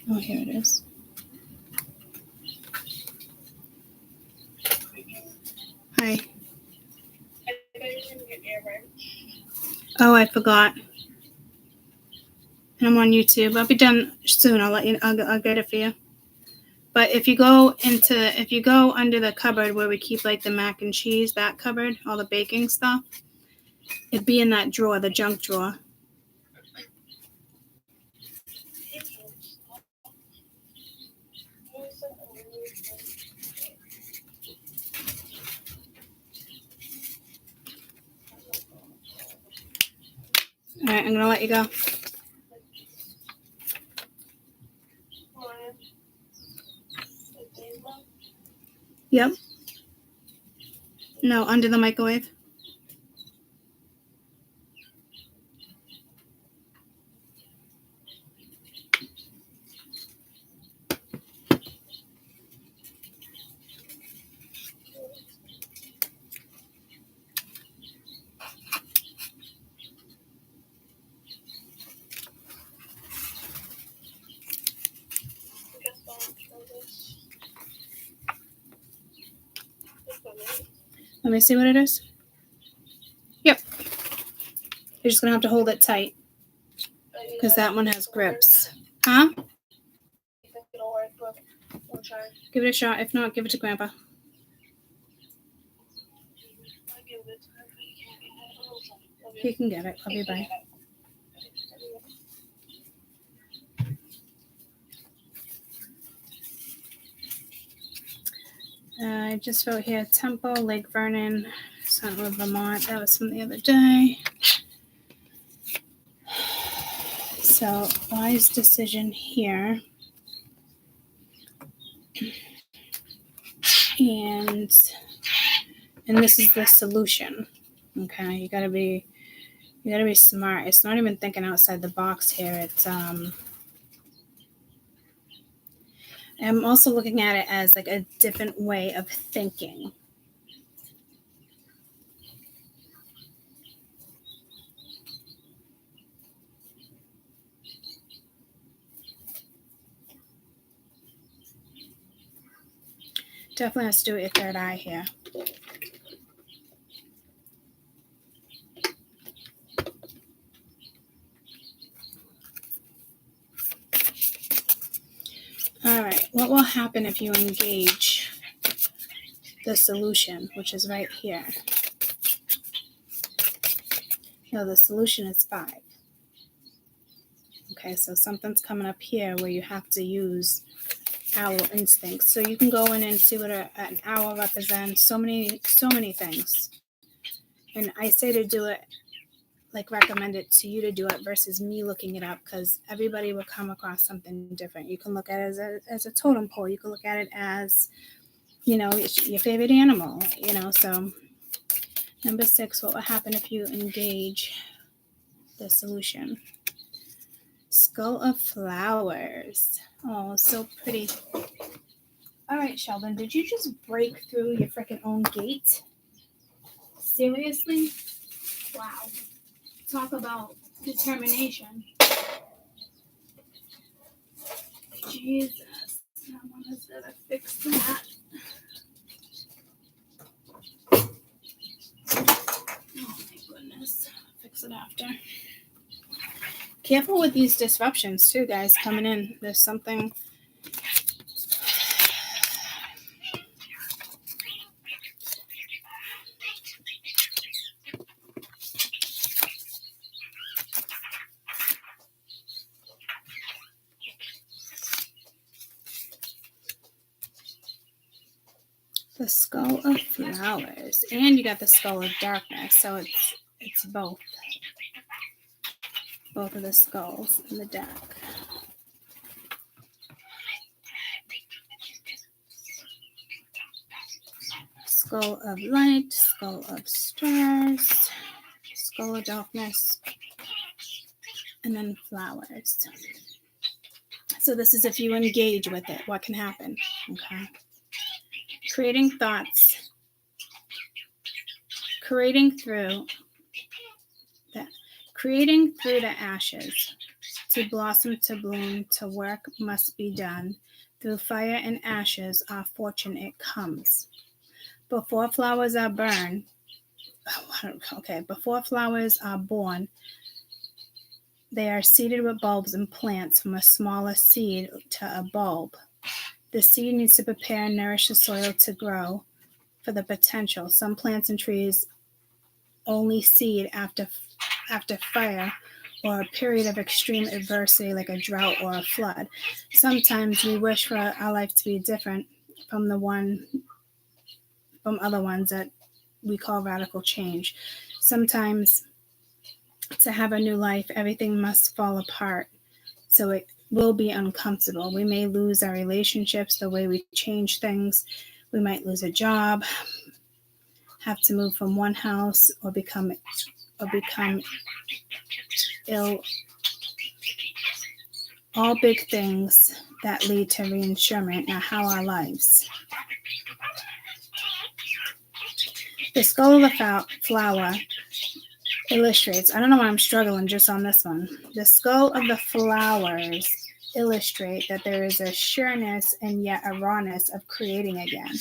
Oh, here it is. Hi. Oh, I forgot. And I'm on YouTube. I'll be done soon. I'll let you. I'll get it for you. But if you go under the cupboard where we keep like the mac and cheese, that cupboard, all the baking stuff, it'd be in that drawer, the junk drawer. All right, I'm gonna let you go. Yep. No, under the microwave. Let me see what it is. Yep. You're just gonna have to hold it tight because that one has grips. Huh? Give it a shot. If not, give it to Grandpa. He can get it. Love you. Bye. I just wrote here Temple, Lake Vernon, St. Louis, Vermont. That was from the other day. So, wise decision here. And this is the solution. Okay, you gotta be smart. It's not even thinking outside the box here. It's I'm also looking at it as like a different way of thinking. Definitely has to do with your third eye here. All right, what will happen if you engage the solution, which is right here? No, the solution is 5. Okay, so something's coming up here where you have to use owl instincts. So you can go in and see what an owl represents. So many things. And I say to do it, like recommend it to you to do it versus me looking it up, because everybody will come across something different. You can look at it as a totem pole. You can look at it as, it's your favorite animal, So number 6, what will happen if you engage the solution? Skull of flowers. Oh, so pretty. All right, Sheldon, did you just break through your freaking own gate? Seriously? Wow. Talk about determination. Jesus. Someone's gonna fix that. Oh my goodness. I'll fix it after. Careful with these disruptions too, guys, coming in. There's something. The skull of flowers. And you got the skull of darkness. So it's both. Both of the skulls in the deck. Skull of light, skull of stars, skull of darkness, and then flowers. So this is if you engage with it, what can happen, okay? Creating thoughts, creating through the ashes, to blossom, to bloom, to work must be done. Through fire and ashes, our fortune it comes. Before flowers are born, they are seeded with bulbs and plants from a smaller seed to a bulb. The seed needs to prepare and nourish the soil to grow for the potential. Some plants and trees only seed after fire or a period of extreme adversity like a drought or a flood. Sometimes we wish for our life to be different from other ones that we call radical change. Sometimes to have a new life, everything must fall apart. So it will be uncomfortable. We may lose our relationships, the way we change things. We might lose a job, have to move from one house, or become ill. All big things that lead to reinsurement. Now, how our lives. The skull of the flower illustrates, I don't know why I'm struggling just on this one. The skull of the flowers illustrate that there is a sureness and yet a rawness of creating again.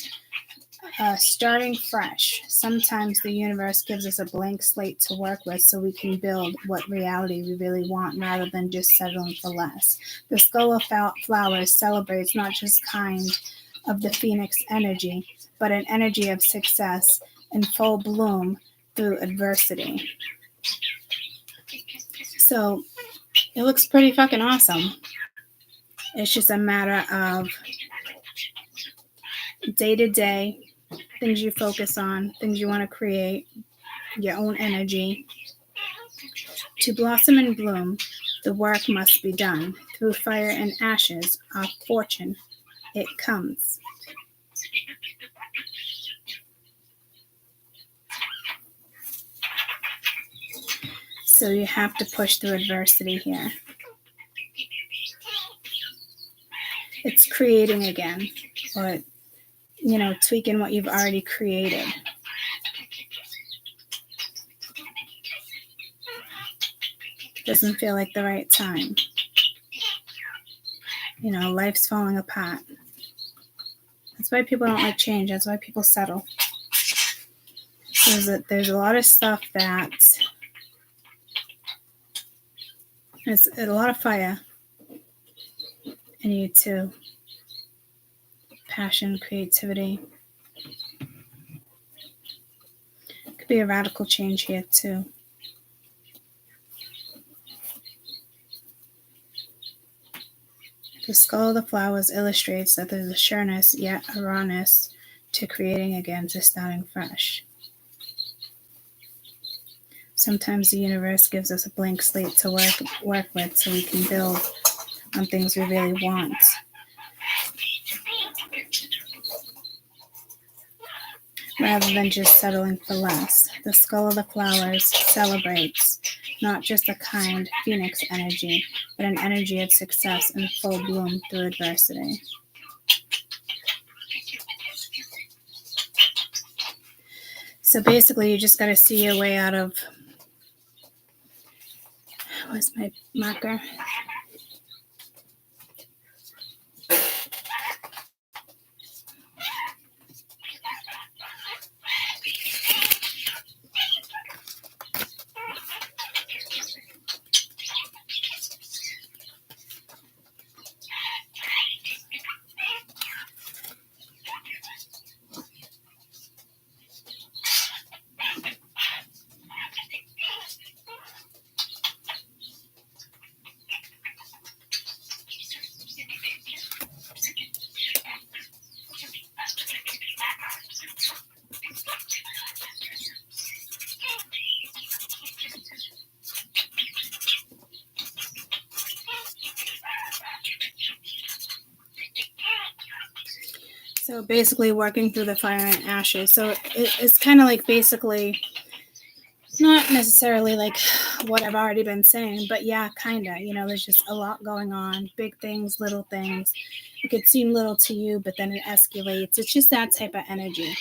Starting fresh. Sometimes the universe gives us a blank slate to work with so we can build what reality we really want rather than just settling for less. The skull of flowers celebrates not just kind of the phoenix energy, but an energy of success in full bloom through adversity. So it looks pretty fucking awesome. It's just a matter of day to day, things you focus on, things you want to create, your own energy. To blossom and bloom, the work must be done. Through fire and ashes, our fortune, it comes. So you have to push through adversity here. It's creating again, or, tweaking what you've already created. Doesn't feel like the right time. Life's falling apart. That's why people don't like change. That's why people settle. There's a lot of stuff that there's a lot of fire in you too. Passion, creativity. Could be a radical change here too. The skull of the flowers illustrates that there's a sureness yet a rawness to creating again, to starting fresh. Sometimes the universe gives us a blank slate to work with so we can build on things we really want. Rather than just settling for less. The skull of the flowers celebrates not just a kind phoenix energy, but an energy of success in full bloom through adversity. So basically, you just got to see your way out of. Where's my marker? So basically working through the fire and ashes. So it's kind of like basically not necessarily like what I've already been saying, but yeah, kind of, there's just a lot going on, big things, little things. It could seem little to you, but then it escalates. It's just that type of energy.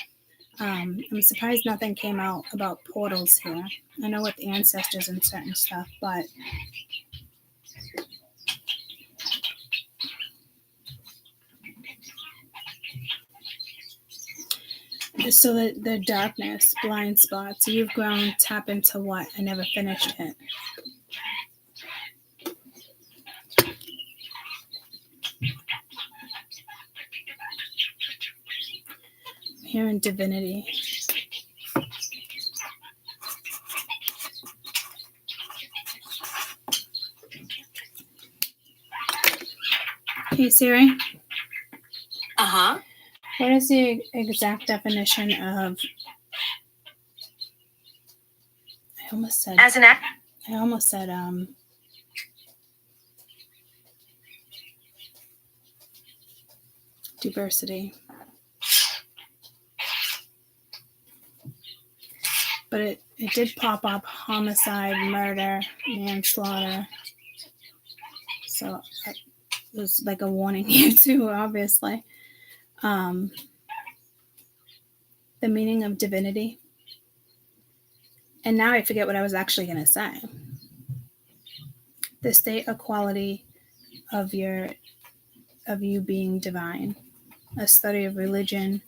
I'm surprised nothing came out about portals here. I know with ancestors and certain stuff, but so the darkness, blind spots, you've grown, tap into what? I never finished it. Here in divinity. Hey Siri. Uh-huh. What is the exact definition of? I almost said diversity. But it did pop up homicide, murder, manslaughter. So it was like a warning here too, obviously. The meaning of divinity. And now I forget what I was actually going to say. The state or quality of you being divine. A study of religion,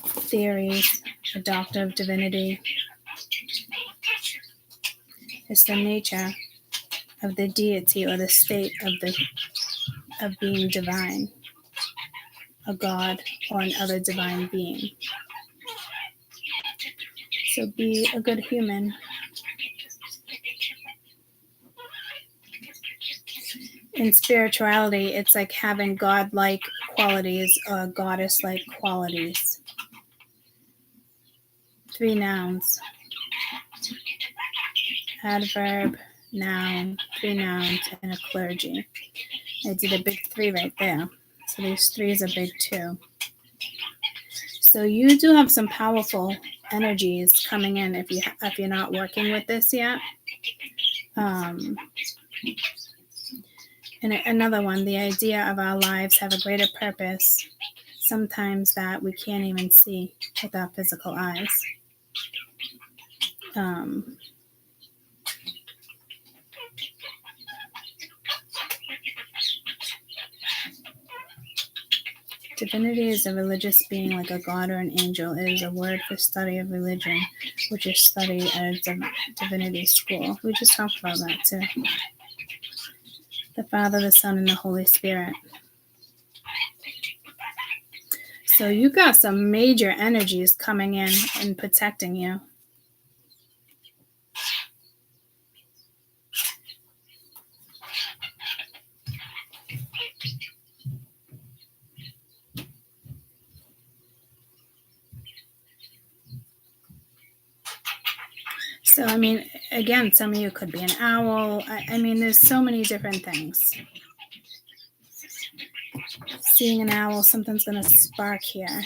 theories, a doctor of divinity. It's the nature of the deity or the state of being divine, a god or another divine being. So be a good human. In spirituality, it's like having god-like qualities or goddess-like qualities. 3 nouns. Adverb, noun, 3 nouns, and a clergy. I did a big 3 right there. So these 3s are big too. So you do have some powerful energies coming in if you're not working with this yet. And another one, the idea of our lives have a greater purpose, sometimes that we can't even see with our physical eyes. Divinity is a religious being like a god or an angel. It is a word for study of religion, which is studied at a divinity school. We just talked about that too. The Father, the Son, and the Holy Spirit. So you got some major energies coming in and protecting you. So, I mean, again, some of you could be an owl. I mean, there's so many different things. Seeing an owl, something's going to spark here.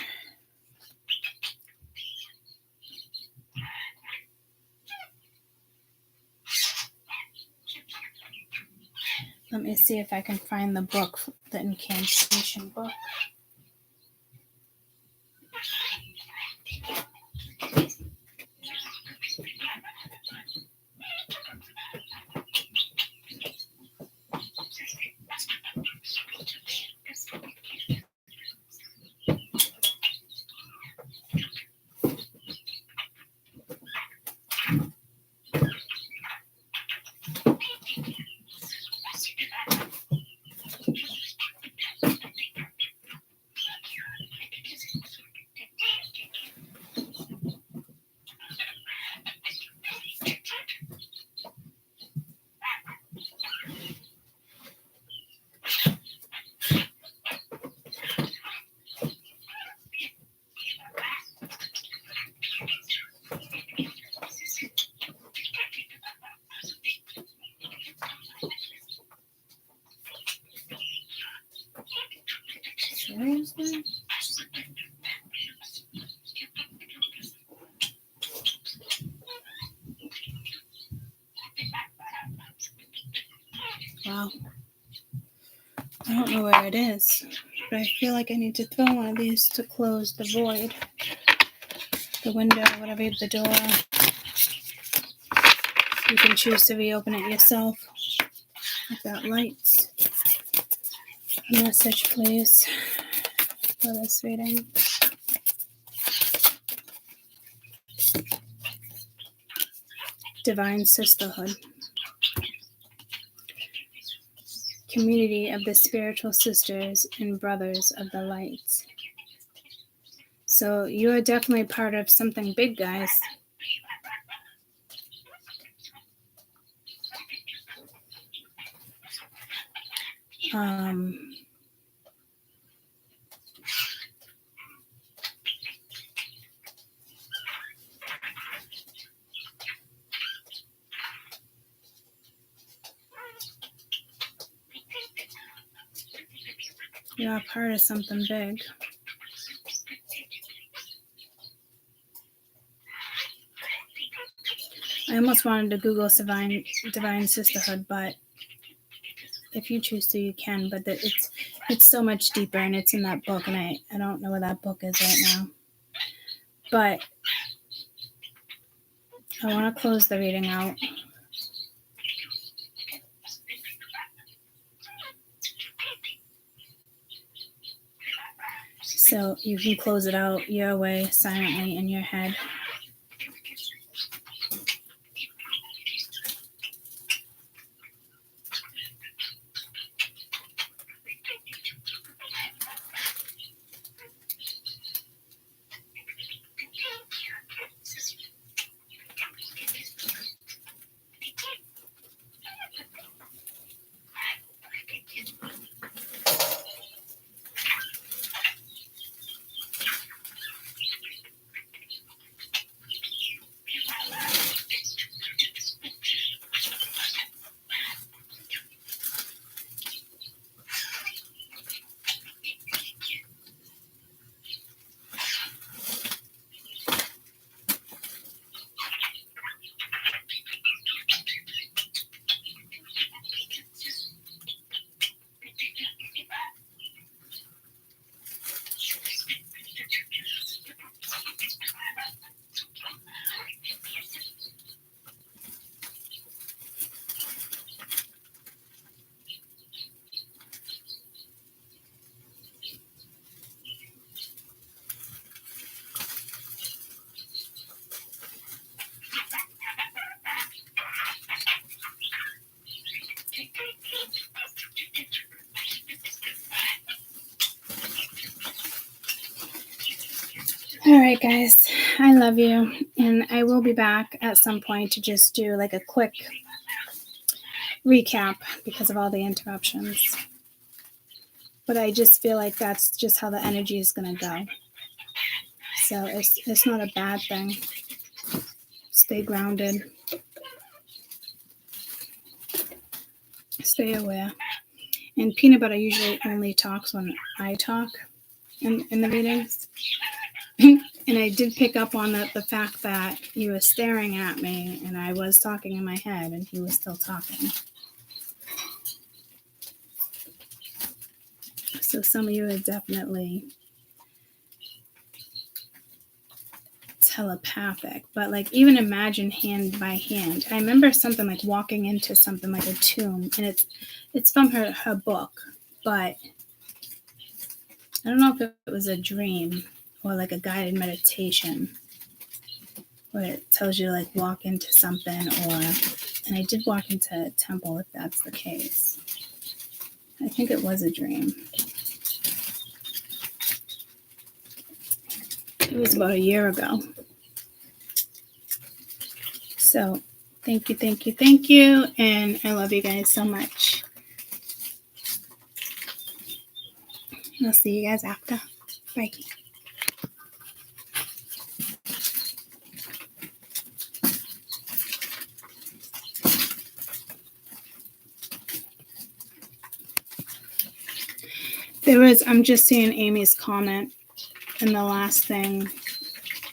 Let me see if I can find the book, the incantation book. Seriously? I don't know where it is, but I feel like I need to throw one of these to close the void. The window, whatever, the door. You can choose to reopen it yourself. I've got lights. A message, please, for this reading. Divine Sisterhood. Community of the spiritual sisters and brothers of the light. So you are definitely part of something big, guys. You are part of something big. I almost wanted to Google Divine Sisterhood, but if you choose to, you can. But it's so much deeper, and it's in that book, and I don't know where that book is right now. But I want to close the reading out. So you can close it out your way, silently in your head. All right, guys, I love you, and I will be back at some point to just do like a quick recap because of all the interruptions. But I just feel like that's just how the energy is going to go. So it's not a bad thing. Stay grounded. Stay aware. And Peanut Butter usually only talks when I talk in the readings. And I did pick up on the fact that he was staring at me and I was talking in my head and he was still talking. So some of you are definitely telepathic, but like even imagine hand by hand. I remember something like walking into something like a tomb, and it's from her book, but I don't know if it was a dream or like a guided meditation where it tells you to like walk into something, and I did walk into a temple if that's the case. I think it was a dream. It was about a year ago. So thank you. And I love you guys so much. I'll see you guys after. Bye. I'm just seeing Amy's comment in the last thing.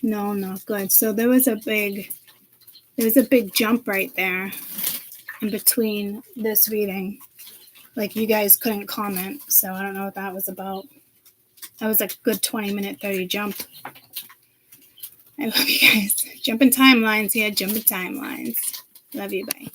No, not good. So there was a big jump right there in between this reading like you guys couldn't comment, so I don't know what that was about. That was a good 20-minute, 30 jump. I love you guys. Jumping timelines here, jumping timelines. Love you, bye.